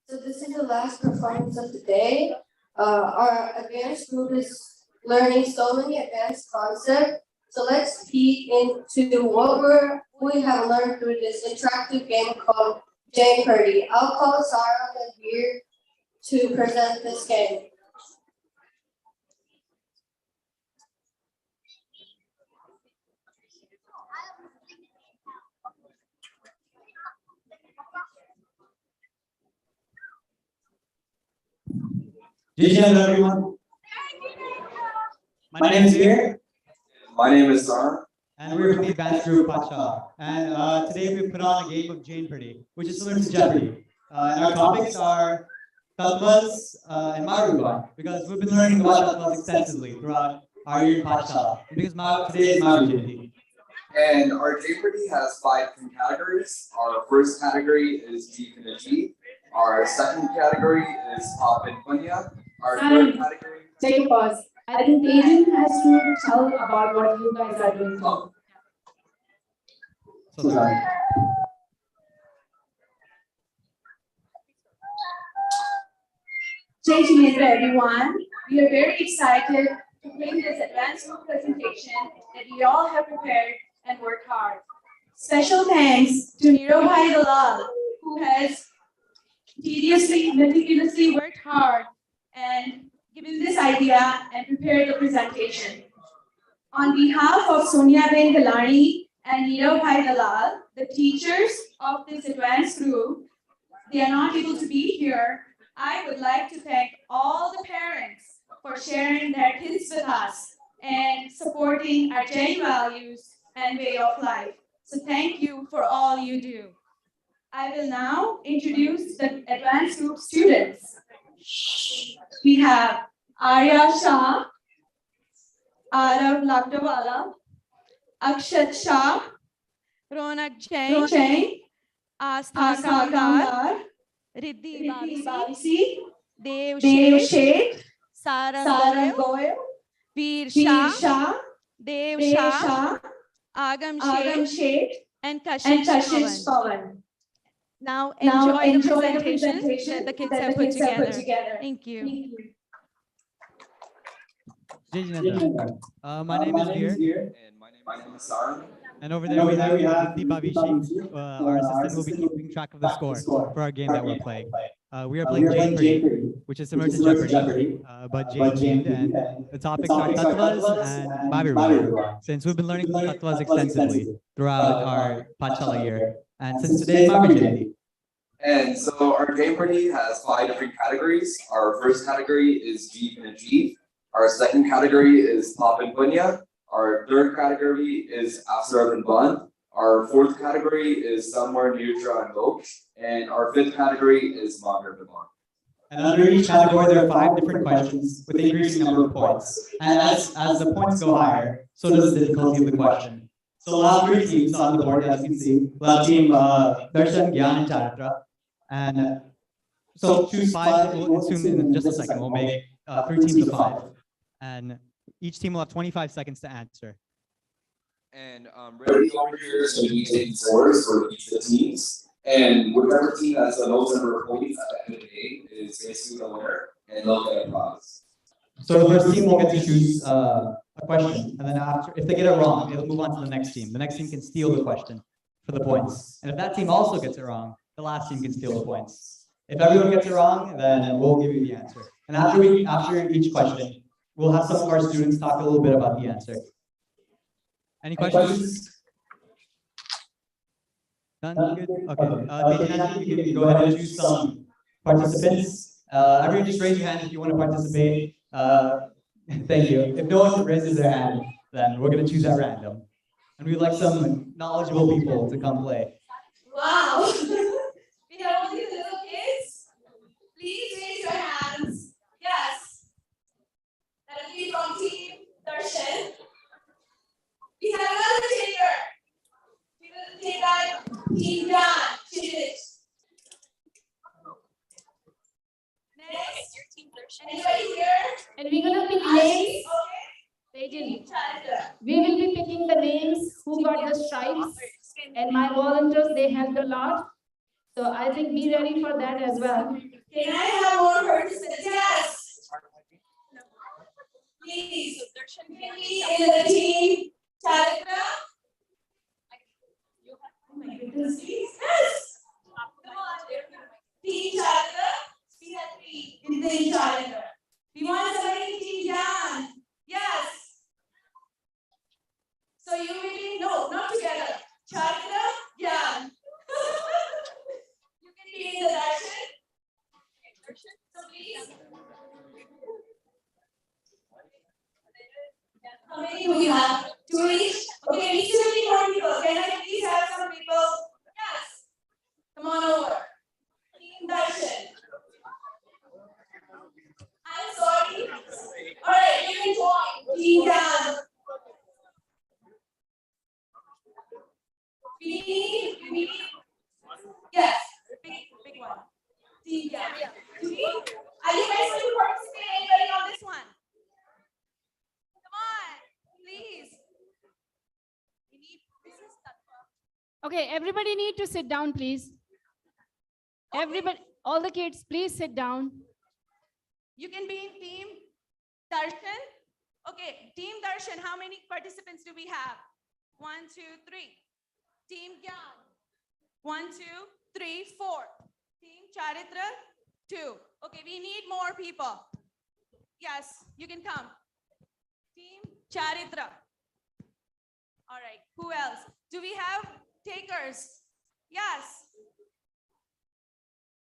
So this is the last performance of the day. Our advanced group is learning so many advanced concepts. So let's peek into what we have learned through this interactive game called Jeopardy. I'll call Sarah and Veer to present this game. Jinendra, everyone. My name is Veer. My name is Sarah. And we're from the advanced group Pacha. And today we put on a game of Jeopardy, which is similar to Jeopardy. And our topics are tattvas and Mahavir, because we've been learning about tattvas extensively throughout our year in Pacha. Because today is Mahavir Janm. And our Jeopardy has 5 different categories. Our first category is Jeep and Ajeeb. Our second category is Pop and Punya. Our third category. Take a pause. I think Tejan has to tell about what you guys are doing. So sorry. Jai Jinendra, everyone. We are very excited to bring this advanced group presentation that we all have prepared and worked hard. Special thanks to Nirobai Dalal, who has tediously, meticulously worked hard and given this idea and prepared the presentation. On behalf of Sonia Ben Galani and Nirobai Dalal, the teachers of this advanced group, they are not able to be here. I would like to thank all the parents for sharing their kids with us and supporting our Jain values and way of life. So thank you for all you do. I will now introduce the advanced group students. We have Arya Shah, Arav Lakdawala, Akshat Shah, Ronak Jain, Astha Kamdar, Riddhi Bavisi, Dev Sheth, Sarang Goyal, Veer Shah, Dev Shah, Agam Sheth, and Kashish Pawan. Now enjoy the presentation that the kids have put together. Thank you. Jinendra. My name is Veer. And my name is Sarah. And over there we have Riddhi Bavishi, our assistant, who will be keeping track of the score for our game that we're playing. We are playing Jeopardy, which is similar to Jeopardy, but Jain themed, and the topics are tattvas and Mahavir, since we've been learning tattvas extensively throughout our Pachala year, and since today is Mahavir Janm. And so our Jeopardy has 5 different categories. Our first category is Jeep and Ajeeb. Our second category is Pop and Punya. Our third category is Afsarab and Bun. Our fourth category is Samwar, Nudra, and Loch. And our fifth category is Mahavir Janm. And under each category, there are 5 different questions with increasing number of points. And as the points go higher, so does the difficulty of the question. So we'll have 3 teams on the board, as you can see. We'll have team Darshan, Gyan, and Charitra. And so choose 5, soon in just a second, we'll make 3 teams of 5. And each team will have 25 seconds to answer. And ready over here is going to be taking scores for each of the teams. And whichever team has the most number of points at the end of the game is basically the winner, and they'll get a prize. So the first team will get to choose a question, and then after, if they get it wrong, it'll move on to the next team. The next team can steal the question for the points. And if that team also gets it wrong, the last team can steal the points. If everyone gets it wrong, then we'll give you the answer. And after each question, we'll have some of our students talk a little bit about the answer. Any questions? None? Good? Okay. Jinendra, you can go ahead and choose some participants. Everyone just raise your hand if you want to participate. Thank you. If no one raises their hand, then we're going to choose at random. And we'd like some knowledgeable people to come play. Wow. We have only the little kids. Please raise your hands. Yes. That will be from Team Darshan. We have another taker. We will take out Team Jan. Next. Anybody here? And we're gonna pick names. We will be picking the names who got the stripes, and my volunteers, they helped a lot. So I think be ready for that as well. Can I have more participants? Yes. Please. Be in the team. Charitra. Oh my goodness, please. Yes. Come on. Team Charitra. We have 3 in Team Charitra. We want somebody in Team Jan. Yes. So you will be, no, not together. Charitra, Jan. You can be in the Darshan. So please. How many do we have? 2 each? Okay, we still need more people. Can I please have some people? Yes. Come on over. Team Darshan. I'm sorry. All right, you can join. Team Jan. We need. Yes, big one. Team Jan. Are you guys going to participate? Anybody on this one? Come on, please. We need. This is Tatva. Okay, everybody need to sit down, please. Okay. Everybody, all the kids, please sit down. You can be in Team Darshan. Okay, Team Darshan, how many participants do we have? 1, 2, 3. Team Gyan. 1, 2, 3, 4. Team Charitra. 2. Okay, we need more people. Yes, you can come. Team Charitra. All right, who else? Do we have takers? Yes.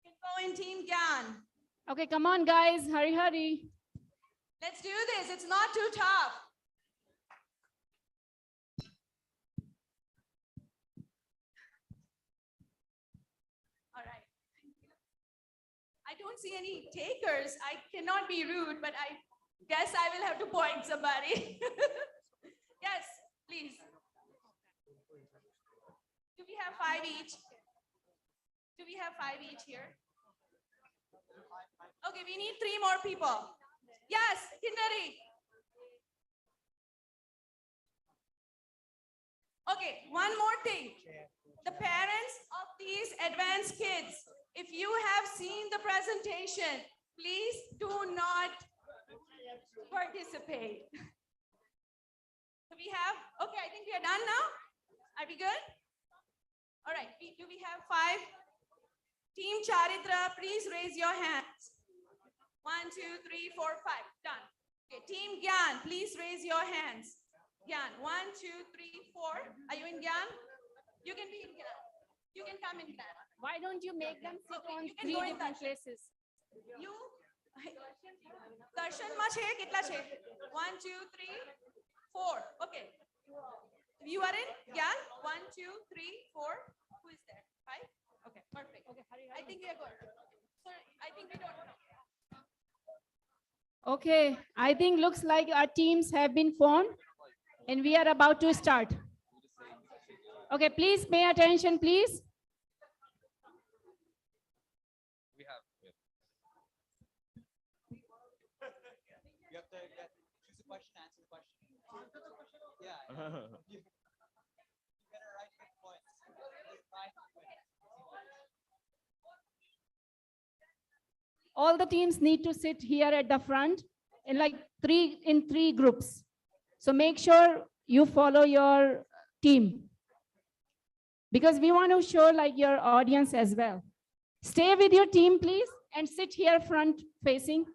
You can go in Team Gyan. Okay, come on, guys. Hurry, hurry. Let's do this. It's not too tough. All right. I don't see any takers. I cannot be rude, but I guess I will have to point somebody. Yes, please. Do we have 5 each? Do we have 5 each here? Okay, we need 3 more people. Yes, Kindari. Okay, one more thing. The parents of these advanced kids, if you have seen the presentation, please do not participate. So we have, okay, I think we are done now. Are we good? All right, do we have 5? Team Charitra, please raise your hands. 1, 2, 3, 4, 5. Done. Okay, Team Gyan, please raise your hands. Gyan, 1, 2, 3, 4. Are you in Gyan? You can be in Gyan. You can come in Gyan. Why don't you make them sit on you can 3 go in different Darshan. places? You? Darshan ma che, kitla che? 1, 2, 3. 4. Okay. You are in? Yeah. 1, 2, 3, 4. Who is there? 5? Okay, perfect. Okay, I think we are good. So I think we don't know. Okay, I think looks like our teams have been formed and we are about to start. Okay, please pay attention, please. We have. You have to choose a question, answer the question. Yeah. You better write 6 points. All the teams need to sit here at the front in like three groups. So make sure you follow your team because we want to show like your audience as well. Stay with your team, please, and sit here front facing.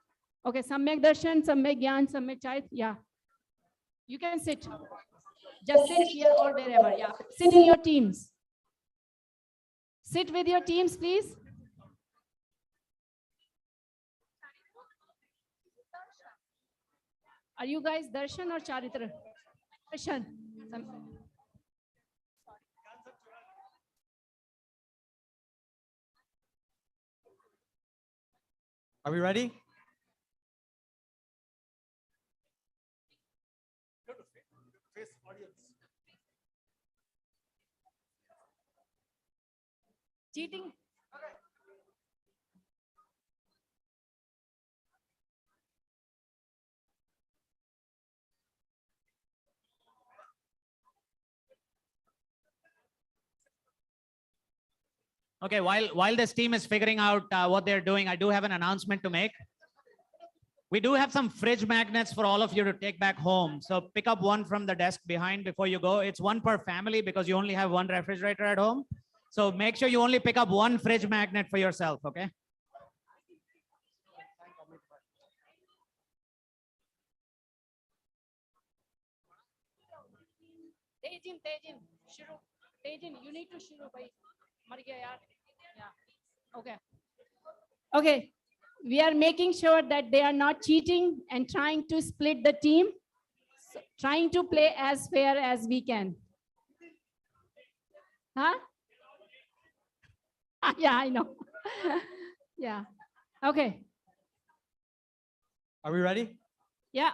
Okay, Samyak Darshan, Samyak Gyan, Samyak Chait. Yeah. You can sit. Just sit here or wherever. Yeah. Sit in your teams. Sit with your teams, please. Are you guys Darshan or Charitra? Darshan. Are we ready? Cheating. Okay, while this team is figuring out what they're doing, I do have an announcement to make. We do have some fridge magnets for all of you to take back home. So pick up one from the desk behind before you go. It's one per family because you only have one refrigerator at home. So make sure you only pick up one fridge magnet for yourself, okay? Tejin, you need to shuru, bhai. Mar gaya yaar. Yeah. Okay. Okay. We are making sure that they are not cheating and trying to split the team, so trying to play as fair as we can. Huh? Yeah, I know. Yeah. Okay. Are we ready? Yeah.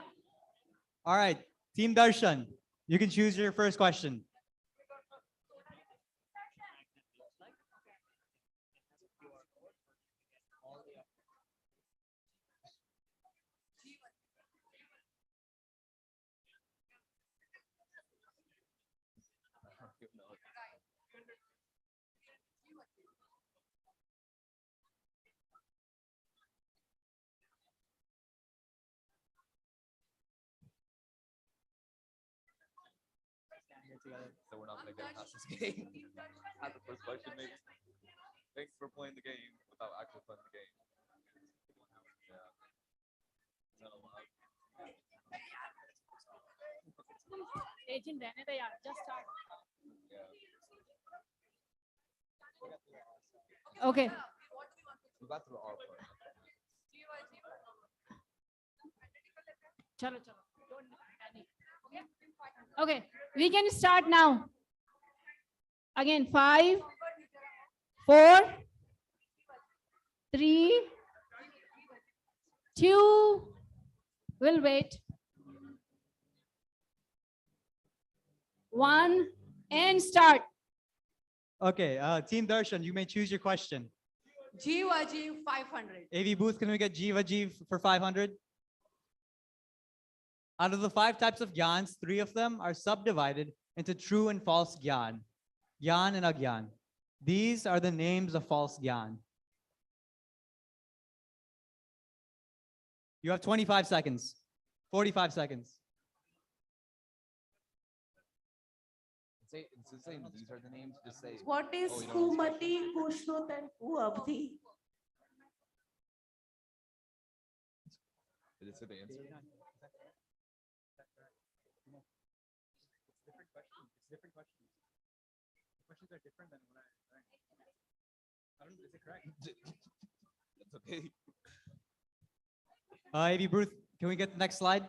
All right. Team Darshan, you can choose your first question. So we're not gonna get past this game. At the first question, maybe. Thanks for playing the game without actually playing the game. Yeah. Not allowed. Agent, just start. Yeah. Okay. We got through our part. Chalo, chalo. Don't panic. Okay, we can start now. Again, 5, 4, 3, 2. We'll wait. 1 and start. Okay, Team Darshan, you may choose your question. Jiva Jeev 500. AV Booth, can we get Jiva Jeev for 500? Out of the 5 types of gyans, 3 of them are subdivided into true and false gyan. Gyan and agyan. These are the names of false gyan. You have 25 seconds, 45 seconds. Instead of saying these are the names, just say. What is Kumati, Kushnut, and Kuabdi? Did it say the answer? Different questions. The questions are different than what I don't know, is it correct? That's okay. AV Booth, can we get the next slide?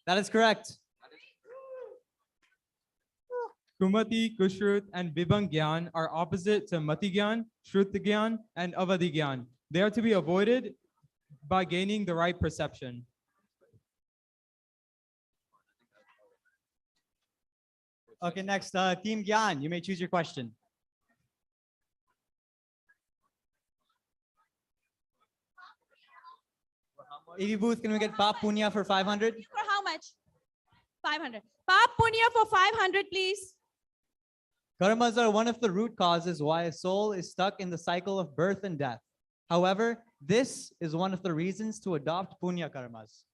That is correct. Kumati, Kushrut, and Vibhang Gyan are opposite to Mati Gyan, Shruti Gyan, and Avadi Gyan. They are to be avoided by gaining the right perception. Okay, next, Team Gyan, you may choose your question. AV booth, can we get Pap Punya for 500? For how much? 500. Pap Punya for 500, please. Karmas are one of the root causes why a soul is stuck in the cycle of birth and death. However, this is one of the reasons to adopt Punya karmas.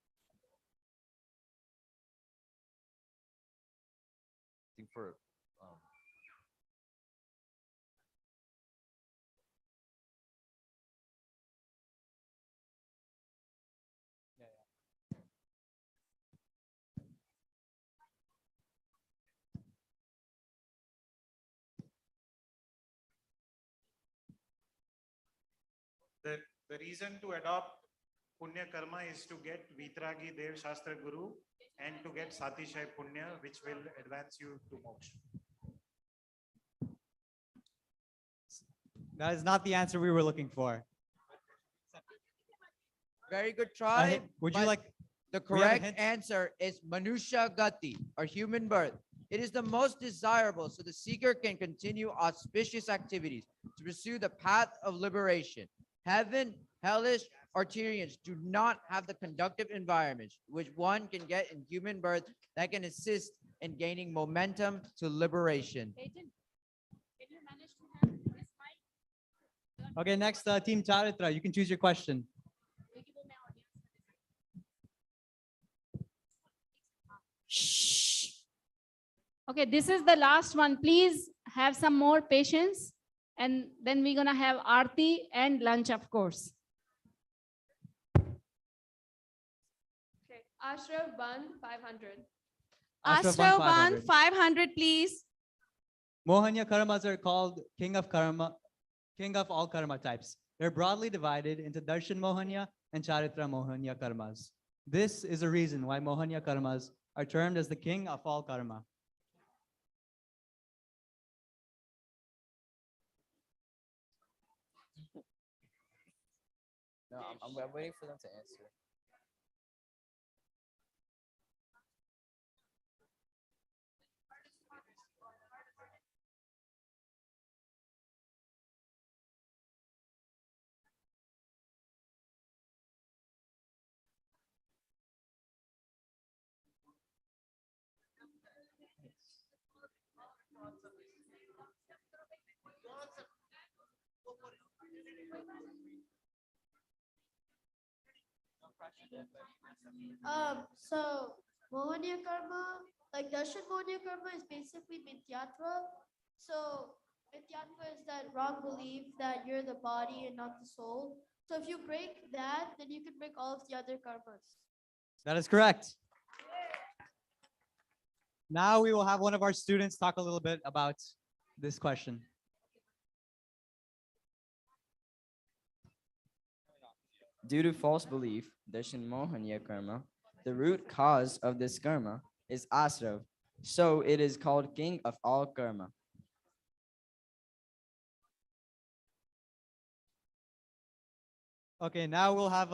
I think for the reason to adopt Punya Karma is to get Vitragi Dev Shastra Guru and to get Satishai Punya, which will advance you to moksha. That is not the answer we were looking for. Very good try. Would you but like? The we have a correct hint? answer is Manusha Gati, or human birth. It is the most desirable, so the seeker can continue auspicious activities to pursue the path of liberation. Heaven, hellish, or Tyrians do not have the conductive environments which one can get in human birth that can assist in gaining momentum to liberation. Okay, next, Team Charitra, you can choose your question. Okay, this is the last one. Please have some more patience. And then we're gonna have Aarti and lunch, of course. Okay, Ashrav Ban 500. Ashrav Ban 500, please. Mohanya karmas are called king of karma, king of all karma types. They're broadly divided into Darshan Mohanya and Charitra Mohanya karmas. This is a reason why Mohanya karmas are termed as the king of all karma. No, I'm waiting for them to answer. So Mohaniya karma, like Darshan Mohaniya karma is basically Mithyatva. So Mithyatva is that wrong belief that you're the body and not the soul. So if you break that, then you can break all of the other karmas. That is correct. Now we will have one of our students talk a little bit about this question. Due to false belief, Darshan Mohanya karma, the root cause of this karma is Asrav, so it is called king of all karma. Okay, now we'll have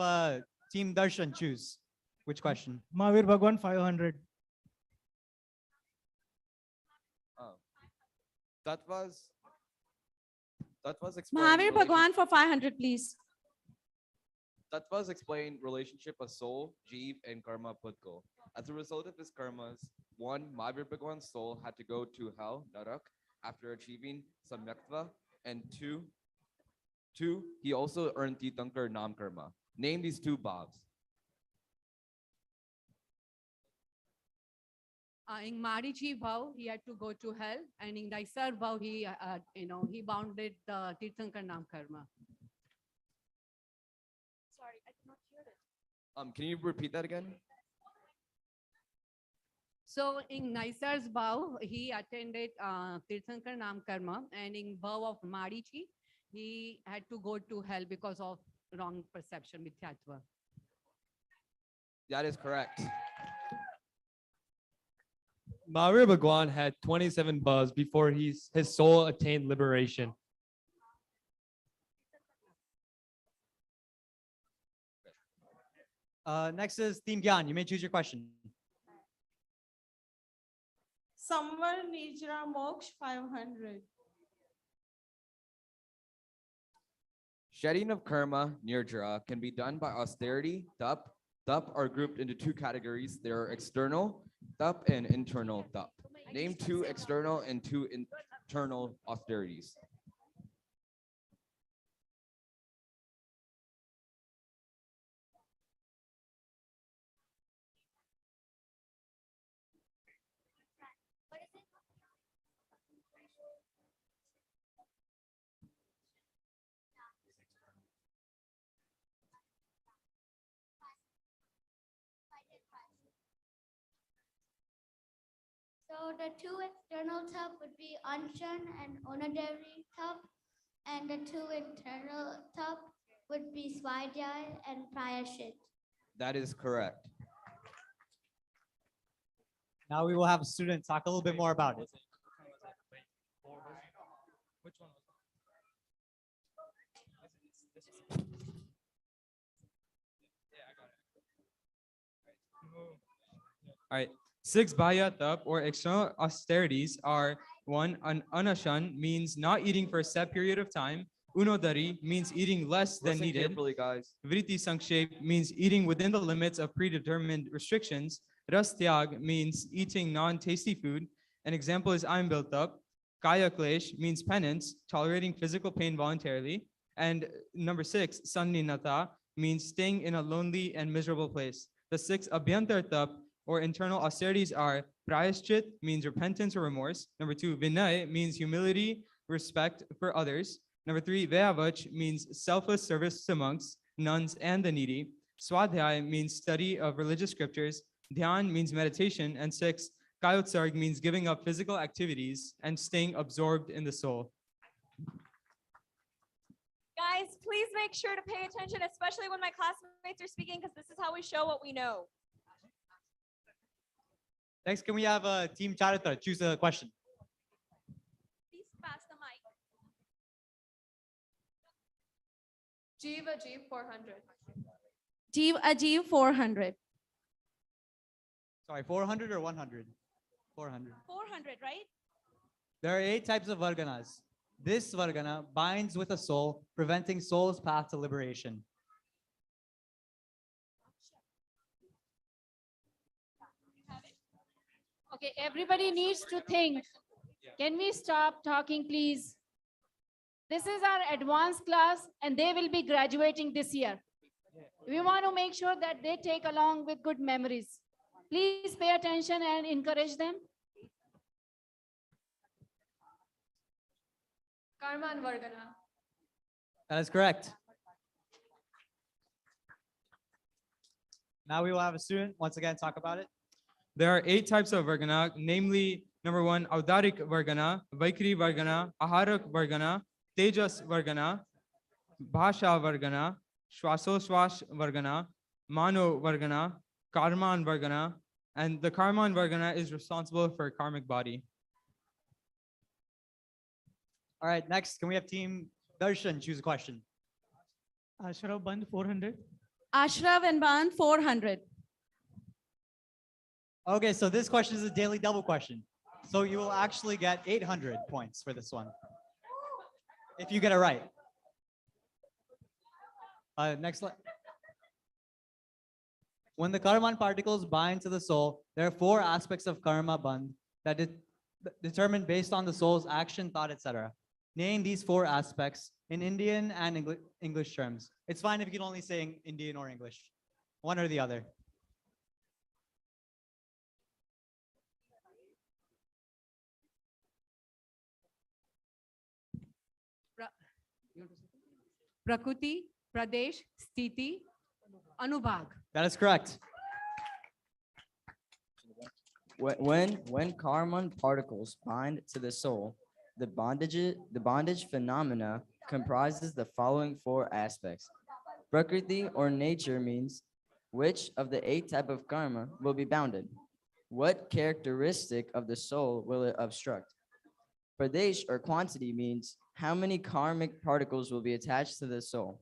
Team Darshan choose. Which question? Mahavir Bhagwan 500. That was explained. Mahavir Bhagwan for 500, please. That was explained relationship of soul, jeev, and karma putko. As a result of his karmas, one, Mahavir Bhagwan's soul had to go to hell, Narak, after achieving samyaktva, and two, he also earned Titankar Nam Karma. Name these two bhavs. In Marichi Bhav, he had to go to hell, and in Daisar Bhav, he bounded the Tirthankar Nam Karma. Sorry, I did not hear it. Can you repeat that again? So in Naisar's Bhav, he attended Tirthankar Nam Karma, and in Bhav of Marichi, he had to go to hell because of wrong perception, Mithyatva. That is correct. Mahavir Bhagwan had 27 buzz before his soul attained liberation. Next is Team Gyan. You may choose your question. Samvar Nijra Moksh 500. Shedding of karma, nirjara, can be done by austerity, tup. Tup are grouped into two categories. There are external tup and internal tup. Name two external and two internal austerities. So the two external tub would be Anshan and Onadari tub, and the two internal tub would be Swadhyay and Prayashit. That is correct. Now we will have a student talk a little bit more about it. All right. 6 Bhaya Tap or external austerities are: 1. An Anashan means not eating for a set period of time. Unodari means eating less than Listen needed. carefully, guys. Vritti Sankshep means eating within the limits of predetermined restrictions. Ras Tyag means eating non-tasty food. An example is I'm built up. Kaya Klesh means penance, tolerating physical pain voluntarily. And number 6, Sanninata, means staying in a lonely and miserable place. The 6 Abhyantar Tap or internal austerities are: Prayashchit means repentance or remorse. Number 2, Vinay means humility, respect for others. Number 3, Vyavach means selfless service to monks, nuns, and the needy. Swadhyay means study of religious scriptures. Dhyan means meditation. And 6, Kayotsarg means giving up physical activities and staying absorbed in the soul. Guys, please make sure to pay attention, especially when my classmates are speaking, because this is how we show what we know. Next, can we have Team Charitra choose a question? Please pass the mic. Jeev Ajeev 400. Jeev Ajeev 400. Sorry, 400 or 100? 400. 400, right? There are 8 types of varganas. This vargana binds with a soul, preventing soul's path to liberation. Okay, everybody needs to think. Can we stop talking, please? This is our advanced class and they will be graduating this year. We want to make sure that they take along with good memories. Please pay attention and encourage them. Karma and Vargana. That is correct. Now we will have a student once again talk about it. There are 8 types of Vargana, namely: number 1, Audarik Vargana, Vaikri Vargana, Aharak Vargana, Tejas Vargana, Bhasha Vargana, Shwasoswash Vargana, Mano Vargana, Karman Vargana, and the Karman Vargana is responsible for karmic body. All right, next, can we have Team Darshan choose a question? Ashraf Band 400. Ashraf and Ban 400. Okay, so this question is a daily double question. So you will actually get 800 points for this one, if you get it right. Next slide. When the karman particles bind to the soul, there are 4 aspects of karma band that determined based on the soul's action, thought, etc. Name these 4 aspects in Indian and English terms. It's fine if you can only say Indian or English, one or the other. Prakriti, Pradesh, Sthiti, Anubhag. That is correct. When karman particles bind to the soul, the bondage phenomena comprises the following 4 aspects. Prakriti or nature means Which of the 8 type of karma will be bounded? What characteristic of the soul will it obstruct? Pradesh or quantity means how many karmic particles will be attached to the soul.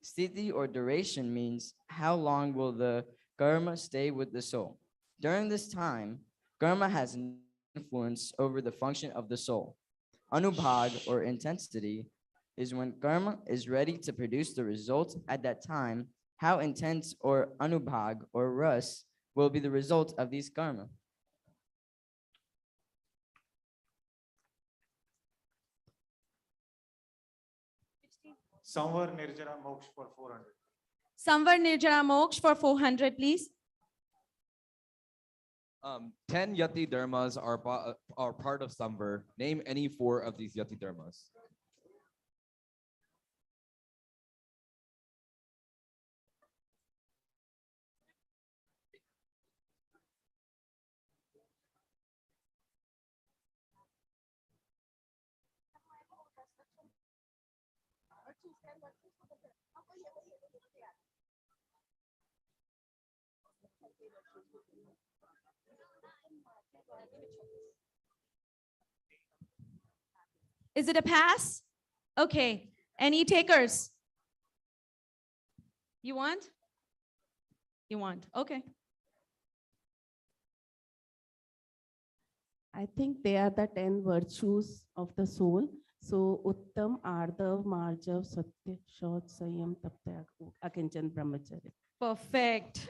Sthiti or duration means how long will the karma stay with the soul. During this time, karma has influence over the function of the soul. Anubhag or intensity is when karma is ready to produce the result at that time. How intense or anubhag or ras will be the result of these karma. Samvar Nirjara Moksh for 400. Samvar Nirjara Moksh for 400, please. 10 Yati Dharmas are part of Samvar. Name any 4 of these Yati Dharmas. Is it a pass? Okay. Any takers? You want? You want? Okay. I think they are the 10 virtues of the soul. So Uttam, Ardhav, Marjav, Satya, Shaut, Sayam, Taptya, Akinchan, Brahmacharya. Perfect.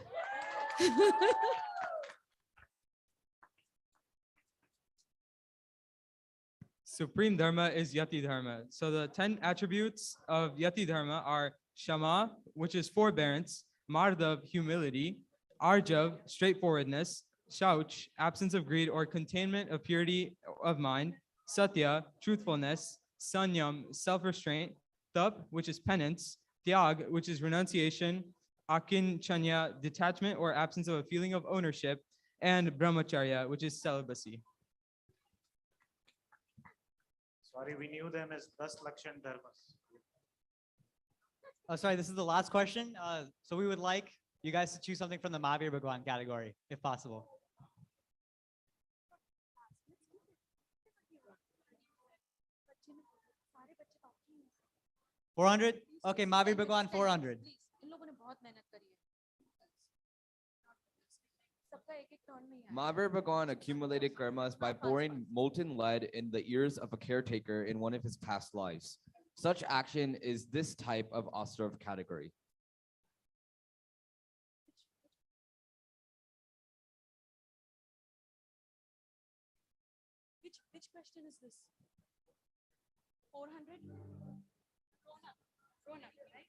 Supreme Dharma is Yati Dharma. So the 10 attributes of Yati Dharma are Shama, which is forbearance, Mardhav, humility, Arjav, straightforwardness, Shauch, absence of greed or containment of purity of mind, Satya, truthfulness, Sanyam, self-restraint, Tap, which is penance, Tyag, which is renunciation, Akinchanya, detachment or absence of a feeling of ownership, and Brahmacharya, which is celibacy. Sorry, we knew them as 10 Lakshan Dharmas. Oh, sorry, this is the last question. So we would like you guys to choose something from the Mahavir Bhagwan category, if possible. 400? Okay, Mahavir Bhagwan, 400. Mahavir Bhagwan accumulated karmas by pouring molten lead in the ears of a caretaker in one of his past lives. Such action is this type of Astrav category. Which question is this? 400? Grown up, right?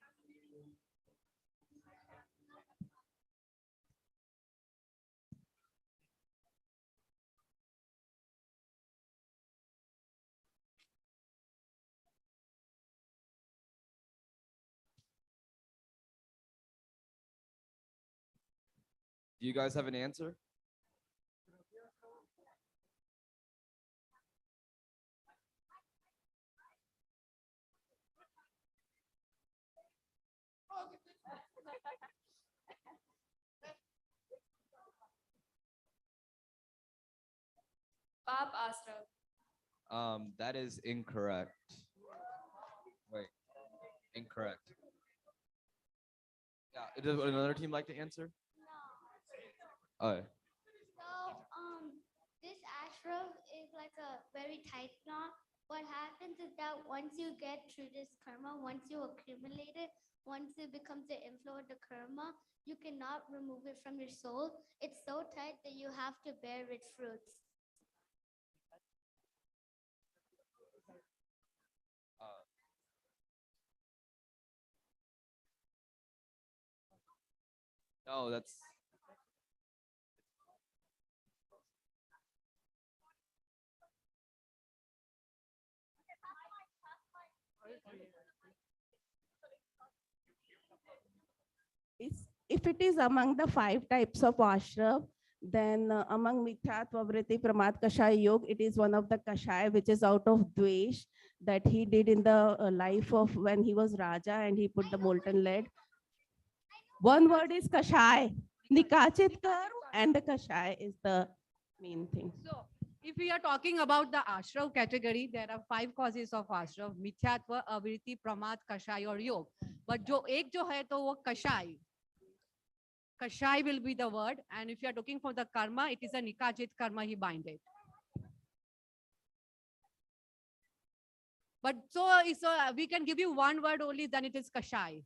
Do you guys have an answer? Pap Astra. That is incorrect. Wait, incorrect. Yeah, does another team like to answer? Oh. So, this ashram is like a very tight knot. What happens is that once you get through this karma, once you accumulate it, once it becomes the inflow of the karma, you cannot remove it from your soul. It's so tight that you have to bear its fruits. No, that's. If it is among the 5 types of ashram, then among Mithyatva Vritti Pramad Kashaya Yoga, it is one of the Kashaya which is out of Dvesh that he did in the life of when he was Raja and he put the molten lead. One word is kashai. Nikachit karma and kashai is the main thing. So if we are talking about the ashrav category, there are 5 causes of ashrav: mithyatva, avriti, pramad, kashay or yog. But jo ek jo hai to wo kashay. Kashay will be the word, and if you are looking for the karma, it is a nikajit karma he binded. But so we can give you one word only, then it is kashay.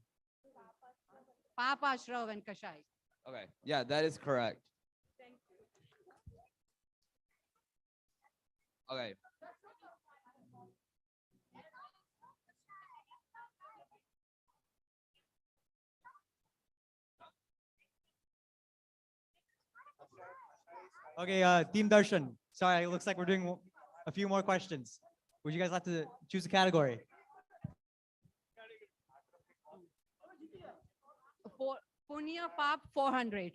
Pap, ashrav and kashay. Okay, yeah, that is correct. Okay. Okay, Team Darshan. Sorry, it looks like we're doing a few more questions. Would you guys like to choose a category? Punya pap 400.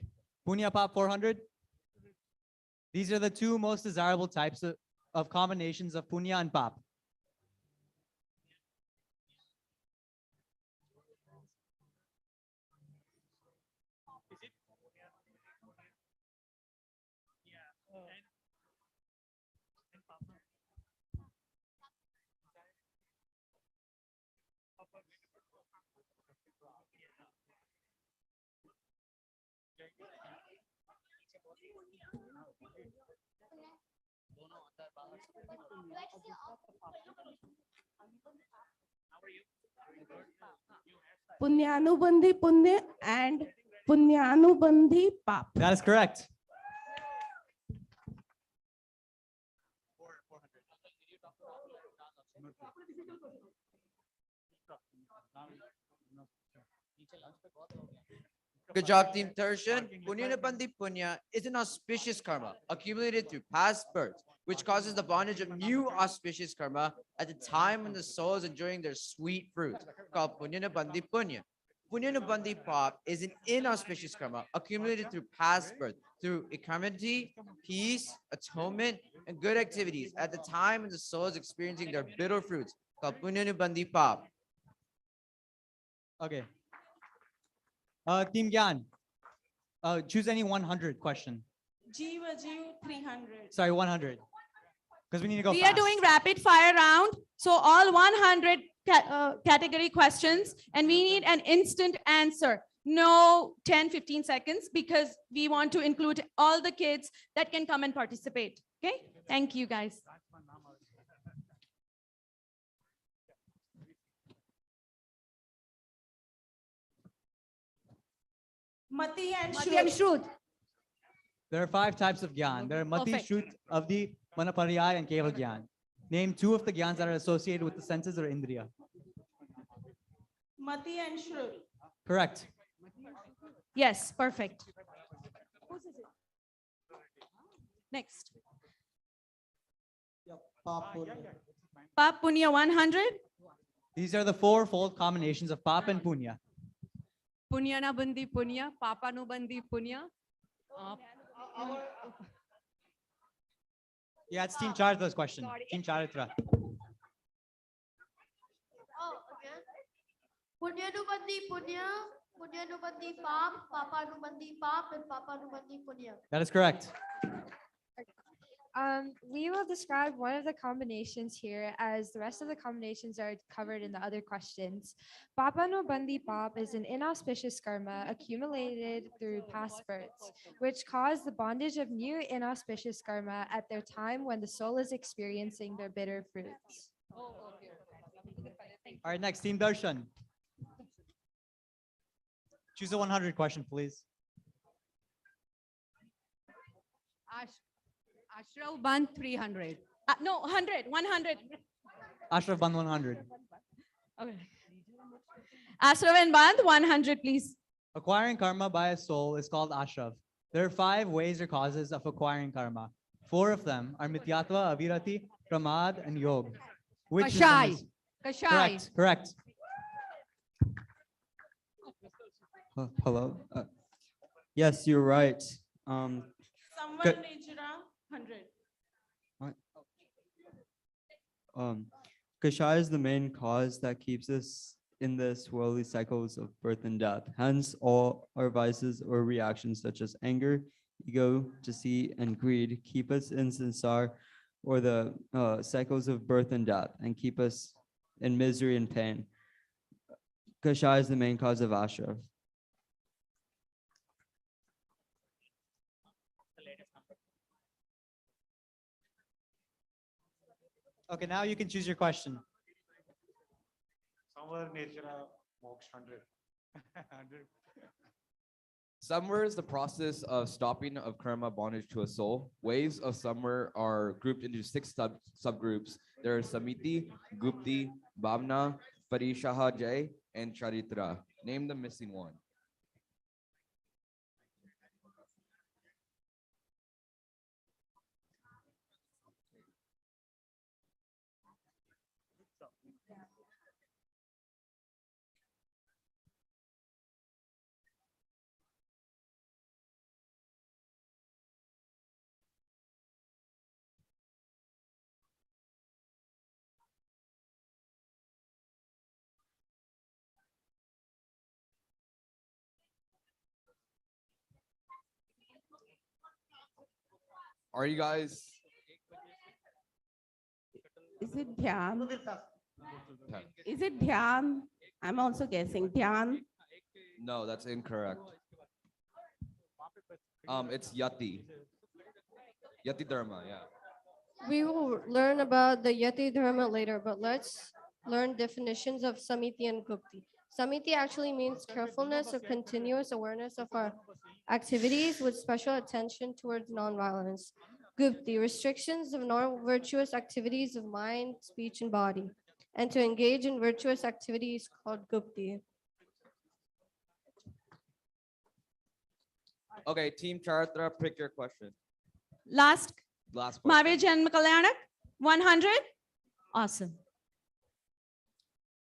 Punya Pop 400. These are the 2 most desirable types of combinations of Punya and Pop. Punyanubandhi punya and punyanubandhi pap. That is correct. Good job, Team Tertian. Punya Punya is an auspicious karma accumulated through past births, which causes the bondage of new auspicious karma at the time when the soul is enjoying their sweet fruits, called Punya Punya. Punya Pap is an inauspicious karma accumulated through past birth, through equanimity, peace, atonement, and good activities at the time when the soul is experiencing their bitter fruits, called Punya Pap. Okay. Team Gyan, choose any 100 question. Jiva Jiv 300. Sorry, 100. Because we need to go We fast. are doing rapid fire round. So all 100 category questions, and we need an instant answer. No 10, 15 seconds, because we want to include all the kids that can come and participate. Okay? Thank you, guys. Mati and Mati and Shrut. There are 5 types of Gyan. There are Mati, Perfect. Shrut, Avdi, Manapariyai, and Keval Gyan. Name 2 of the Gyans that are associated with the senses or Indriya. Mati and Shrut. Correct. Yes, perfect. Next. Pap Punya 100. These are the 4-fold combinations of Pap and Punya. Punyana bandi punya, papanu bandi punya. Yeah, it's Team Charitra's question. Sorry. Team Charitra. Oh, okay. Punyanubandhi punya, punyanubandhi pap, papanubandhi pap, and papanubandhi punya. That is correct. We will describe one of the combinations here, as the rest of the combinations are covered in the other questions. Papa no Bandi Pap is an inauspicious karma accumulated through past births, which cause the bondage of new inauspicious karma at their time when the soul is experiencing their bitter fruits. All right, next, Team Darshan. Choose a 100 question, please. Ashrav Band 300. No, 100. Ashraf Band 100. Okay. Ashraf and Band 100, please. Acquiring karma by a soul is called Ashraf. There are 5 ways or causes of acquiring karma. 4 of them are Mithyatva, Avirati, Pramad, and Yog. Which is the Kashay. most- Kashay. Correct. Hello. Yes, you're right. Someone Good. Nijra 100. Kashay is the main cause that keeps us in the swirly cycles of birth and death. Hence, all our vices or reactions such as anger, ego, deceit, and greed keep us in samsara or the cycles of birth and death and keep us in misery and pain. Kashaya is the main cause of ashra. Okay, now you can choose your question. Somewhere nature moksha 100. 100. Samvara is the process of stopping of karma bondage to a soul. Waves of samvara are grouped into 6 subgroups. There are Samiti, Gupti, Bhavna, Parishaha Jay, and Charitra. Name the missing one. Are you guys? Is it Dhyan? Okay. Is it Dhyan? I'm also guessing Dhyan. No, that's incorrect. It's Yati. Yati Dharma, yeah. We will learn about the Yati Dharma later, but let's learn definitions of Samiti and Gupti. Samiti actually means carefulness or continuous awareness of our activities with special attention towards nonviolence. Gupti, restrictions of non-virtuous activities of mind, speech, and body. And to engage in virtuous activities called Gupti. Okay, Team Charitra, pick your question. Last Last question. Mahavir Janm Kalyanak, 100. Awesome.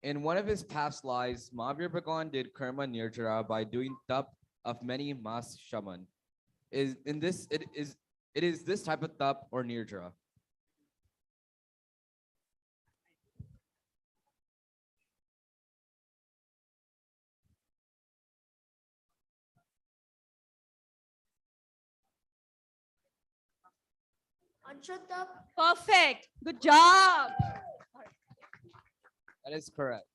In one of his past lives, Mahavir Bhagwan did karma nirjara by doing tap of many mas shaman. It is this type of tap or nirjara. Perfect. Good job. That is correct.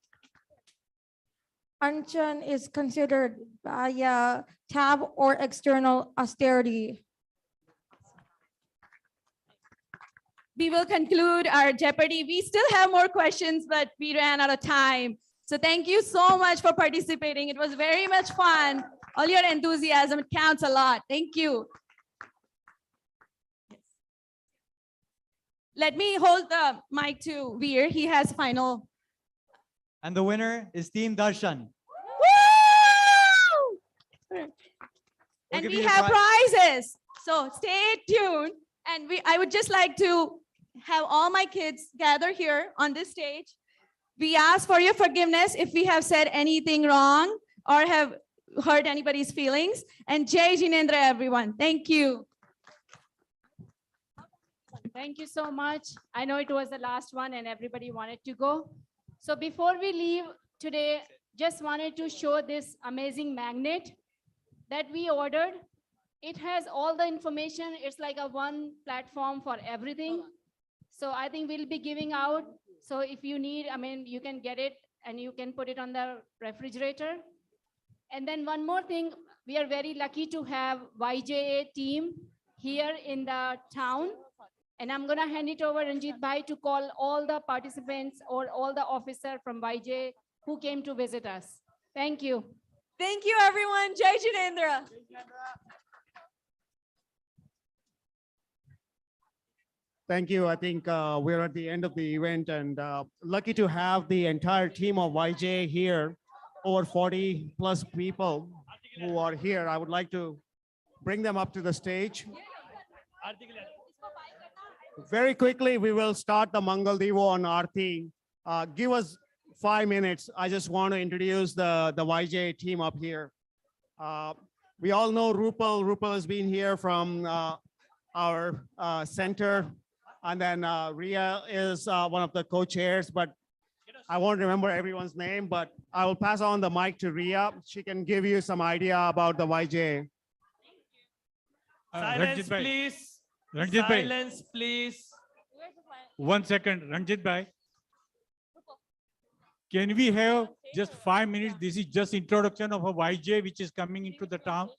Anchan is considered by tab or external austerity. We will conclude our Jeopardy. We still have more questions, but we ran out of time. So thank you so much for participating. It was very much fun. All your enthusiasm, it counts a lot. Thank you. Let me hold the mic to Veer. He has final. And the winner is Team Darshan. Woo! We'll And give we you a have prize. prizes. So stay tuned. And I would just like to have all my kids gather here on this stage. We ask for your forgiveness if we have said anything wrong or have hurt anybody's feelings. And Jai Jinendra, everyone. Thank you. Thank you so much. I know it was the last one and everybody wanted to go. So before we leave today, just wanted to show this amazing magnet that we ordered. It has all the information. It's like a one platform for everything. So I think we'll be giving out. So if you need, you can get it and you can put it on the refrigerator. And then one more thing, we are very lucky to have YJA team here in the town. And I'm going to hand it over Ranjit Bhai to call all the participants or all the officers from YJ who came to visit us. Thank you. Thank you, everyone. Jai Jinendra. Thank you. I think we're at the end of the event and lucky to have the entire team of YJ here, over 40 plus people who are here. I would like to bring them up to the stage. Very quickly, we will start the Mangal Devo on Aarti. Give us 5 minutes. I just want to introduce the YJ team up here. We all know Rupal. Rupal has been here from our center. And then Ria is one of the co-chairs, but I won't remember everyone's name, but I will pass on the mic to Ria. She can give you some idea about the YJ. Silence, Ranjit bhai. please. Ranjit bhai. Silence, please. 1 second, Ranjit bhai. Can we have just 5 minutes? This is just introduction of a YJ which is coming into the town.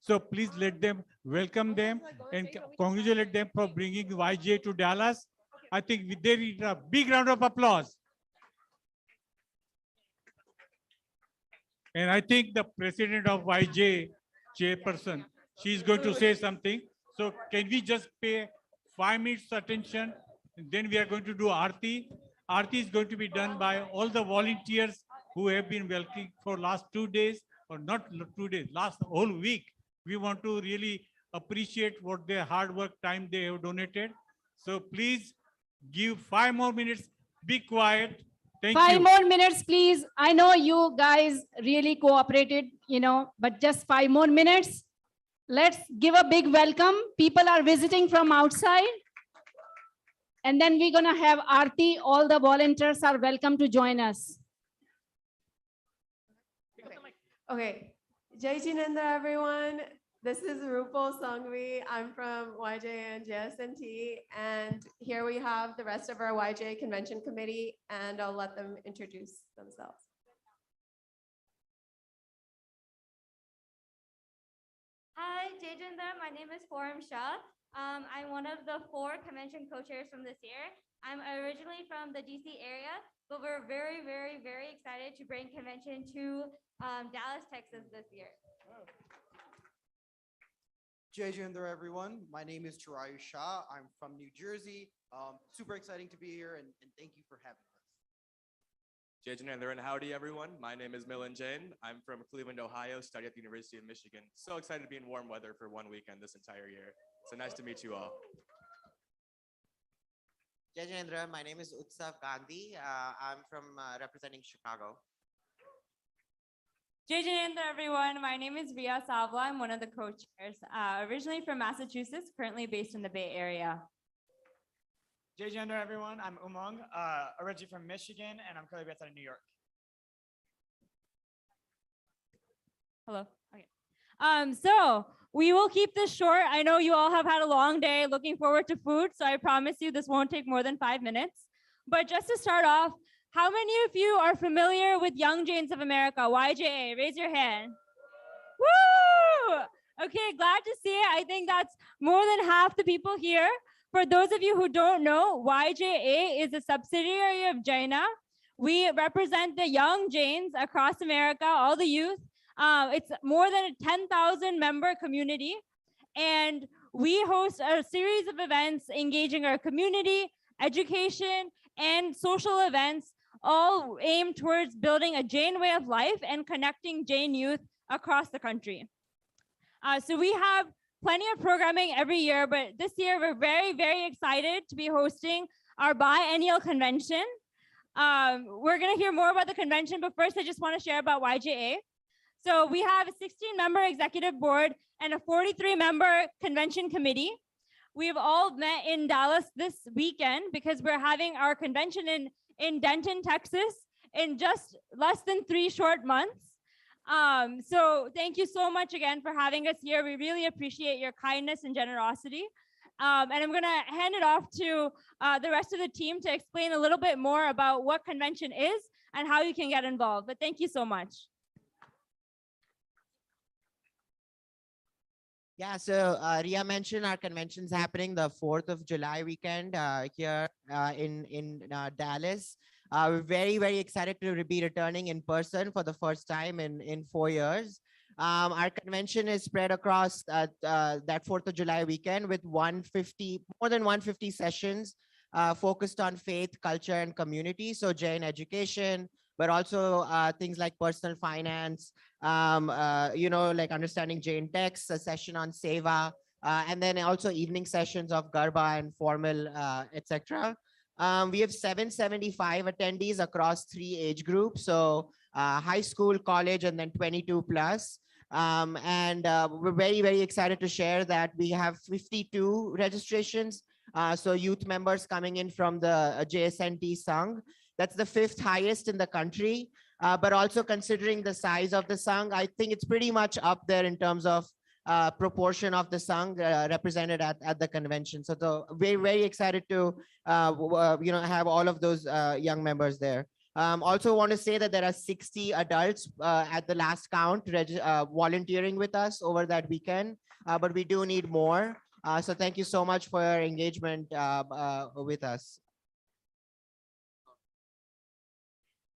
So please let them welcome them and congratulate them for bringing YJ to Dallas. I think there is a big round of applause. And I think the president of YJ, chairperson, she is going to say something. So can we just pay 5 minutes attention? And then we are going to do Aarti. Aarti is going to be done by all the volunteers who have been working for last 2 days, or not 2 days, last whole week. We want to really appreciate what their hard work time they have donated. So please give 5 more minutes. Be quiet. Thank you. 5 more minutes, please. I know you guys really cooperated, but just 5 more minutes. Let's give a big welcome. People are visiting from outside. And then we're going to have Aarti. All the volunteers are welcome to join us. Okay. Jai Jinendra, everyone. This is Rupal Sangvi. I'm from YJ and JSNT. And here we have the rest of our YJ Convention Committee, and I'll let them introduce themselves. Hi, Jai Jinendra. My name is Forum Shah. I'm one of the 4 convention co-chairs from this year. I'm originally from the DC area, but we're very, very, very excited to bring convention to Dallas, Texas this year. Jai Jinendra, everyone. My name is Chirayu Shah. I'm from New Jersey. Super exciting to be here, and thank you for having us. Jai Jinendra, and howdy, everyone. My name is Milan Jain. I'm from Cleveland, Ohio, study at the University of Michigan. So excited to be in warm weather for 1 weekend this entire year. So nice to meet you all. Jai Jinendra, my name is Utsav Gandhi. I'm from representing Chicago. Jai Jinendra, everyone. My name is Ria Savla. I'm one of the co-chairs. Originally from Massachusetts, currently based in the Bay Area. Jai Jinendra, everyone. I'm Umang, originally from Michigan, and I'm currently based out of New York. Hello. Okay. So we will keep this short. I know you all have had a long day looking forward to food, so I promise you this won't take more than 5 minutes. But just to start off, how many of you are familiar with Young Jains of America, YJA? Raise your hand. Woo! Okay, glad to see it. I think that's more than half the people here. For those of you who don't know, YJA is a subsidiary of Jaina. We represent the young Jains across America, all the youth. It's more than a 10,000 member community. And we host a series of events engaging our community, education, and social events, all aimed towards building a Jain way of life and connecting Jain youth across the country. So we have plenty of programming every year, but this year we're very, very excited to be hosting our biennial convention. We're gonna hear more about the convention, but first I just wanna share about YJA. So we have a 16-member executive board and a 43-member convention committee. We've all met in Dallas this weekend because we're having our convention in Denton, Texas in just less than 3 short months. So thank you so much again for having us here. We really appreciate your kindness and generosity. And I'm gonna hand it off to the rest of the team to explain a little bit more about what convention is and how you can get involved. But thank you so much. Yeah, so Ria mentioned our convention's happening the 4th of July weekend here in Dallas. We're very, very excited to be returning in person for the first time in 4 years. Our convention is spread across that 4th of July weekend with more than 150 sessions focused on faith, culture, and community. So Jain education, but also things like personal finance, like understanding Jain texts, a session on Seva, and then also evening sessions of Garba and formal, etc. We have 775 attendees across 3 age groups, so high school, college, and then 22 plus. We're very, very excited to share that we have 52 registrations. So youth members coming in from the JSNT Sangh. That's the 5th highest in the country. But also considering the size of the Sangh, I think it's pretty much up there in terms of proportion of the Sangh represented at the convention. So we're very excited to have all of those young members there. Also want to say that there are 60 adults at the last count volunteering with us over that weekend, but we do need more. So thank you so much for your engagement with us.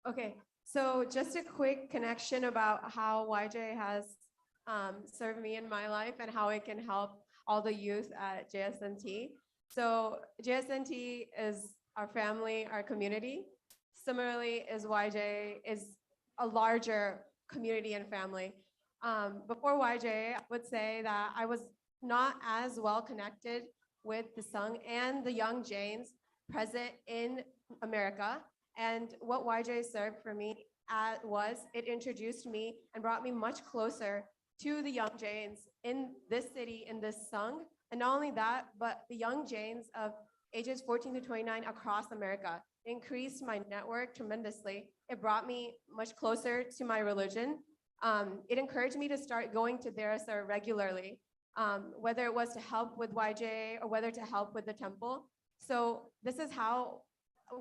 Okay, so just a quick connection about how YJ has served me in my life and how it can help all the youth at JSNT. So JSNT is our family, our community. Similarly, YJ is a larger community and family. Before YJ, I would say that I was not as well connected with the Sangh and the young Jains present in America. And what YJ served for me it introduced me and brought me much closer to the young Jains in this city, in this Sangh. And not only that, but the young Jains of ages 14 to 29 across America. It increased my network tremendously. It brought me much closer to my religion. It encouraged me to start going to Darasar regularly, whether it was to help with YJ or whether to help with the temple. So this is how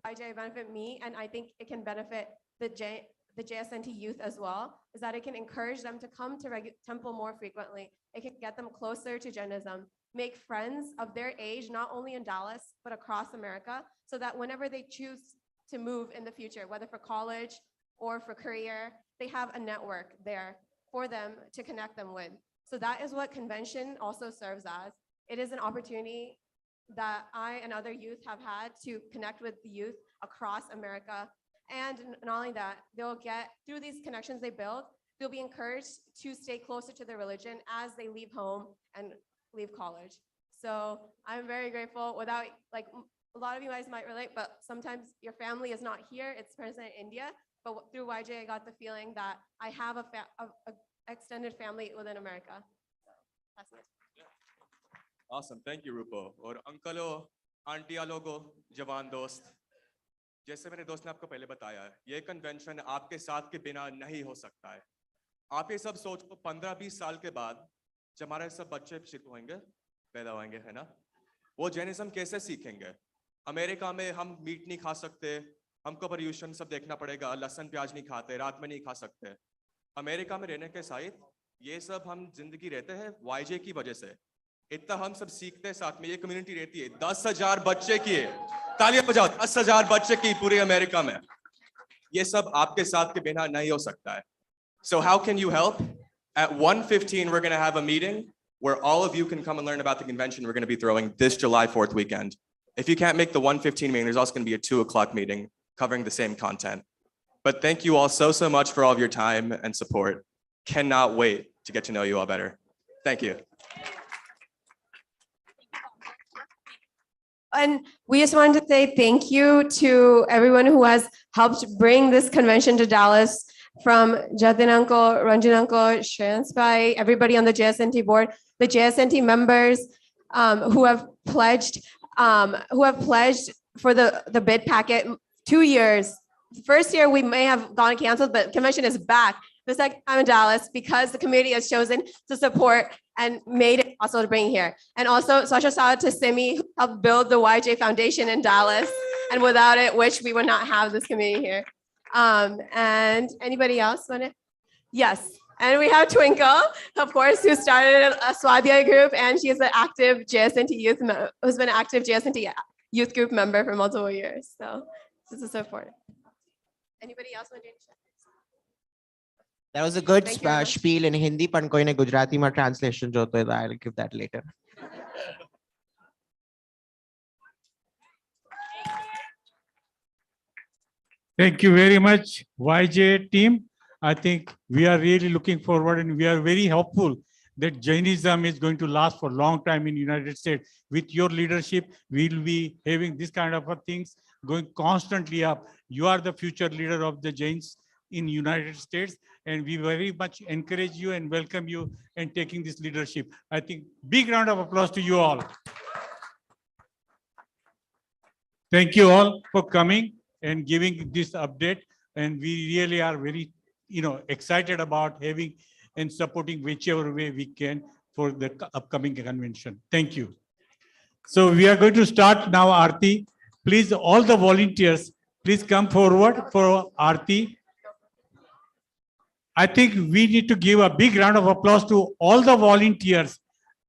YJ benefit me, and I think it can benefit the JSNT youth as well, is that it can encourage them to come to temple more frequently. It can get them closer to Jainism, make friends of their age, not only in Dallas, but across America, so that whenever they choose to move in the future, whether for college or for career, they have a network there for them to connect them with. So that is what convention also serves as. It is an opportunity that I and other youth have had to connect with the youth across America. And not only that, they'll get, through these connections they build, they'll be encouraged to stay closer to their religion as they leave home and leave college. So I'm very grateful. Without, like, a lot of you guys might relate, but sometimes your family is not here, it's present in India. But through YJ, I got the feeling that I have a extended family within America. So that's it. Awesome, thank you, Rupo. और अंकलों, आंटियां लोगों, जवान दोस्त, जैसे मेरे दोस्त ने आपको पहले बताया, ये कन्वेंशन आपके साथ के बिना नहीं हो सकता है. आप ये सब सोचो 15-20 साल के बाद जब हमारे सब बच्चे शिक्षित होंगे, पैदा होंगे, है ना? वो जैनिज्म कैसे सीखेंगे? अमेरिका में हम मीट नहीं खा सकते, हमको पर्यूषण सब देखना पड़ेगा, लहसुन प्याज नहीं खाते, रात में नहीं खा सकते. अमेरिका में रहने के साथ ये सब हम जिंदगी रहते हैं YJ की वजह से. इतना हम सब सीखते हैं साथ में, ये कम्युनिटी रहती है. 10,000 बच्चे की, तालियां बजाओ, 10,000 बच्चे की पूरे अमेरिका में. ये सब आपके साथ के बिना नहीं हो सकता है. So how can you help? At 1:15, we're going to have a meeting where all of you can come and learn about the convention we're going to be throwing this July 4th weekend. If you can't make the 1:15 meeting, there's also going to be a 2 o'clock meeting covering the same content. But thank you all so much for all of your time and support. Cannot wait to get to know you all better. Thank you. And we just wanted to say thank you to everyone who has helped bring this convention to Dallas, from Jatin Uncle, Ranjan Uncle, Shreyans Bhai, everybody on the JSNT board, the JSNT members who have pledged for the bid packet 2 years. The first year we may have gone canceled, but convention is back. The second time in Dallas because the community has chosen to support and made it possible to bring here. And also special shout out to Simi, who helped build the YJ Foundation in Dallas. And without it, which we would not have this community here. And anybody else want to? Yes. And we have Twinkle, of course, who started a Swadhyay group, and she is an active JSNT youth, who's been an active JSNT youth group member for multiple years. So this is so important. Anybody else want to share? That was a good spiel in Hindi, but koi ne Gujarati ma translation jo to hai, I'll give that later. Thank you very much, YJ team. I think we are really looking forward, and we are very hopeful that Jainism is going to last for a long time in the United States. With your leadership, we'll be having this kind of things going constantly up. You are the future leader of the Jains in the United States, and we very much encourage you and welcome you in taking this leadership. I think big round of applause to you all. Thank you all for coming. and giving this update. And we really are very, excited about having and supporting whichever way we can for the upcoming convention. Thank you. So we are going to start now, Aarti. Please, all the volunteers, please come forward for Aarti. I think we need to give a big round of applause to all the volunteers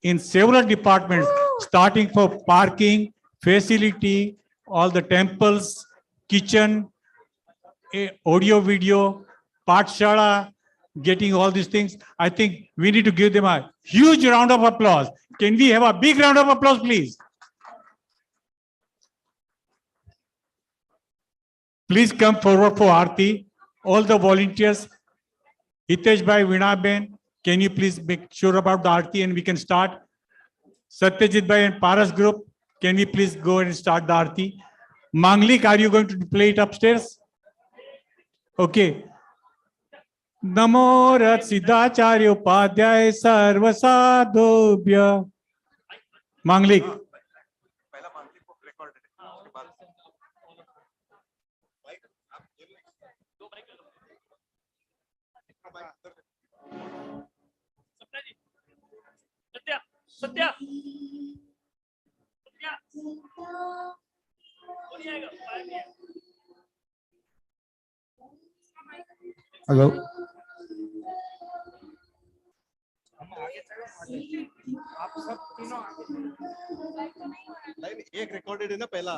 in several departments, starting for parking, facility, all the temples, kitchen, audio, video, Pathshala, getting all these things. I think we need to give them a huge round of applause. Can we have a big round of applause, please? Please come forward for Aarti. All the volunteers. Hitesh Bhai, Veena Ben, can you please make sure about the Aarti and we can start? Satyajit Bhai and Paras group, can we please go and start the Aarti? Manglik, are you going to play it upstairs? Okay. Namo Rat Siddhacharya Upadhyay Sarva Sadhubhya. Manglik. Satya. Hello. आप सब तीनों नहीं एक recorded है ना पहला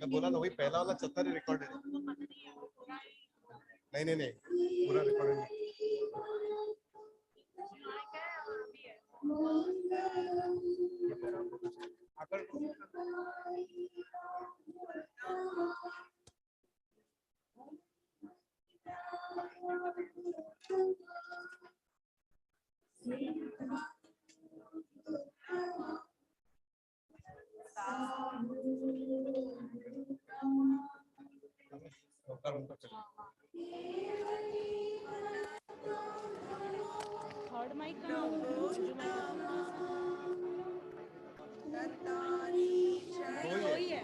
मैं बोला ना वही पहला वाला 70 रिकॉर्डेड है नहीं पूरा रिकॉर्डेड है थर्ड माइक वही है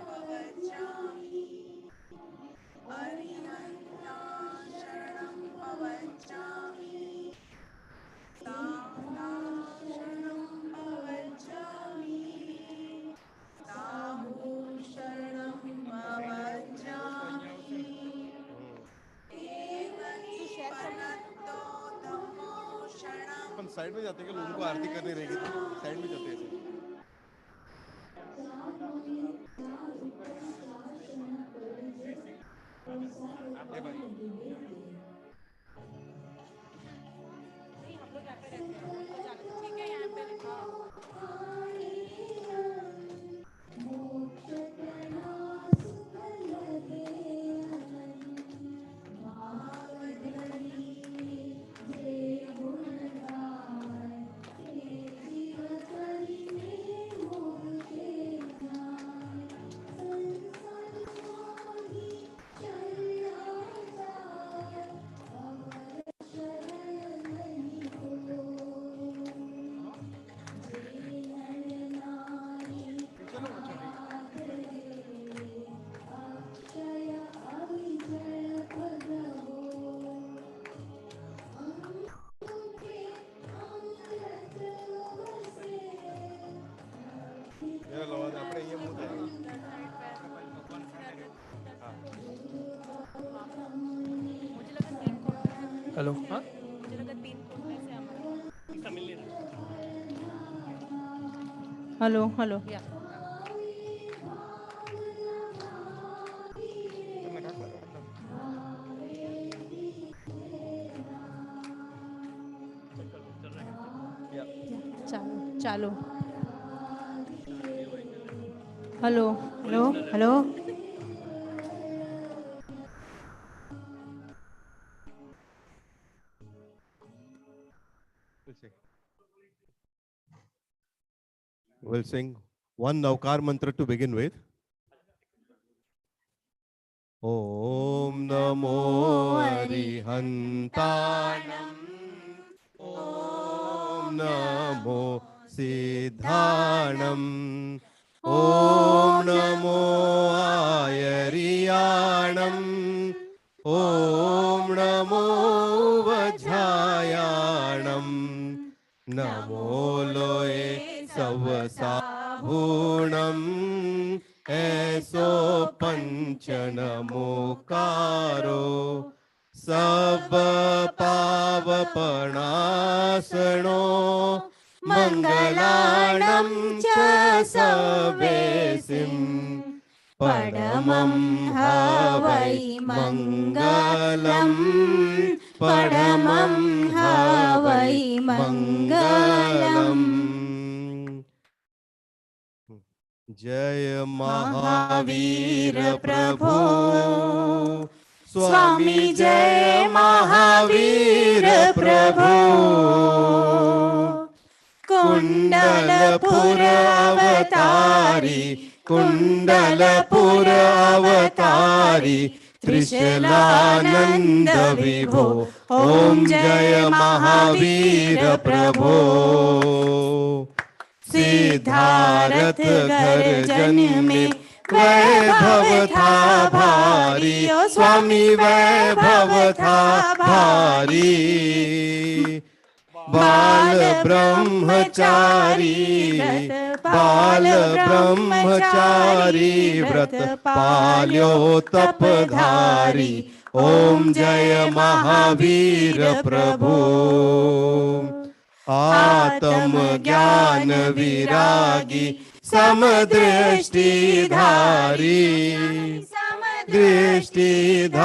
अपन साइड में जाते हैं कि लोगों को आरती करनी रहेगी तो साइड में जाते हैं ये भाई ठीक है यहाँ पे लिखा ये लगा दे अपने ये मुंह है हेलो हाँ मुझे लगा 3 कोड में से हमारा मिल नहीं रहा हेलो हेलो या चालू चालू hello hello hello We'll sing one Navkar mantra to begin with. Om Namo Arihantanam. Om Namo Siddhanam. Om Namo Ayariya. कल्याणम् ॐ नमो वज्रायाणम् नमो लोए सवसाहूणम् ऐसो पंच नमोकारो सब पावपणासनो मंगलाणं च सवेसिं परमं हवै मंगलम् परमं हवै मंगलम्। जय महावीर प्रभु स्वामी जय महावीर प्रभु कुंडलपुर अवतारी कुंडलपुर अवतारी त्रिशलानंद विभो ओम जय महावीर प्रभो। सिद्धार्थ घर जन में वैभव था भारी स्वामी वैभव था भारी बाल ब्रह्मचारी व्रत पाल्यो तपधारी ओम जय महावीर प्रभु। आत्म ज्ञान विरागी समदृष्टिधारी दृष्टिधारी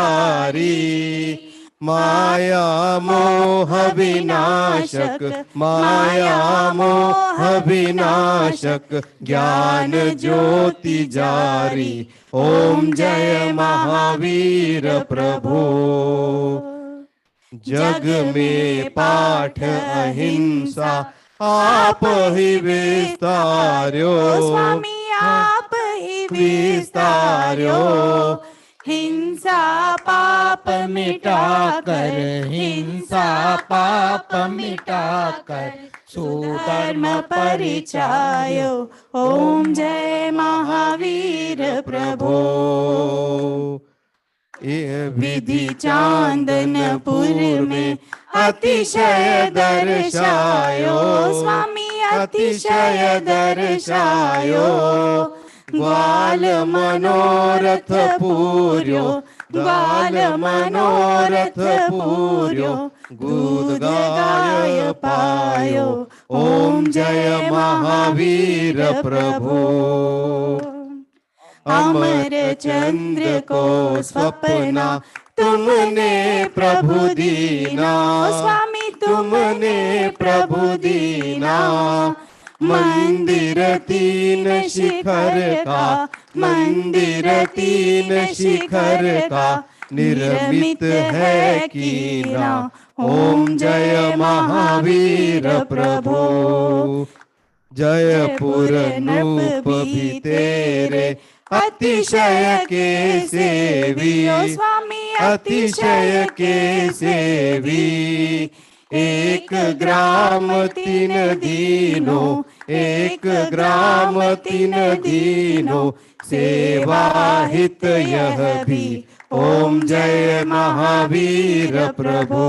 माया मोह विनाशक माया मोह विनाशक ज्ञान ज्योति जारी ओम जय महावीर प्रभु। जग में पाठ अहिंसा आप ही विस्तार्यो स्वामी आप ही विस्तार्यो हिंसा पाप मिटाकर हिंसा पाप मिटाकर सुधर्म परिचायो ओम जय महावीर प्रभु। विधि चांदनपुर में अतिशय दर्शायो स्वामी अतिशय दर्शायो ग्वाल मनोरथ पूर्यो ग्वाल मनोरथ पूर्यो दूध गाय पायो ओम जय महावीर प्रभु। अमर चंद्र को स्वप्ना तुमने प्रभु दीना स्वामी तुमने प्रभु दीना मंदिर तीन शिखर का मंदिर तीन शिखर का निर्मित है कीना ओम जय महावीर प्रभु। जयपुर नूप भी तेरे अतिशय के सेवी स्वामी अतिशय के सेवी एक ग्राम तीन दीनों एक ग्राम तीन दीनों सेवा हित यह भी ओम जय महावीर प्रभु।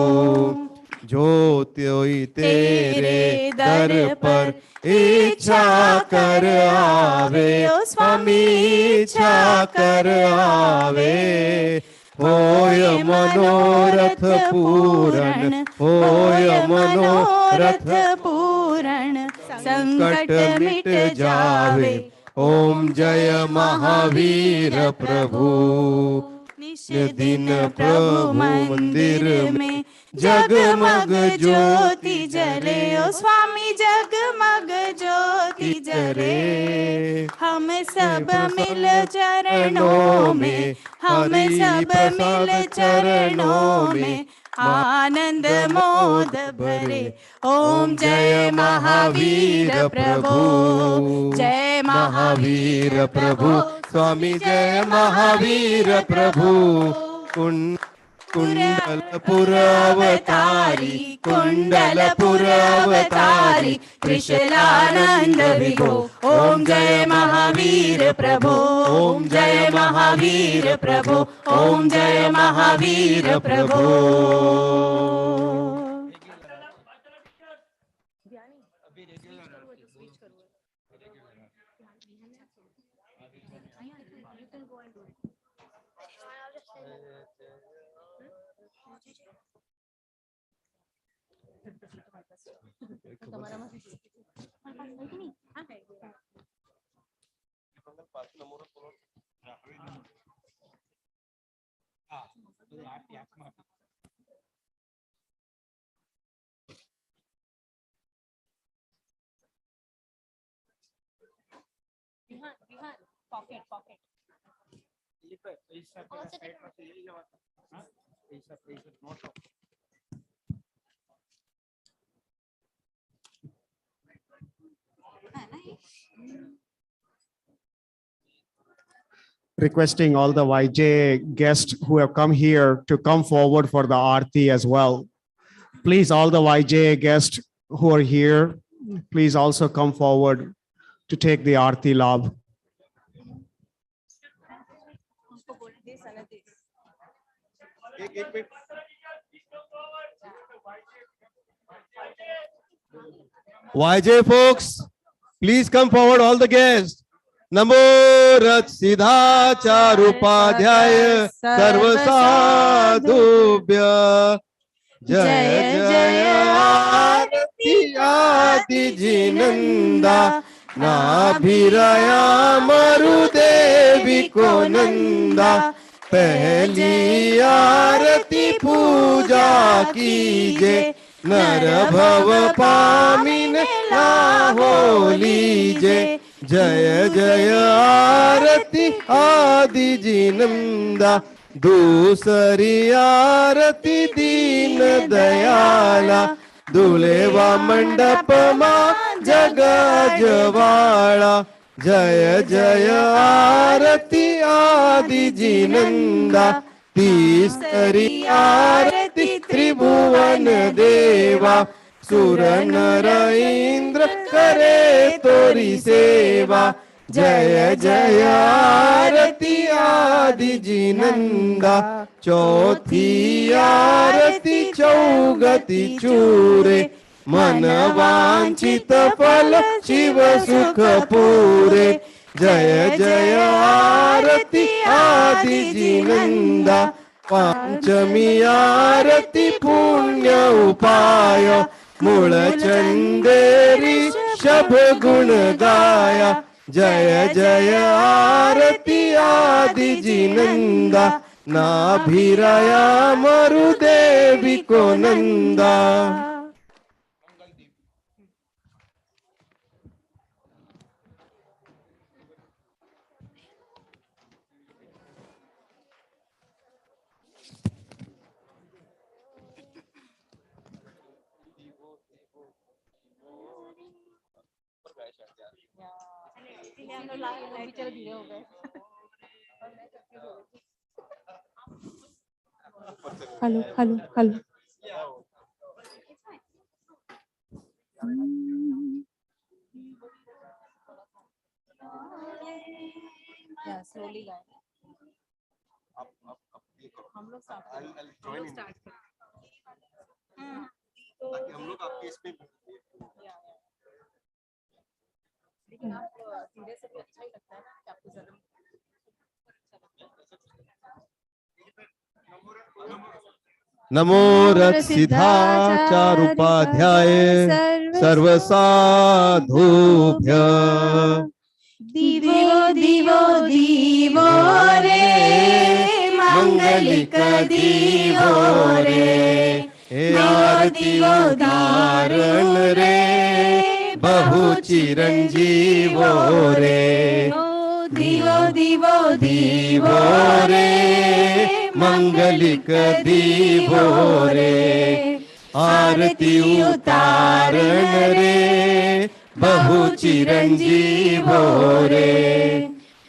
जो त्योई तेरे दर पर इच्छा कर आवे स्वामी इच्छा कर आवे होय मनोरथ पूरण होय मनोरथ पूरण संकट मिट जावे ओम जय महावीर प्रभु। दिन प्रभु मंदिर में जगमग ज्योति जले ओ स्वामी जगमग ज्योति जले हम सब मिल चरणों में हम सब मिल चरणों में आनंद मोद भरे ओम जय महावीर प्रभु जय महावीर प्रभु स्वामी जय महावीर प्रभु। कुण्डलपुरावतारी कुण्डलपुरावतारी त्रिशलानंद विभो ओम जय महावीर प्रभो ओम जय महावीर प्रभो ओम जय महावीर प्रभो Requesting all the YJ guests who have come here to come forward for the Aarti as well. Please, all the YJ guests who are here, please also come forward to take the Aarti Labh. YJ folks, please come forward, all the guests. नमो रथ सिद्धाचारुपाध्याय सर्व साधुभ्य जय जय आरती आदि जिनंदा नाभिराया मरुदेवी को नंदा पहली आरती पूजा कीजे नर भव पामिन लाहो लीजे जय जय आरती आदि जिनंदा दूसरी आरती दीन दयाला दुलेवा मंडप मा जग जवाला जय जय आरती आदि जिनंदा तीसरी आरती त्रिभुवन देवा सुर नर इंद्र करे तोरी सेवा जय जय आरती आदि जिनंदा चौथी आरती चौगति चूरे मन वांछित फल शिव सुख पूरे जय जय आरती आदि जिनंदा पंचमी आरती पुण्य उपाय मूल चंदेरी शभ गुण गाया जय जय आरती आदि जिनंदा नाभिराया मरुदेवी को Nanda hello hello hello slowly गाए हम लोग स्टार्ट ताकि हम लोग आपके इसमें लेकिन आप सीधे से भी अच्छा ही लगता है ना कि आपको ज्यादा नमो रथ सिद्धाचारुपाध्याय सर्व साधुभ्य दिवो दिवो दिवो रे मंगलिक दिवो रे आरती धारण रे बहु चिरंजीवो रे दिवो दिवो दीवो रे मंगलिक दीवो रे आरती उतारण रे बहु चिरंजीवो रे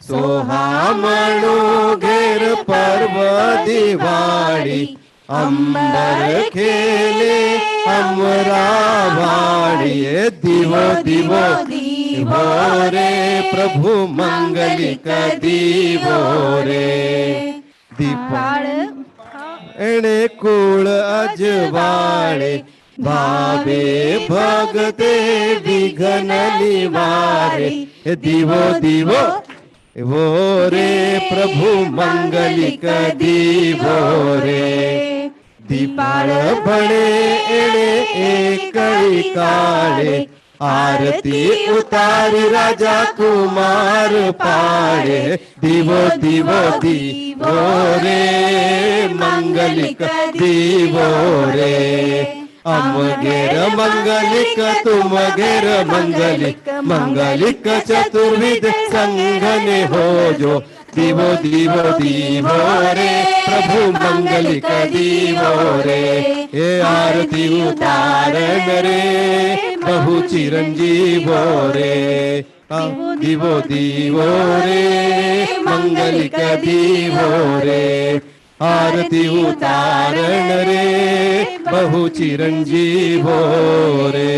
सोहामणो घेर पर्व दिवाळी अंबर खेले हमरा वाणिये दिवो दिवो दिवो रे प्रभु मंगलिक दिवो रे दीपाड़ एणे कुळ अजवाळे भावे भगते विघ्न निवारे दिवो दिवो वो रे प्रभु मंगलिक दिवो रे दीपाळ बळे एणे एकळी काळे आरती उतारी राजा कुमार पाळे दिवो दिवो दिवो रे मंगलिक दिवो रे अमगेर मंगलिक तुम गेर मंगलिक मंगलिक चतुर्विध संगने हो जो दिवो दिवो दिवो रे प्रभु मंगलिक दिवो रे हे आरती उतारण रे बहु चिरंजीवो रे दिवो दिवो रे मंगलिक दिवो रे आरती उतारण रे बहु चिरंजीवो रे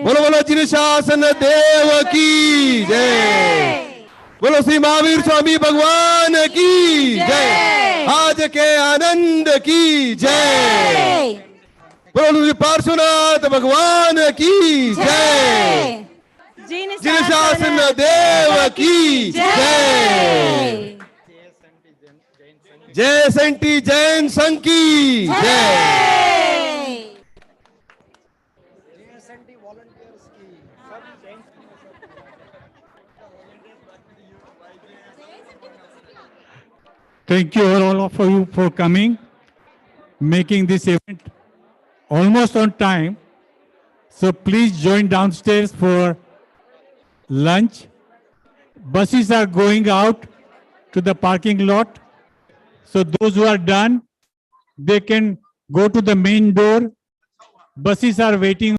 बोलो बोलो चिरशासन देव की जय बोलो श्री महावीर स्वामी भगवान की जय आज के आनंद की जय बोलो श्री पार्श्वनाथ भगवान की जय जिनशासन देव की जय जय सेंटी जैन संघ की जय Thank you all of you for coming, making this event almost on time. So please join downstairs for lunch. Buses are going out to the parking lot. So those who are done, they can go to the main door. Buses are waiting